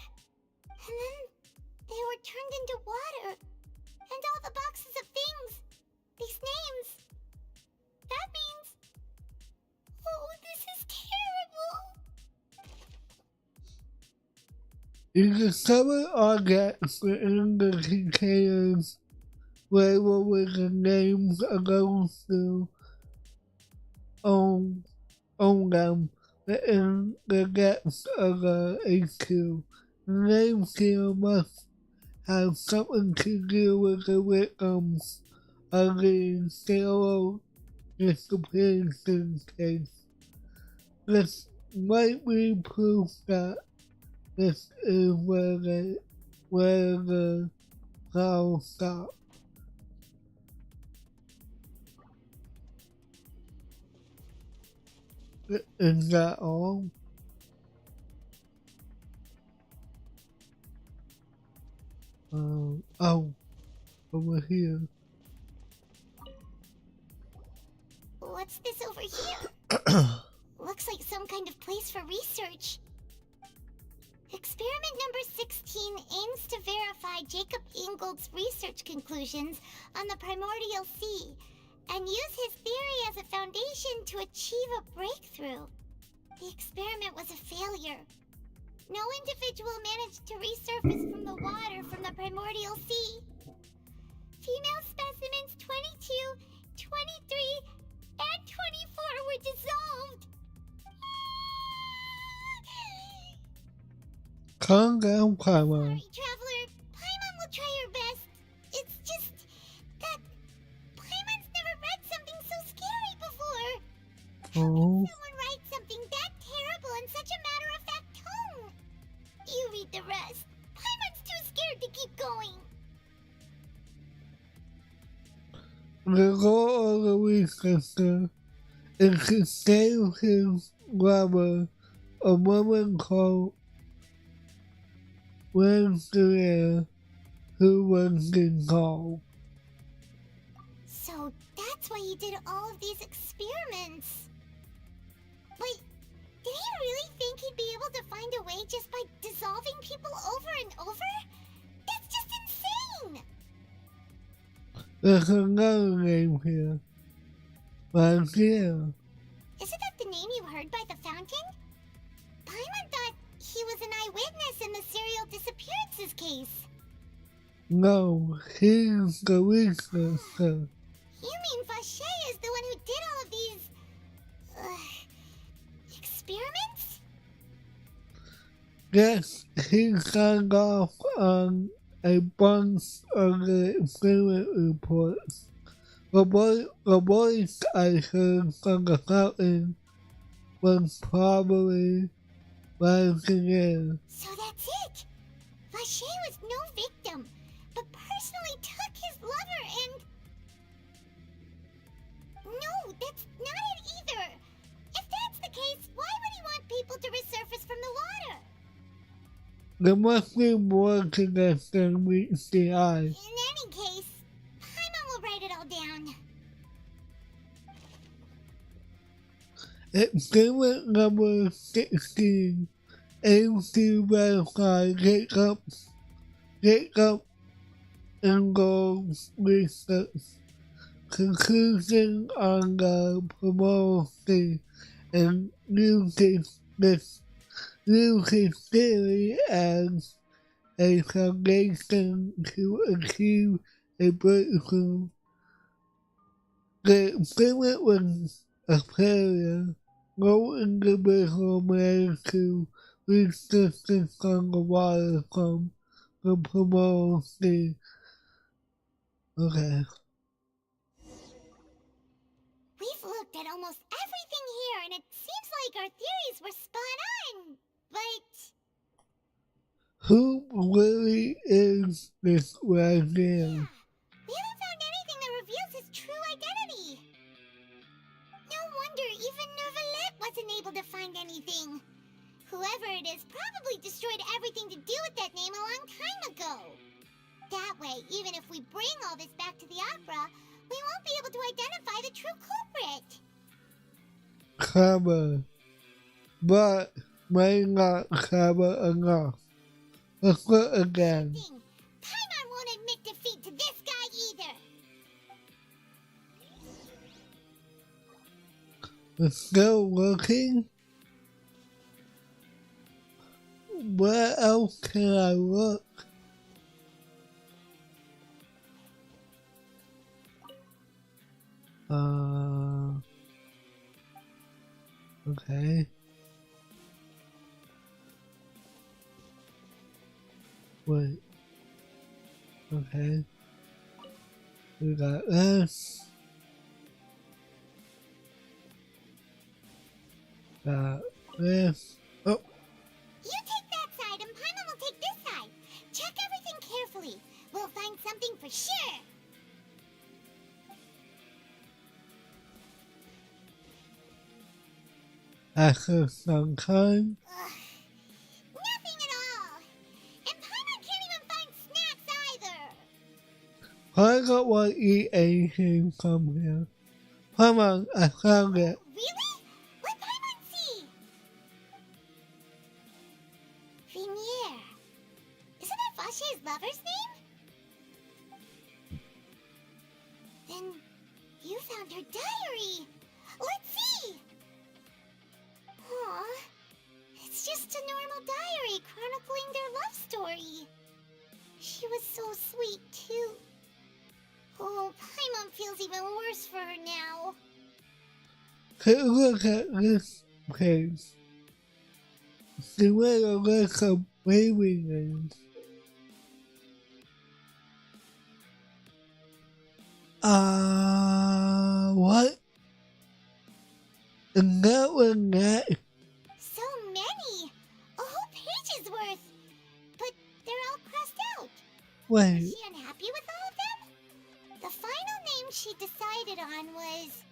And then they were turned into water. And all the boxes of things. These names. That means... Oh, this is terrible. You discover objects within the containers labeled with the names of those who own them within the depths of the HQ. The names here must have something to do with the victims of the serial disappearance case. This might be proof that this is where the trial stopped. Is that all? Over here. What's this over here? Looks like some kind of place for research. Experiment number 16 aims to verify Jacob Ingold's research conclusions on the primordial sea and use his theory as a foundation to achieve a breakthrough. The experiment was a failure. No individual managed to resurface from the water from the primordial sea. Female specimens 22, 23, and 24 were dissolved. Calm down, Paimon. Sorry, Traveler. Paimon will try her best. It's just that Paimon's never read something so scary before. How can someone write something that terrible in such a matter-of-fact tone? You read the rest. Paimon's too scared to keep going. The goal of the researcher is to save his lover, a woman called Renslayer, who was dissolved. So that's why he did all of these experiments. But did he really think he'd be able to find a way just by dissolving people over and over? That's just insane! There's another name here. Right here. Isn't that the name you heard by the fountain? Paimon thought he was an eyewitness in the serial disappearances case. No, he's the researcher. You mean Vache is the one who did all of these... experiments? Yes, he signed off on a bunch of the experiment reports. The voice I heard from the fountain was probably Valkyrie. So that's it! Vache was no victim, but personally took his lover and... No, that's not it either! If that's the case, why would he want people to resurface from the There must be more to this than meets the eye. In any case, Paimon will write it all down. Experiment number 16 aims to verify Jacob and Gold's research. Conclusion on the promotion and using theory as a foundation to achieve a breakthrough. The experiment was a failure. No individual managed to reach distance on the water from the promotion. Okay. We've looked at almost everything here, and it seems like our theories were spot on, but... Who really is this right here? We haven't found anything that reveals his true identity. No wonder even Nervalet wasn't able to find anything. Whoever it is probably destroyed everything to do with that name a long time ago. That way, even if we bring all this back to the opera, we won't be able to identify the true culprit. Clever, but may not clever enough. Let's look again. Paimon won't admit defeat to this guy either. It's still looking? Where else can I look? Okay. Wait. Okay. We got this. Got this. Oh. You take that side and Paimon will take this side. Check everything carefully. We'll find something for sure. After some time. Nothing at all. And Paimon can't even find snacks either. I don't want to eat anything from here. Come on, I found it. Really? Let Paimon see. Vinier. Isn't that Vache's lover's name? Then you found her diary. Let's see. Aw, it's just a normal diary chronicling their love story. She was so sweet, too. Oh, Paimon feels even worse for her now. Take a look at this page. See where the list of baby names. What? And that one that. So many! A whole page's worth! But they're all crossed out. Wait. Is she unhappy with all of them? The final name she decided on was...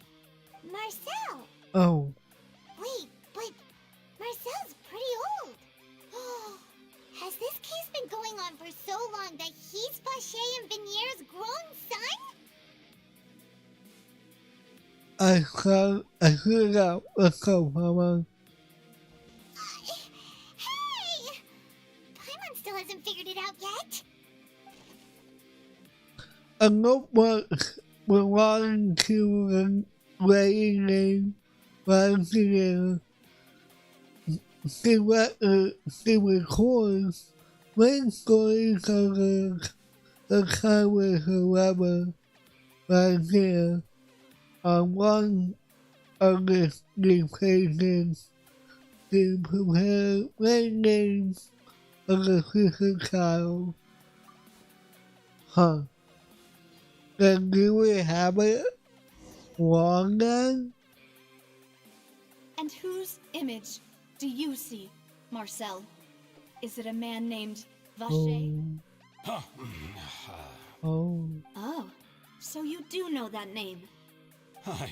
Marcel. Oh. Wait, but Marcel's pretty old. Has this case been going on for so long that he's Vache and Vinier's grown son? I figured out what's up, Mama. Hey! Paimon still hasn't figured it out yet. A notebook belonging to the lady named Valentina. She records many stories of the time with her lover, Valentina. On one of these pages, she prepared many names of the future child. Huh. Then do we have it wrong then? And whose image do you see, Marcel? Is it a man named Vache? Oh. Oh, so you do know that name. I'm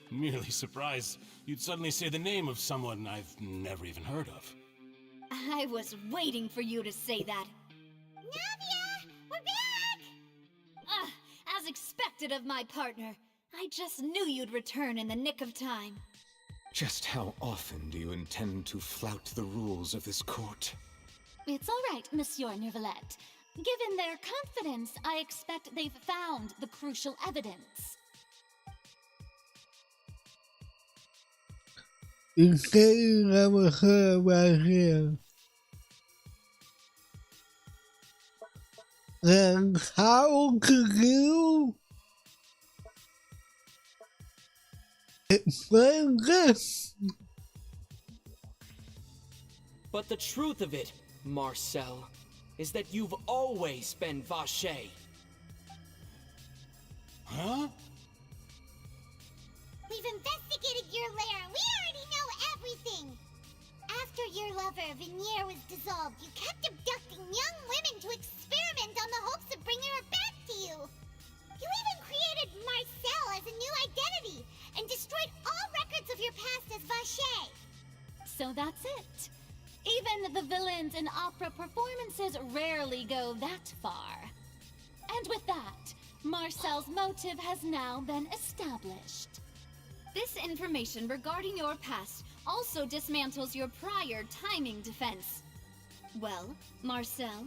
merely surprised you'd suddenly say the name of someone I've never even heard of. I was waiting for you to say that. Navia! We're back! As expected of my partner. I just knew you'd return in the nick of time. Just how often do you intend to flout the rules of this court? It's all right, Monsieur Neuvillette. Given their confidence, I expect they've found the crucial evidence. You say you never heard about him. Then how could you explain this? But the truth of it, Marcel, is that you've always been Vacher. Huh? We've investigated your lair and we already know everything! After your lover, Venier, was dissolved, you kept abducting young women to experiment on the hopes of bringing her back to you! You even created Marcel as a new identity and destroyed all records of your past as Vacher! So that's it. Even the villains in opera performances rarely go that far. And with that, Marcel's motive has now been established. This information regarding your past also dismantles your prior timing defense. Well, Marcel,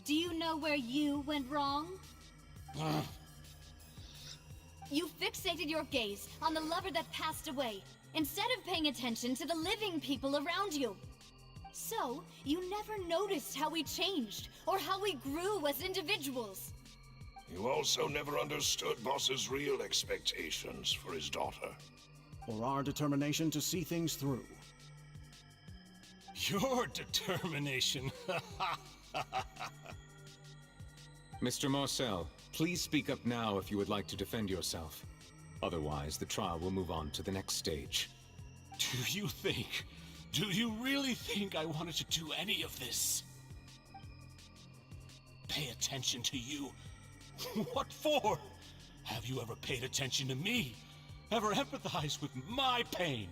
do you know where you went wrong? You fixated your gaze on the lover that passed away, instead of paying attention to the living people around you. So, you never noticed how we changed, or how we grew as individuals. You also never understood Boss's real expectations for his daughter. Or our determination to see things through. Your determination. Mr. Marcel, please speak up now if you would like to defend yourself. Otherwise, the trial will move on to the next stage. Do you really think I wanted to do any of this? Pay attention to you? What for? Have you ever paid attention to me? Ever empathized with my pain?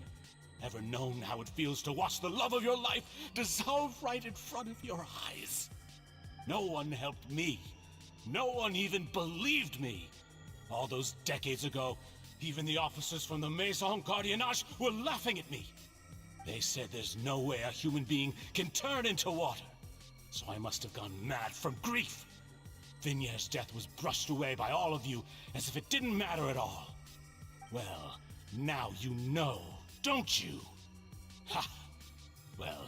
Ever known how it feels to watch the love of your life dissolve right in front of your eyes? No one helped me. No one even believed me. All those decades ago, even the officers from the Maison Gardiennage were laughing at me. They said there's no way a human being can turn into water. So I must have gone mad from grief. Vinier's death was brushed away by all of you as if it didn't matter at all. Well, now you know, don't you? Ha! Well,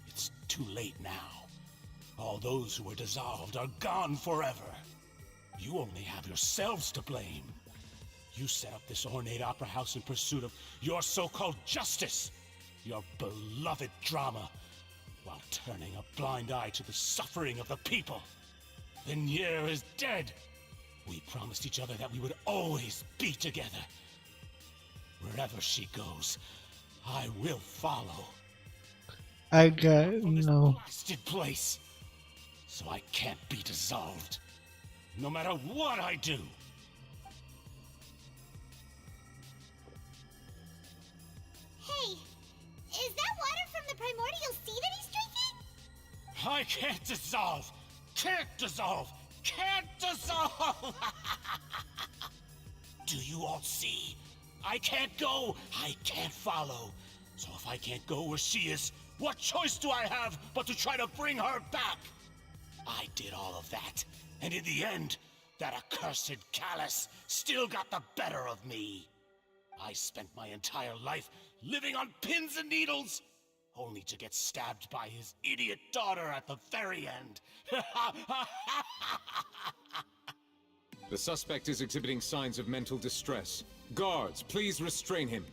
it's too late now. All those who were dissolved are gone forever. You only have yourselves to blame. You set up this ornate opera house in pursuit of your so-called justice, your beloved drama, while turning a blind eye to the suffering of the people. Venier is dead. We promised each other that we would always be together. Wherever she goes, I will follow. I got no. Blasted place. So I can't be dissolved. No matter what I do. Hey, is that water from the primordial sea that he's drinking? I can't dissolve. Can't dissolve. Can't dissolve. Do you all see? I can't go. I can't follow. So if I can't go where she is, what choice do I have but to try to bring her back? I did all of that, and in the end, that accursed Callus still got the better of me. I spent my entire life living on pins and needles, only to get stabbed by his idiot daughter at the very end. The suspect is exhibiting signs of mental distress. Guards, please restrain him.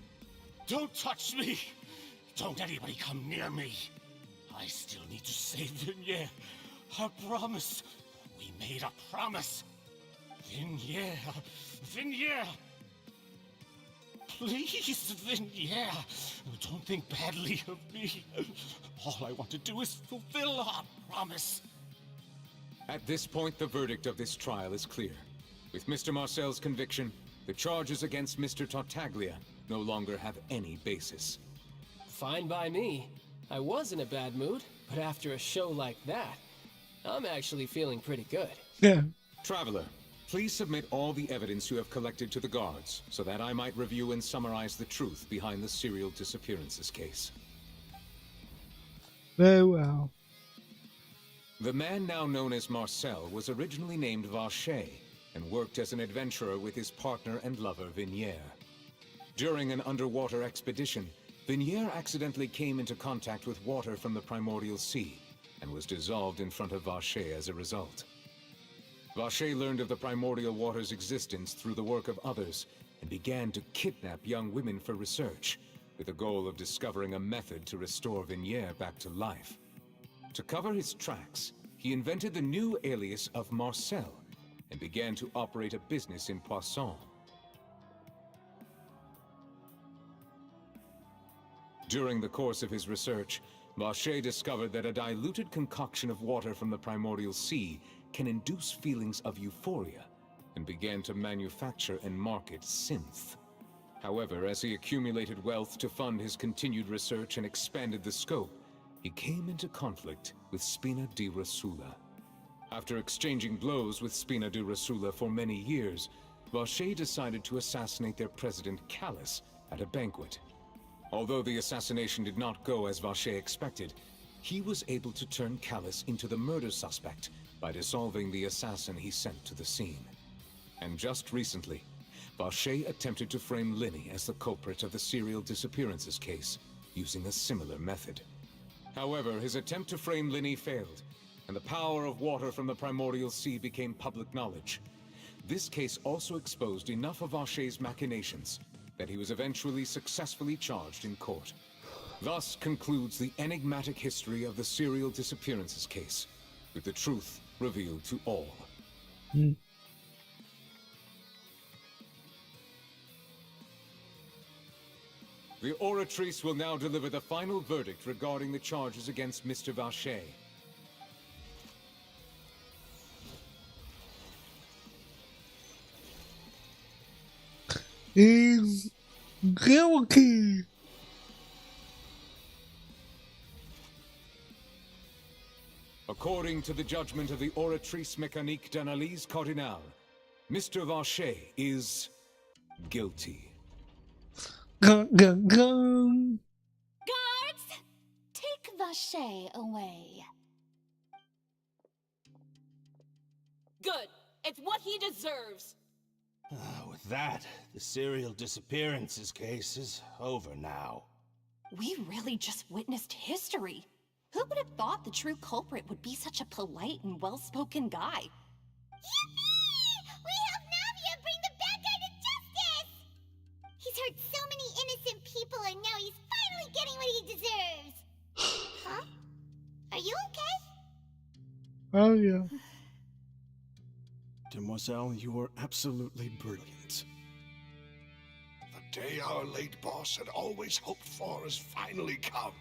Don't touch me! Don't anybody come near me! I still need to save Venier. I promise. We made a promise. Venier. Venier. Please, Venier. Don't think badly of me. All I want to do is fulfill our promise. At this point, the verdict of this trial is clear. With Mr. Marcel's conviction, the charges against Mr. Tartaglia no longer have any basis. Fine by me. I was in a bad mood, but after a show like that, I'm actually feeling pretty good. Yeah. Traveler, please submit all the evidence you have collected to the guards, so that I might review and summarize the truth behind the serial disappearances case. Very well. The man now known as Marcel was originally named Vacher and worked as an adventurer with his partner and lover Vinier. During an underwater expedition, Vinier accidentally came into contact with water from the primordial sea and was dissolved in front of Vacher as a result. Vacher learned of the primordial water's existence through the work of others and began to kidnap young women for research, with the goal of discovering a method to restore Vinier back to life. To cover his tracks, he invented the new alias of Marcel and began to operate a business in Poisson. During the course of his research, Vacher discovered that a diluted concoction of water from the primordial sea can induce feelings of euphoria, and began to manufacture and market synth. However, as he accumulated wealth to fund his continued research and expanded the scope, he came into conflict with Spina di Rosula. After exchanging blows with Spina di Rosula for many years, Vacher decided to assassinate their president Callus at a banquet. Although the assassination did not go as Vacher expected, he was able to turn Callus into the murder suspect by dissolving the assassin he sent to the scene. And just recently, Vacher attempted to frame Linny as the culprit of the serial disappearances case, using a similar method. However, his attempt to frame Linny failed, and the power of water from the primordial sea became public knowledge. This case also exposed enough of Vacher's machinations that he was eventually successfully charged in court. Thus concludes the enigmatic history of the serial disappearances case, with the truth revealed to all. Mm. The Oratrice will now deliver the final verdict regarding the charges against Mr. Vacher. He's guilty. According to the judgment of the Oratrice Mécanique d'Analyse Cardinale, Mr. Vacher is guilty. Gun, gun, gun. Guards, take Vacher away. Good. It's what he deserves. With that, the serial disappearances case is over now. We really just witnessed history. Who would have thought the true culprit would be such a polite and well-spoken guy? Yippee! We helped Navia bring the bad guy to justice! He's hurt so many innocent people and now he's finally getting what he deserves! Huh? Are you okay? Oh, yeah. Demoiselle, you were absolutely brilliant. The day our late boss had always hoped for has finally come.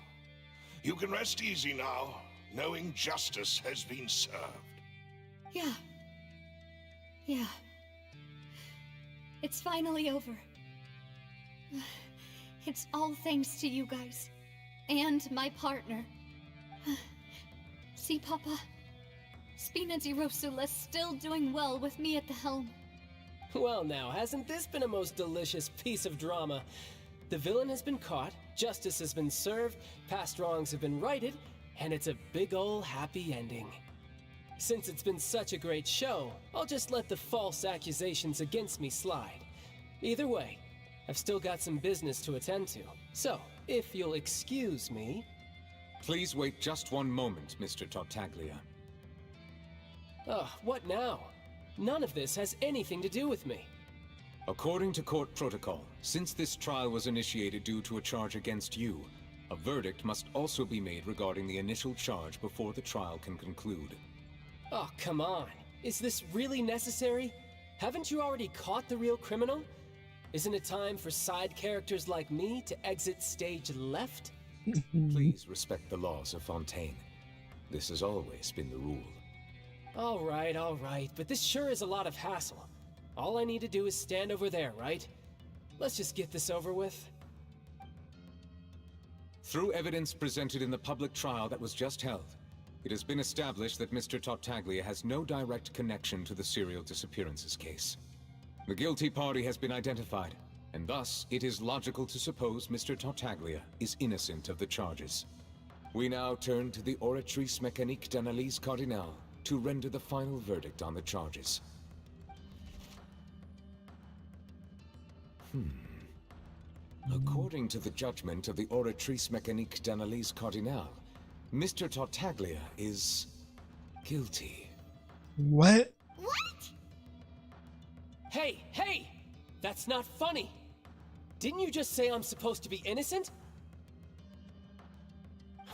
You can rest easy now, knowing justice has been served. Yeah. Yeah. It's finally over. It's all thanks to you guys. And my partner. See, Papa? Spina di Rosula's still doing well with me at the helm. Well now, hasn't this been a most delicious piece of drama? The villain has been caught, justice has been served, past wrongs have been righted, and it's a big ol' happy ending. Since it's been such a great show, I'll just let the false accusations against me slide. Either way, I've still got some business to attend to, so if you'll excuse me... Please wait just one moment, Mr. Tartaglia. What now? None of this has anything to do with me. According to court protocol, since this trial was initiated due to a charge against you, a verdict must also be made regarding the initial charge before the trial can conclude. Oh, come on. Is this really necessary? Haven't you already caught the real criminal? Isn't it time for side characters like me to exit stage left? Please respect the laws of Fontaine. This has always been the rule. All right, but this sure is a lot of hassle. All I need to do is stand over there, right? Let's just get this over with. Through evidence presented in the public trial that was just held, it has been established that Mr. Tartaglia has no direct connection to the serial disappearances case. The guilty party has been identified, and thus it is logical to suppose Mr. Tartaglia is innocent of the charges. We now turn to the Oratrice Mécanique d'Analyse Cardinale to render the final verdict on the charges. According to the judgment of the Oratrice Mécanique d'Analyse Cardinale, Mr. Tartaglia is guilty. What? What? Hey, hey! That's not funny! Didn't you just say I'm supposed to be innocent?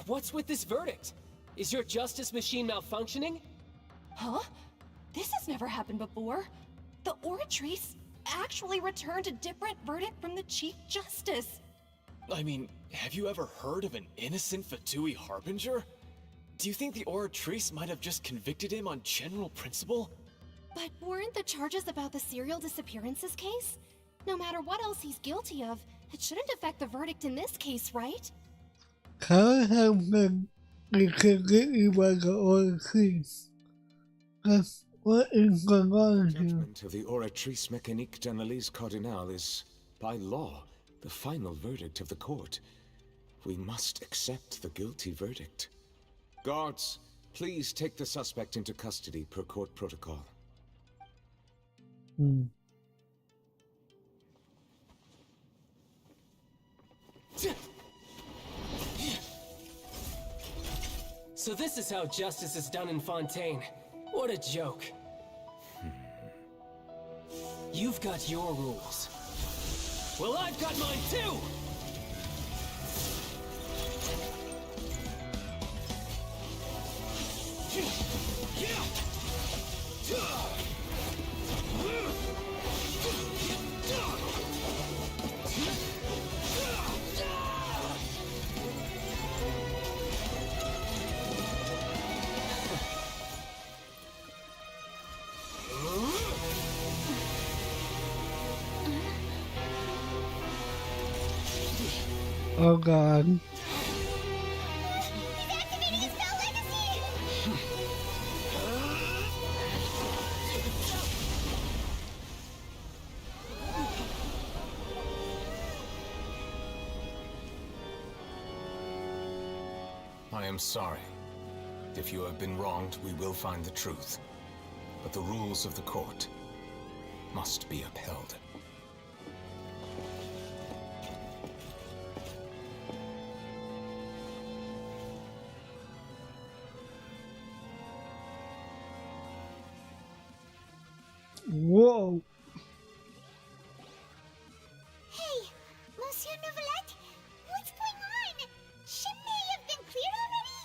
What's with this verdict? Is your justice machine malfunctioning? Huh? This has never happened before. The Oratrice actually returned a different verdict from the Chief Justice. I mean, have you ever heard of an innocent Fatui Harbinger? Do you think the Oratrice might have just convicted him on general principle? But weren't the charges about the serial disappearances case? No matter what else he's guilty of, it shouldn't affect the verdict in this case, right? Can't have been completely by the Oratrice. That's what is going on here. Judgment of the Oratrice Mécanique d'Analyse Cardinale is, by law, the final verdict of the court. We must accept the guilty verdict. Guards, please take the suspect into custody per court protocol. So this is how justice is done in Fontaine. What a joke. You've got your rules. Well, I've got mine too! Oh god. He's activating his spell legacy! I am sorry. If you have been wronged, we will find the truth. But the rules of the court must be upheld. Whoa. Hey, Monsieur Neuvillette, what's going on? Shouldn't they have been cleared already?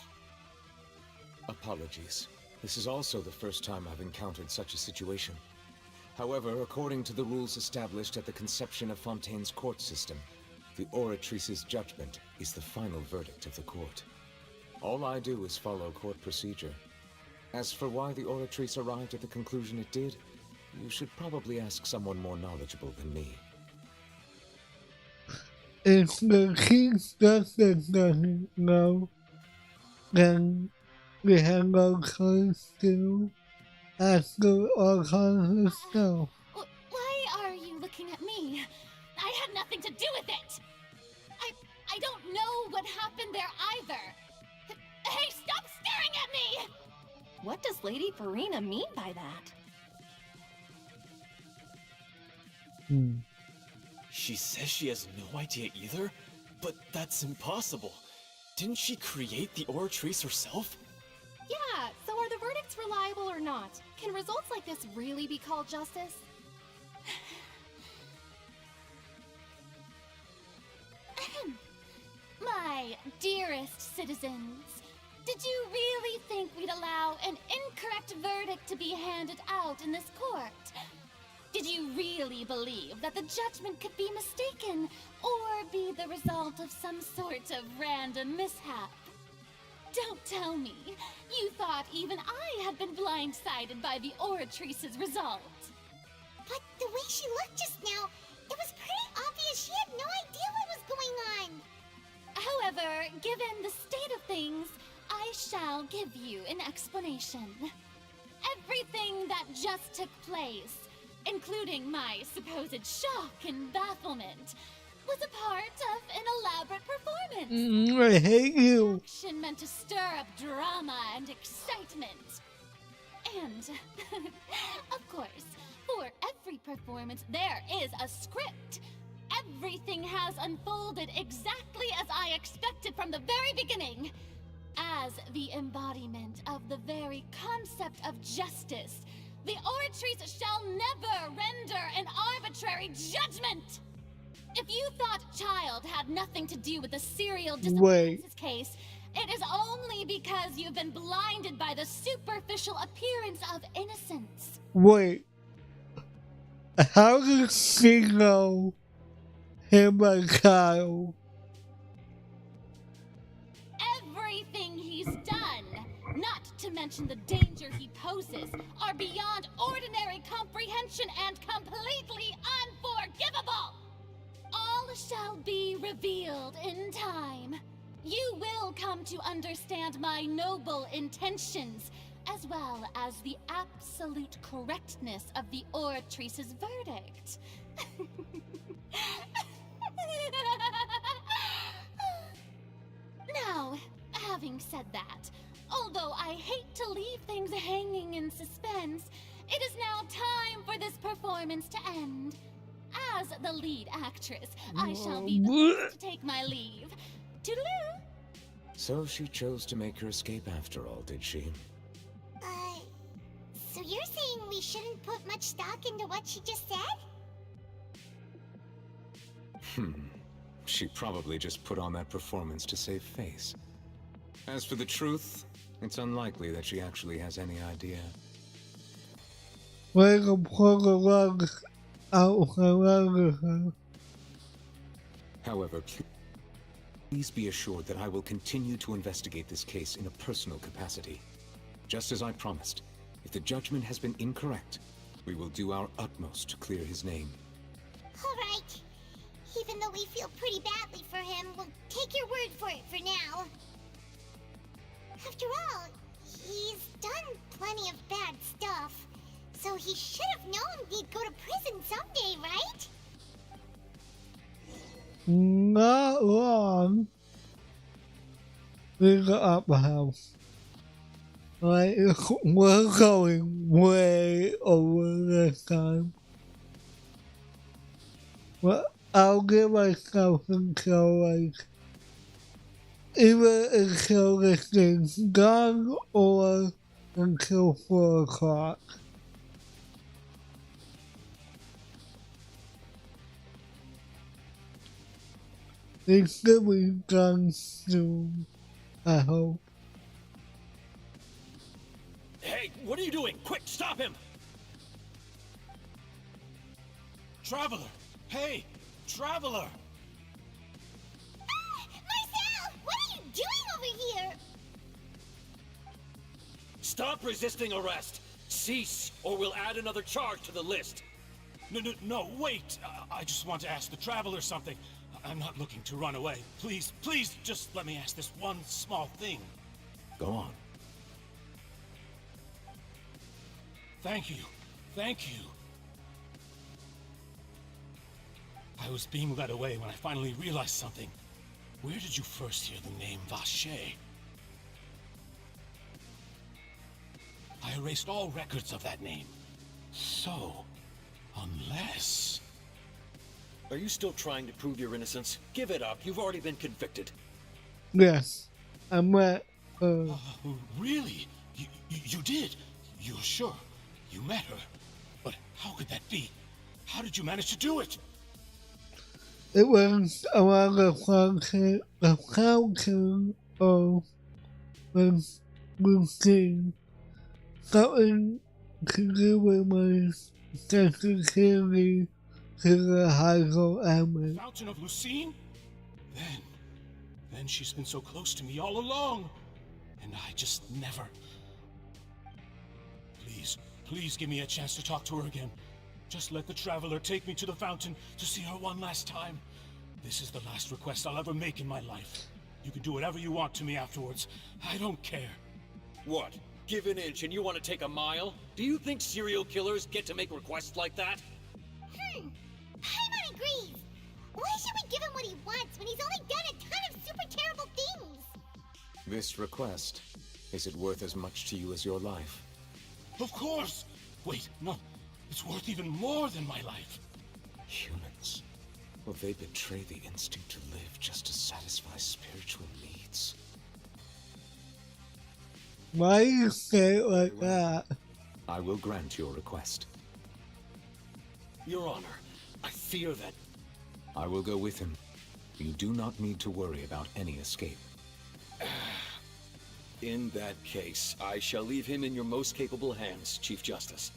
Apologies. This is also the first time I've encountered such a situation. However, according to the rules established at the conception of Fontaine's court system, the Oratrice's judgment is the final verdict of the court. All I do is follow court procedure. As for why the Oratrice arrived at the conclusion it did, you should probably ask someone more knowledgeable than me. If the Chief Justice doesn't know, then we have no choice to ask the Archon herself. Why are you looking at me? I had nothing to do with it! I don't know what happened there either! Hey, stop staring at me! What does Lady Farina mean by that? She says she has no idea either? But that's impossible. Didn't she create the Oratrice herself? Yeah, so are the verdicts reliable or not? Can results like this really be called justice? My dearest citizens, did you really think we'd allow an incorrect verdict to be handed out in this court? Did you really believe that the judgment could be mistaken or be the result of some sort of random mishap? Don't tell me you thought even I had been blindsided by the Oratrice's result. But the way she looked just now, it was pretty obvious she had no idea what was going on. However, given the state of things, I shall give you an explanation. Everything that just took place, including my supposed shock and bafflement, was a part of an elaborate performance. I hate you. Action meant to stir up drama and excitement. And, of course, for every performance, there is a script. Everything has unfolded exactly as I expected from the very beginning. As the embodiment of the very concept of justice, the Oratrice shall never render an arbitrary judgment! If you thought Child had nothing to do with the serial disappearances case, it is only because you've been blinded by the superficial appearance of innocence. Wait. How does she know him and Kyle? Everything he's done, not to mention the danger he poses, are beyond ordinary comprehension and completely unforgivable! All shall be revealed in time. You will come to understand my noble intentions, as well as the absolute correctness of the Oratrice's verdict. Now, having said that, although I hate to leave things hanging in suspense, it is now time for this performance to end. As the lead actress, I shall be the first to take my leave. Toodaloo! So she chose to make her escape after all, did she? So you're saying we shouldn't put much stock into what she just said? She probably just put on that performance to save face. As for the truth, it's unlikely that she actually has any idea. However, please be assured that I will continue to investigate this case in a personal capacity. Just as I promised, if the judgment has been incorrect, we will do our utmost to clear his name. All right. Even though we feel pretty badly for him, we'll take your word for it for now. After all, he's done plenty of bad stuff, so he should have known he'd go to prison someday, right? Not long. We got up the house. Like, we're going way over this time. Well, I'll give myself until, like, either until this thing's done or until 4 o'clock. It's gonna be done soon, I hope. Hey, what are you doing? Quick, stop him! Traveler! Hey! Traveler! Marcel! What are you doing over here? Stop resisting arrest! Cease, or we'll add another charge to the list. No, wait! I just want to ask the Traveler something. I'm not looking to run away. Please, just let me ask this one small thing. Go on. Thank you. I was being led away when I finally realized something. Where did you first hear the name Vache? I erased all records of that name. So, unless... Are you still trying to prove your innocence? Give it up. You've already been convicted. Yes. I'm at, Really? You did? You're sure? You met her? But how could that be? How did you manage to do it? It was around the fountain of the routine. Something to do with my sensitivity to the hydro element. Fountain of Lucine? Then she's been so close to me all along. And I just never... Please give me a chance to talk to her again. Just let the Traveler take me to the fountain to see her one last time. This is the last request I'll ever make in my life. You can do whatever you want to me afterwards. I don't care. What? Give an inch and you want to take a mile? Do you think serial killers get to make requests like that? Paimon agrees! Why should we give him what he wants when he's only done a ton of super terrible things? This request, is it worth as much to you as your life? Of course! Wait, no. It's worth even more than my life. Humans. Will they betray the instinct to live just to satisfy spiritual needs? Why you say it like that? I will grant your request. Your Honor, I fear that... I will go with him. You do not need to worry about any escape. In that case, I shall leave him in your most capable hands, Chief Justice.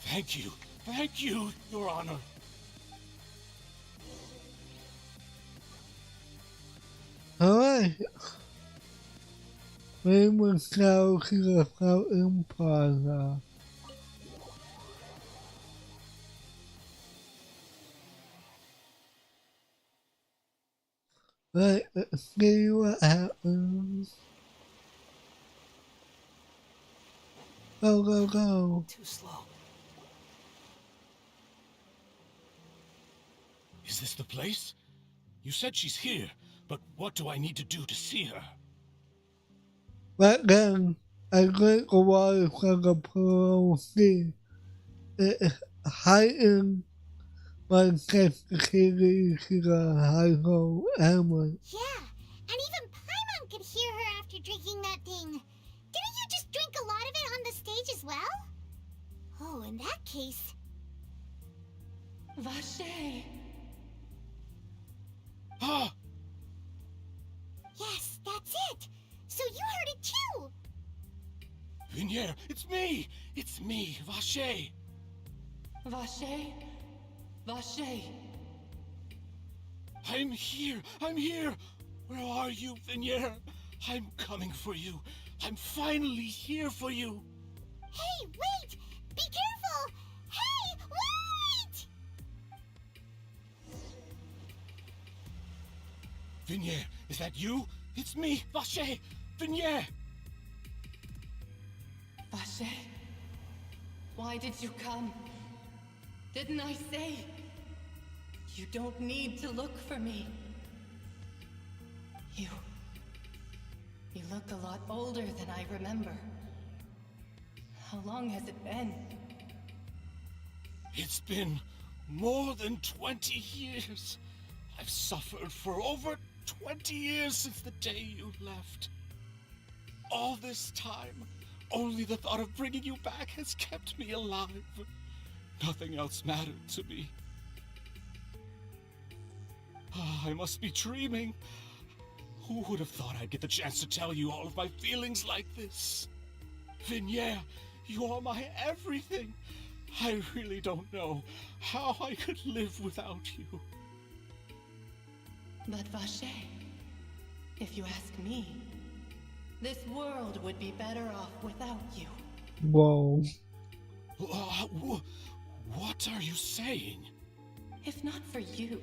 Thank you, Your Honor. Alright. We must now to the Fountain Plaza. Let's see what happens. Go. Too slow. Is this the place? You said she's here, but what do I need to do to see her? But then, I drink the water from the pearl sea. It's heightened my sensitivity to the hydro element. Yeah, and even Paimon could hear her after drinking that thing. Didn't you just drink a lot of it on the stage as well? Oh, in that case... Vache! Ah! Yes, that's it! So you heard it too! Vinier, it's me! It's me, Vache! Vache? Vache! I'm here! Where are you, Vinier? I'm coming for you. I'm finally here for you. Hey, wait! Be careful! Hey, wait! Vinier, is that you? It's me, Vache! Vinier! Vache? Why did you come? Didn't I say? You don't need to look for me. You look a lot older than I remember. How long has it been? It's been more than 20 years. I've suffered for over 20 years since the day you left. All this time, only the thought of bringing you back has kept me alive. Nothing else mattered to me. I must be dreaming. Who would have thought I'd get the chance to tell you all of my feelings like this? Vinier, you are my everything. I really don't know how I could live without you. But Vache, if you ask me, this world would be better off without you. Whoa. What are you saying? If not for you,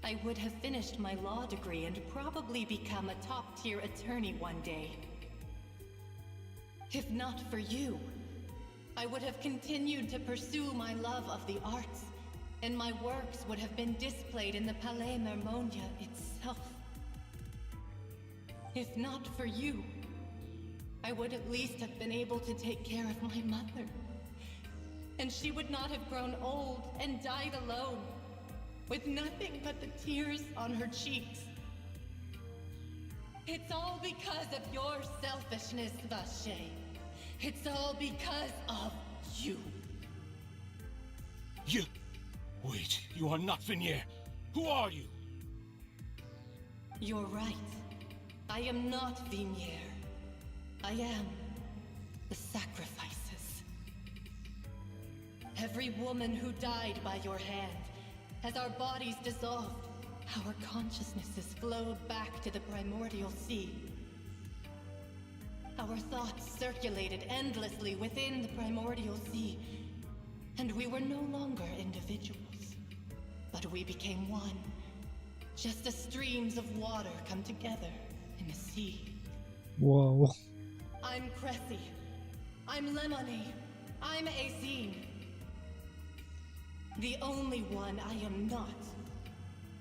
I would have finished my law degree and probably become a top-tier attorney one day. If not for you, I would have continued to pursue my love of the arts, and my works would have been displayed in the Palais Mermonia itself. If not for you, I would at least have been able to take care of my mother. And she would not have grown old and died alone, with nothing but the tears on her cheeks. It's all because of your selfishness, Vache. It's all because of you. You... Wait, you are not Vinier. Who are you? You're right. I am not Vinier. I am the sacrifices. Every woman who died by your hand, as our bodies dissolved, our consciousnesses flowed back to the primordial sea. Our thoughts circulated endlessly within the primordial sea, and we were no longer individuals. But we became one. Just as streams of water come together in the sea. Whoa. I'm Cressy. I'm Lemony. I'm Azine. The only one I am not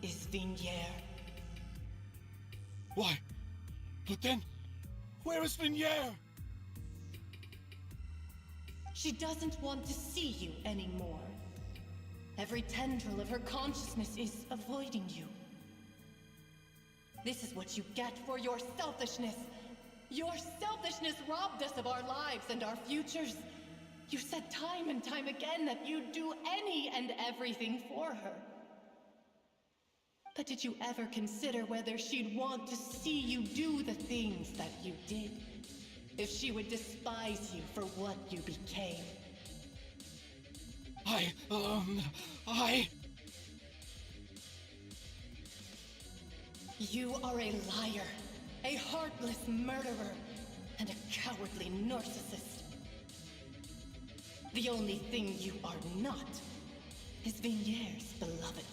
is Vignier. Why? But then, where is Vignier? She doesn't want to see you anymore. Every tendril of her consciousness is avoiding you. This is what you get for your selfishness. Your selfishness robbed us of our lives and our futures. You said time and time again that you'd do any and everything for her. But did you ever consider whether she'd want to see you do the things that you did? If she would despise you for what you became? You are a liar, a heartless murderer, and a cowardly narcissist. The only thing you are not is Vignier's beloved.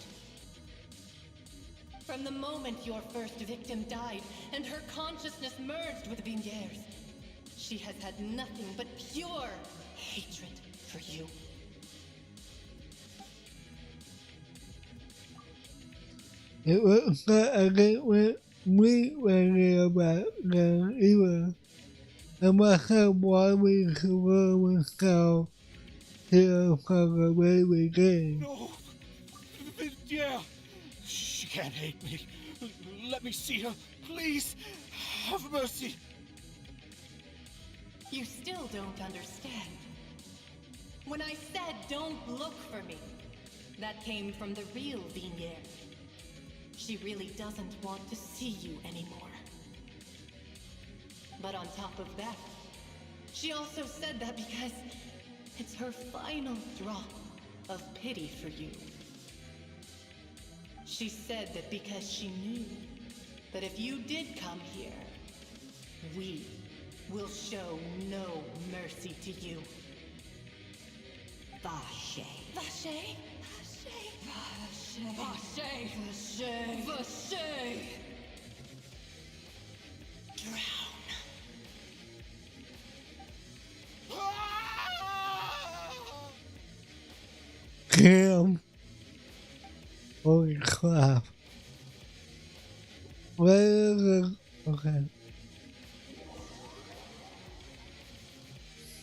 From the moment your first victim died and her consciousness merged with Vignier's, she has had nothing but pure hatred for you. It looks like I get ready about them either. I must have wanted to learn myself here from the very beginning. No! Yeah! She can't hate me. Let me see her, please! Have mercy! You still don't understand. When I said don't look for me, that came from the real Vignier. She really doesn't want to see you anymore. But on top of that, she also said that because it's her final drop of pity for you. She said that because she knew that if you did come here, we will show no mercy to you. Vache. Vache? Vache. Vache. Vache. Vache. Drown. Damn. Holy crap. Okay.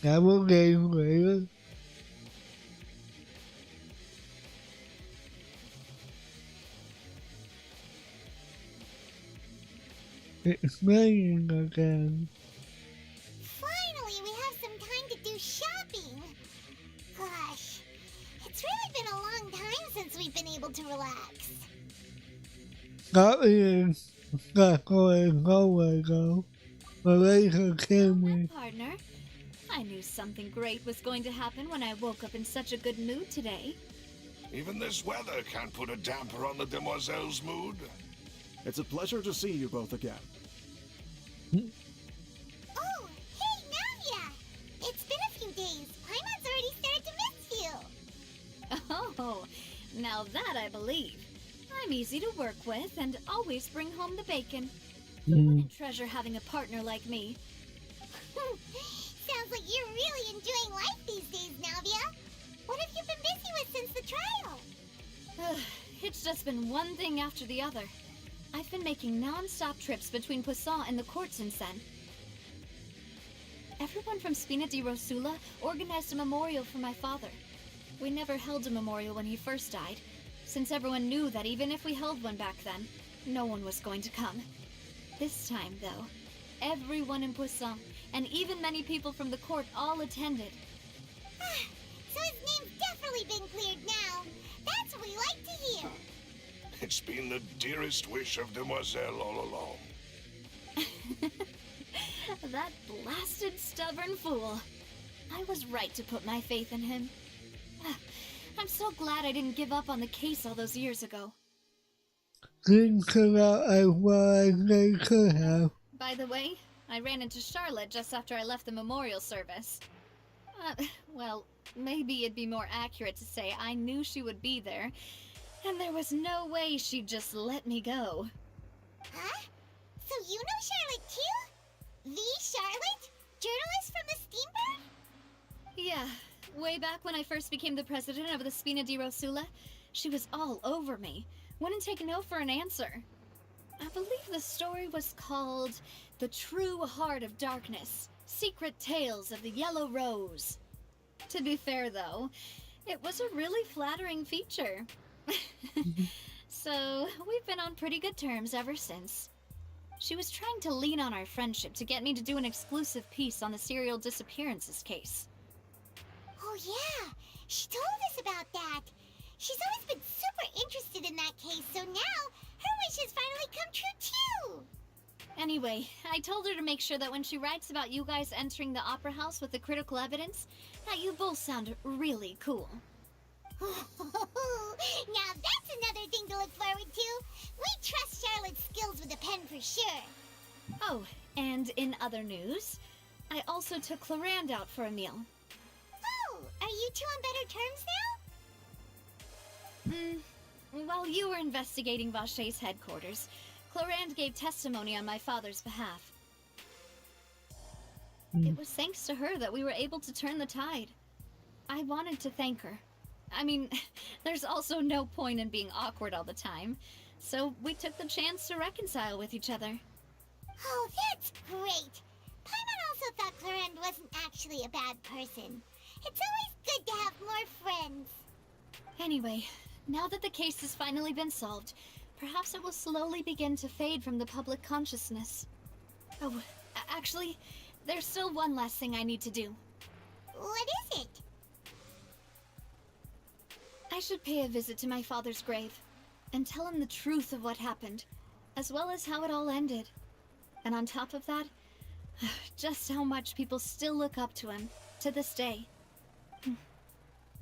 Double game later. It's raining again. Finally, we have some time to do shopping. Gosh, it's really been a long time since we've been able to relax. Not even exactly an hour ago. Malaysia came with. Partner, I knew something great was going to happen when I woke up in such a good mood today. Even this weather can't put a damper on the demoiselle's mood. It's a pleasure to see you both again. Oh, hey, Navia! It's been a few days. Paimon's already started to miss you. Oh, now that I believe. I'm easy to work with and always bring home the bacon. Who wouldn't treasure having a partner like me? Sounds like you're really enjoying life these days, Navia. What have you been busy with since the trial? It's just been one thing after the other. I've been making non-stop trips between Poisson and the courts in Sen. Everyone from Spina di Rosula organized a memorial for my father. We never held a memorial when he first died, since everyone knew that even if we held one back then, no one was going to come. This time, though, everyone in Poisson, and even many people from the court, all attended. So his name's definitely been cleared now. That's what we like to hear. It's been the dearest wish of Demoiselle all along. That blasted stubborn fool. I was right to put my faith in him. I'm so glad I didn't give up on the case all those years ago. Didn't come out as well as they could have. By the way, I ran into Charlotte just after I left the memorial service. Well, maybe it'd be more accurate to say I knew she would be there, And there was no way she'd just let me go. Huh? So you know Charlotte too? The Charlotte? Journalist from the Steambird? Yeah, way back when I first became the president of the Spina di Rosula, she was all over me. Wouldn't take no for an answer. I believe the story was called The True Heart of Darkness, Secret Tales of the Yellow Rose. To be fair though, it was a really flattering feature. So, we've been on pretty good terms ever since. She was trying to lean on our friendship to get me to do an exclusive piece on the serial disappearances case. Oh yeah, she told us about that. She's always been super interested in that case, so now her wish has finally come true too. Anyway, I told her to make sure that when she writes about you guys entering the opera house with the critical evidence, that you both sound really cool. Now that's another thing to look forward to. We trust Charlotte's skills with a pen for sure. Oh, and in other news, I also took Clarand out for a meal. Oh, are you two on better terms now? While you were investigating Vaucher's headquarters, Clarand gave testimony on my father's behalf. It was thanks to her that we were able to turn the tide. I wanted to thank her. I mean, there's also no point in being awkward all the time, so we took the chance to reconcile with each other. Oh, that's great! Paimon also thought Clarand wasn't actually a bad person. It's always good to have more friends. Anyway, now that the case has finally been solved, perhaps it will slowly begin to fade from the public consciousness. Oh, actually, there's still one last thing I need to do. What is it? I should pay a visit to my father's grave, and tell him the truth of what happened, as well as how it all ended. And on top of that, just how much people still look up to him, to this day.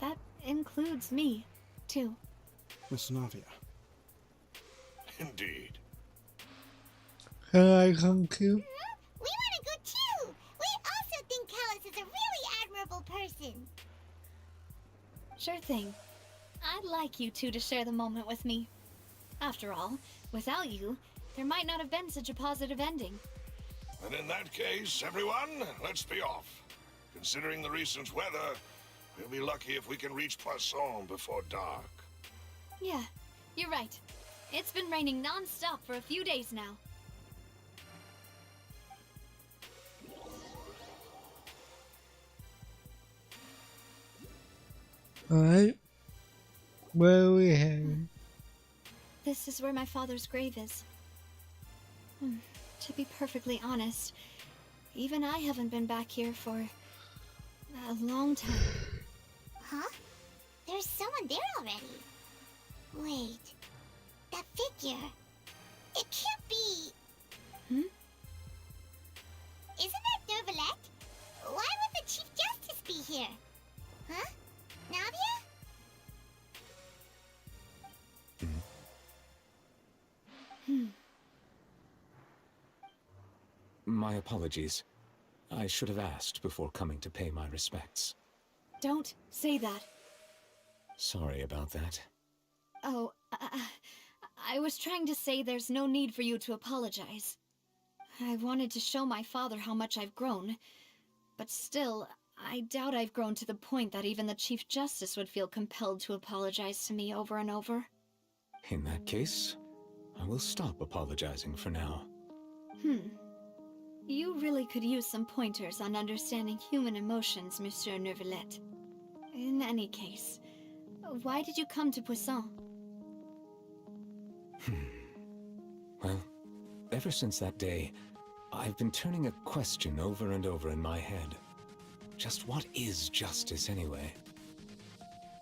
That includes me, too. Miss Navia. Indeed. Can I come too? We want to go too! We also think Callus is a really admirable person. Sure thing. I'd like you two to share the moment with me. After all, without you, there might not have been such a positive ending. And in that case, everyone, let's be off. Considering the recent weather, we'll be lucky if we can reach Poisson before dark. Yeah, you're right. It's been raining non-stop for a few days now. Alright. Where are we heading? This is where my father's grave is. To be perfectly honest, even I haven't been back here for a long time. Huh? There's someone there already. Wait. That figure. It can't be... Isn't that Nervalette? Why would the Chief Justice be here? Huh? Navia? My apologies. I should have asked before coming to pay my respects. Don't say that. Sorry about that. Oh, I was trying to say there's no need for you to apologize. I wanted to show my father how much I've grown, but still, I doubt I've grown to the point that even the Chief Justice would feel compelled to apologize to me over and over. In that case, I will stop apologizing for now. You really could use some pointers on understanding human emotions, Monsieur Nervalette. In any case, why did you come to Poisson? Well, ever since that day, I've been turning a question over and over in my head. Just what is justice anyway?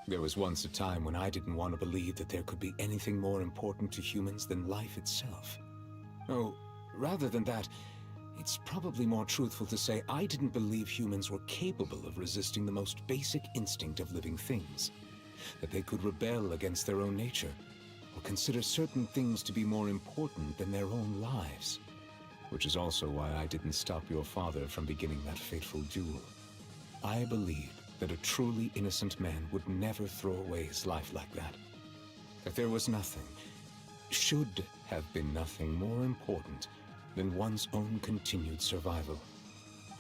There was once a time when I didn't want to believe that there could be anything more important to humans than life itself. Oh, rather than that, it's probably more truthful to say I didn't believe humans were capable of resisting the most basic instinct of living things. That they could rebel against their own nature, or consider certain things to be more important than their own lives. Which is also why I didn't stop your father from beginning that fateful duel. I believed that a truly innocent man would never throw away his life like that. that there was nothing, should have been nothing more important than one's own continued survival.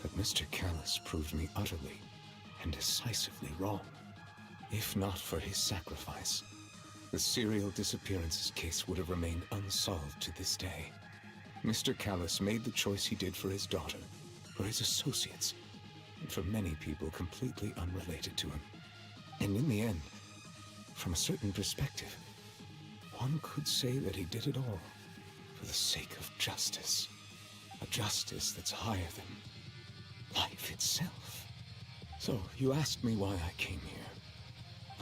But Mr. Callus proved me utterly and decisively wrong. If not for his sacrifice, the serial disappearances case would have remained unsolved to this day. Mr. Callus made the choice he did for his daughter, for his associates, and for many people completely unrelated to him. And in the end, from a certain perspective, one could say that he did it all for the sake of justice. A justice that's higher than life itself. So, you asked me why I came here.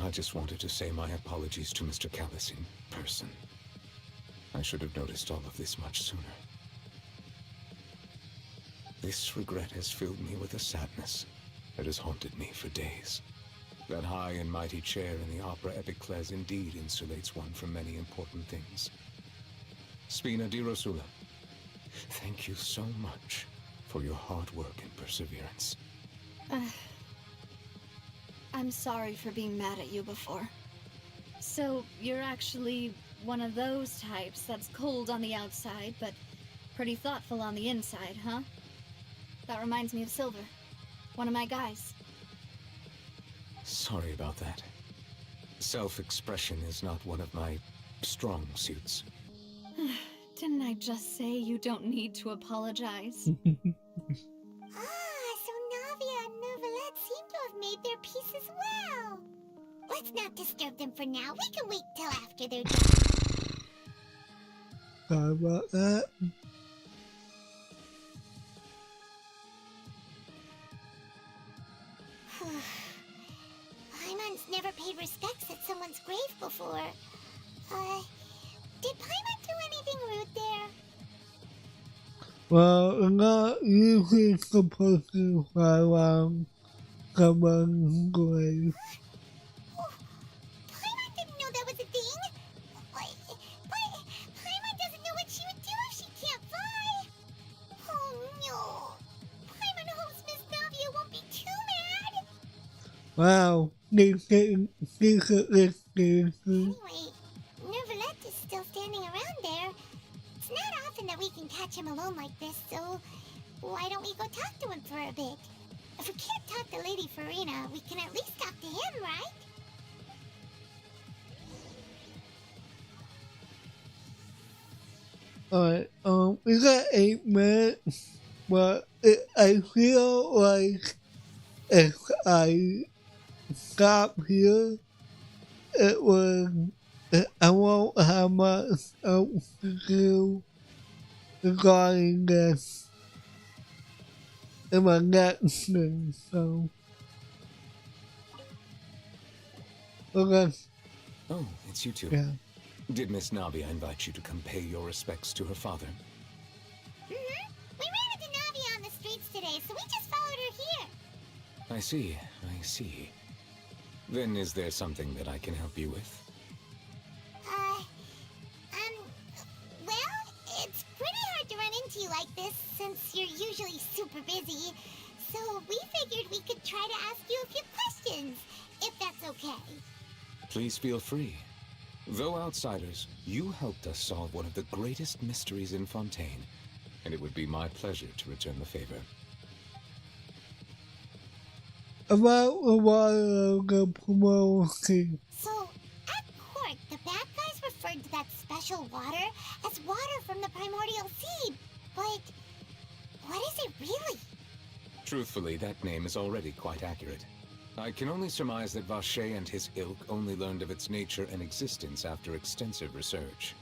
I just wanted to say my apologies to Mr. Callus in person. I should have noticed all of this much sooner. This regret has filled me with a sadness that has haunted me for days. That high and mighty chair in the opera Epiclese indeed insulates one from many important things. Spina di Rosula, thank you so much for your hard work and perseverance. I'm sorry for being mad at you before. So, you're actually one of those types that's cold on the outside, but pretty thoughtful on the inside, huh? That reminds me of Silver, one of my guys. Sorry about that. Self-expression is not one of my strong suits. Didn't I just say you don't need to apologize? So Navia and Neuvillette seem to have made their peace as well. Let's not disturb them for now. We can wait till after they're done. Sorry about that. Paimon's never paid respects at someone's grave before. Did Paimon do anything rude there? Well, we're not usually supposed to fly around someone's grave. Paimon didn't know that was a thing. But Paimon doesn't know what she would do if she can't fly. Oh no. Paimon hopes Miss Navia won't be too mad. Wow, these getting secretly seriously. Anyway, Neuvillette is still standing around there. It's not often that we can catch him alone like this, so why don't we go talk to him for a bit? If we can't talk to Lady Farina, we can at least talk to him, right? Alright, we got 8 minutes, but I feel like if I stop here, it would, I won't have much else to do regarding this in my next thing, so. Okay. Oh, it's you two. Yeah. Did Miss Navia invite you to come pay your respects to her father? We ran into Navia on the streets today, so we just followed her here. I see. Then is there something that I can help you with? Well, it's pretty hard to run into you like this since you're usually super busy. So we figured we could try to ask you a few questions, if that's okay. Please feel free. Though outsiders, you helped us solve one of the greatest mysteries in Fontaine, and it would be my pleasure to return the favor. About a while ago, promoting. So, at court, the bad guys referred to that special water as water from the primordial sea. But what is it really? Truthfully, that name is already quite accurate. I can only surmise that Vache and his ilk only learned of its nature and existence after extensive research.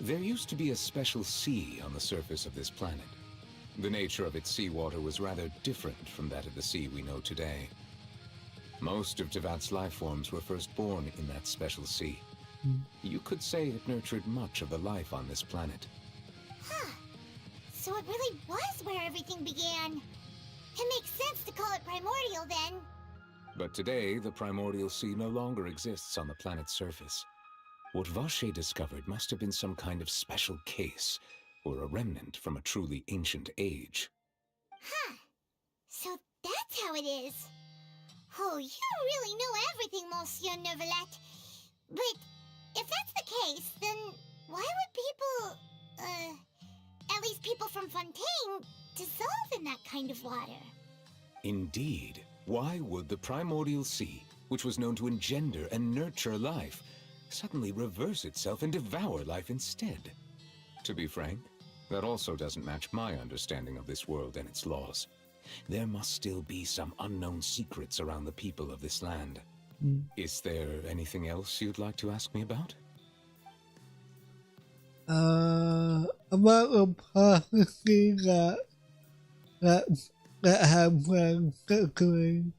There used to be a special sea on the surface of this planet. The nature of its seawater was rather different from that of the sea we know today. Most of Tevat's life forms were first born in that special sea. You could say it nurtured much of the life on this planet. Huh. So it really was where everything began. It makes sense to call it primordial then. But today, the primordial sea no longer exists on the planet's surface. What Vache discovered must have been some kind of special case, or a remnant from a truly ancient age. Huh. So that's how it is. Oh, you really know everything, Monsieur Neuvillette. But If that's the case, then why would people, at least people from Fontaine, dissolve in that kind of water? Indeed. Why would the primordial sea, which was known to engender and nurture life, suddenly reverse itself and devour life instead? To be frank, that also doesn't match my understanding of this world and its laws. There must still be some unknown secrets around the people of this land. Is there anything else you'd like to ask me about? About the prophecy that have been circulating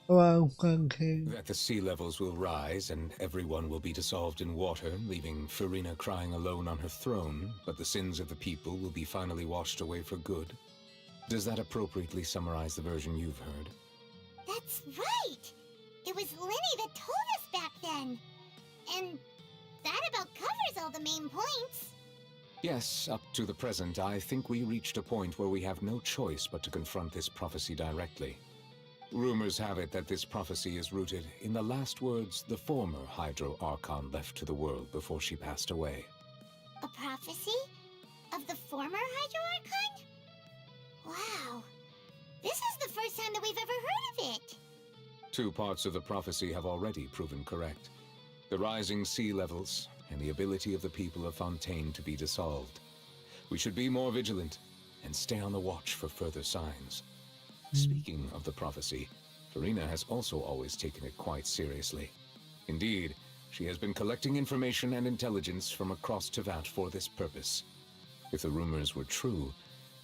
around Fontaine. That the sea levels will rise and everyone will be dissolved in water, leaving Farina crying alone on her throne, but the sins of the people will be finally washed away for good. Does that appropriately summarize the version you've heard? That's right! It was Linny that told us back then. And that about covers all the main points. Yes, up to the present, I think we reached a point where we have no choice but to confront this prophecy directly. Rumors have it that this prophecy is rooted in the last words the former Hydro Archon left to the world before she passed away. A prophecy? Of the former Hydro Archon? Wow. This is the first time that we've ever heard of it. 2 parts of the prophecy have already proven correct. The rising sea levels and the ability of the people of Fontaine to be dissolved. We should be more vigilant and stay on the watch for further signs. Speaking of the prophecy, Farina has also always taken it quite seriously. Indeed, she has been collecting information and intelligence from across Tevat for this purpose. If the rumors were true,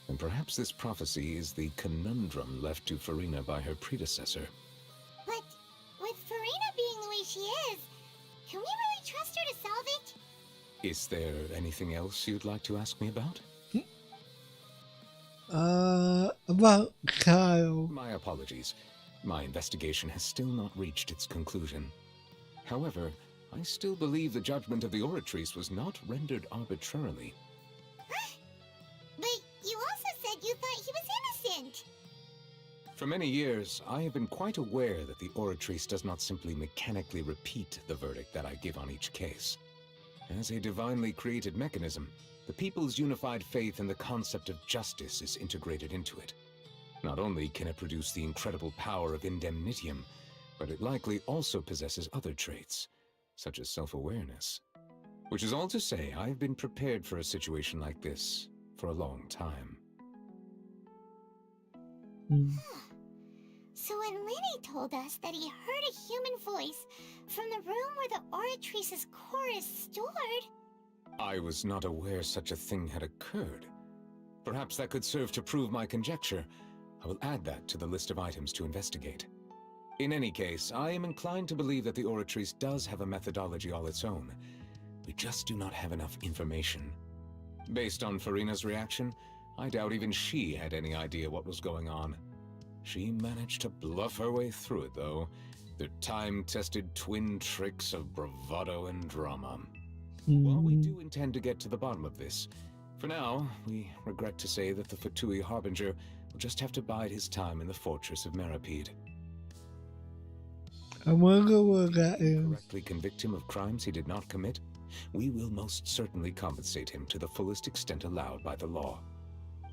then perhaps this prophecy is the conundrum left to Farina by her predecessor. But with Farina being the way she is, can we really trust her to solve it? Is there anything else you'd like to ask me about? About Kyle. My apologies. My investigation has still not reached its conclusion. However, I still believe the judgment of the Oratrice was not rendered arbitrarily. But you also said you thought he was innocent. For many years, I have been quite aware that the Oratrice does not simply mechanically repeat the verdict that I give on each case. As a divinely created mechanism, the people's unified faith in the concept of justice is integrated into it. Not only can it produce the incredible power of indemnitium, but it likely also possesses other traits, such as self-awareness. Which is all to say, I've been prepared for a situation like this for a long time. So when Linny told us that he heard a human voice from the room where the Oratrice's core is stored... I was not aware such a thing had occurred. Perhaps that could serve to prove my conjecture. I will add that to the list of items to investigate. In any case, I am inclined to believe that the Oratrice does have a methodology all its own. We just do not have enough information. Based on Farina's reaction, I doubt even she had any idea what was going on. She managed to bluff her way through it, though. The time-tested twin tricks of bravado and drama. While we do intend to get to the bottom of this, for now, we regret to say that the Fatui Harbinger will just have to bide his time in the fortress of Meripede. I wonder what that is. Correctly convict him of crimes he did not commit, we will most certainly compensate him to the fullest extent allowed by the law.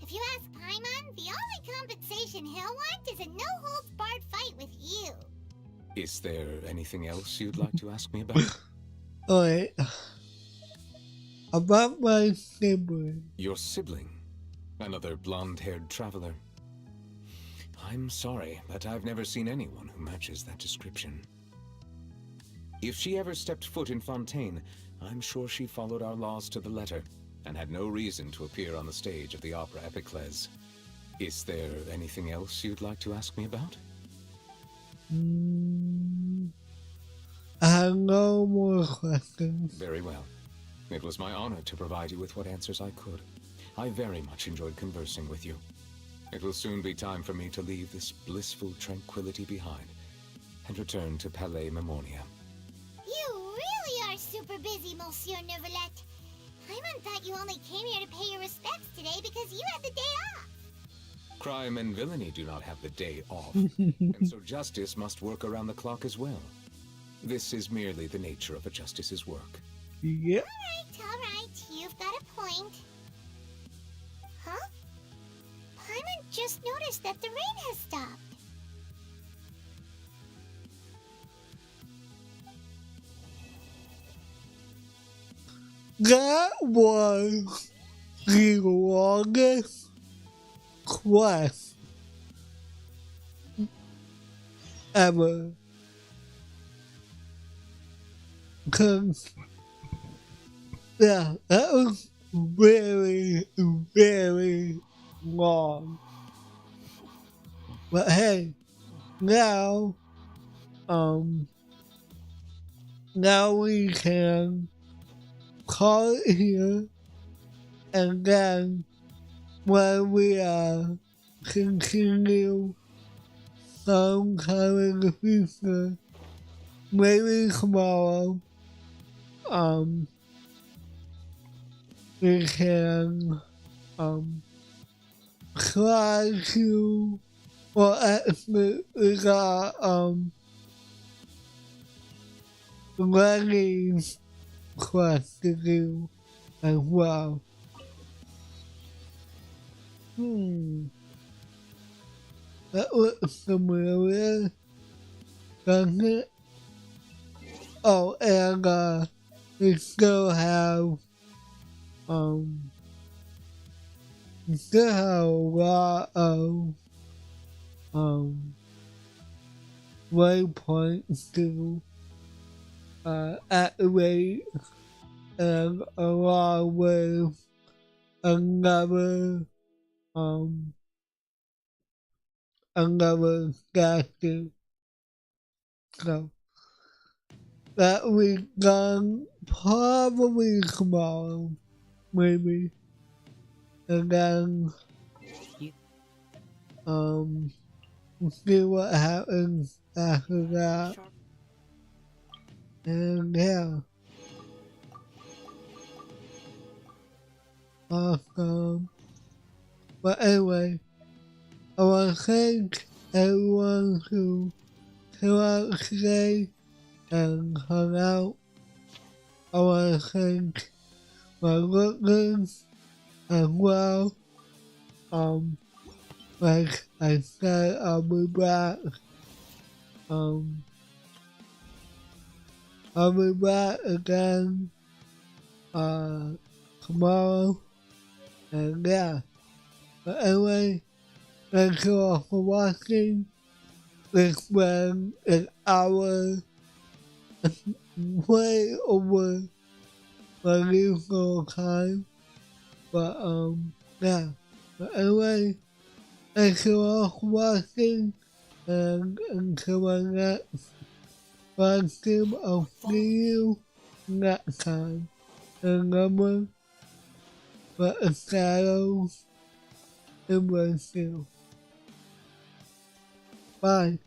If you ask Paimon, the only compensation he'll want is a no-holds-barred fight with you. Is there anything else you'd like to ask me about? Alright. About my sibling. Your sibling? Another blonde-haired traveler? I'm sorry, but I've never seen anyone who matches that description. If she ever stepped foot in Fontaine, I'm sure she followed our laws to the letter, and had no reason to appear on the stage of the opera Epiclese. Is there anything else you'd like to ask me about? I have no more questions. Very well. It was my honor to provide you with what answers I could. I very much enjoyed conversing with you. It will soon be time for me to leave this blissful tranquility behind and return to Palais Memoria. You really are super busy, Monsieur Neuvillette. Paimon thought you only came here to pay your respects today because you had the day off. Crime and villainy do not have the day off, and so justice must work around the clock as well. This is merely the nature of a justice's work. Yep. Alright, you've got a point. Huh? Paimon just noticed that the rain has stopped. That was the longest quest ever. Cause, yeah, that was very, very long. But hey, now, now we can call it here, and then when we continue sometime in the future, maybe tomorrow, we can try to, well, actually we got Lenny's quest to do as well. That looks familiar, doesn't it? Oh, and we still have a lot of waypoints to activate, and along with another statue. So that we done probably tomorrow, maybe. And then see what happens after that. And yeah. Awesome. But anyway, I want to thank everyone who came out today and hung out. I want to thank my listeners as well. Like I said, I'll be back. I'll be back again tomorrow. And yeah. But anyway, thank you all for watching. It's been an hour, way over my usual time. But yeah. But anyway, thank you all for watching, and until my next live stream, I'll see you next time. And remember, let the shadows embrace you. Bye.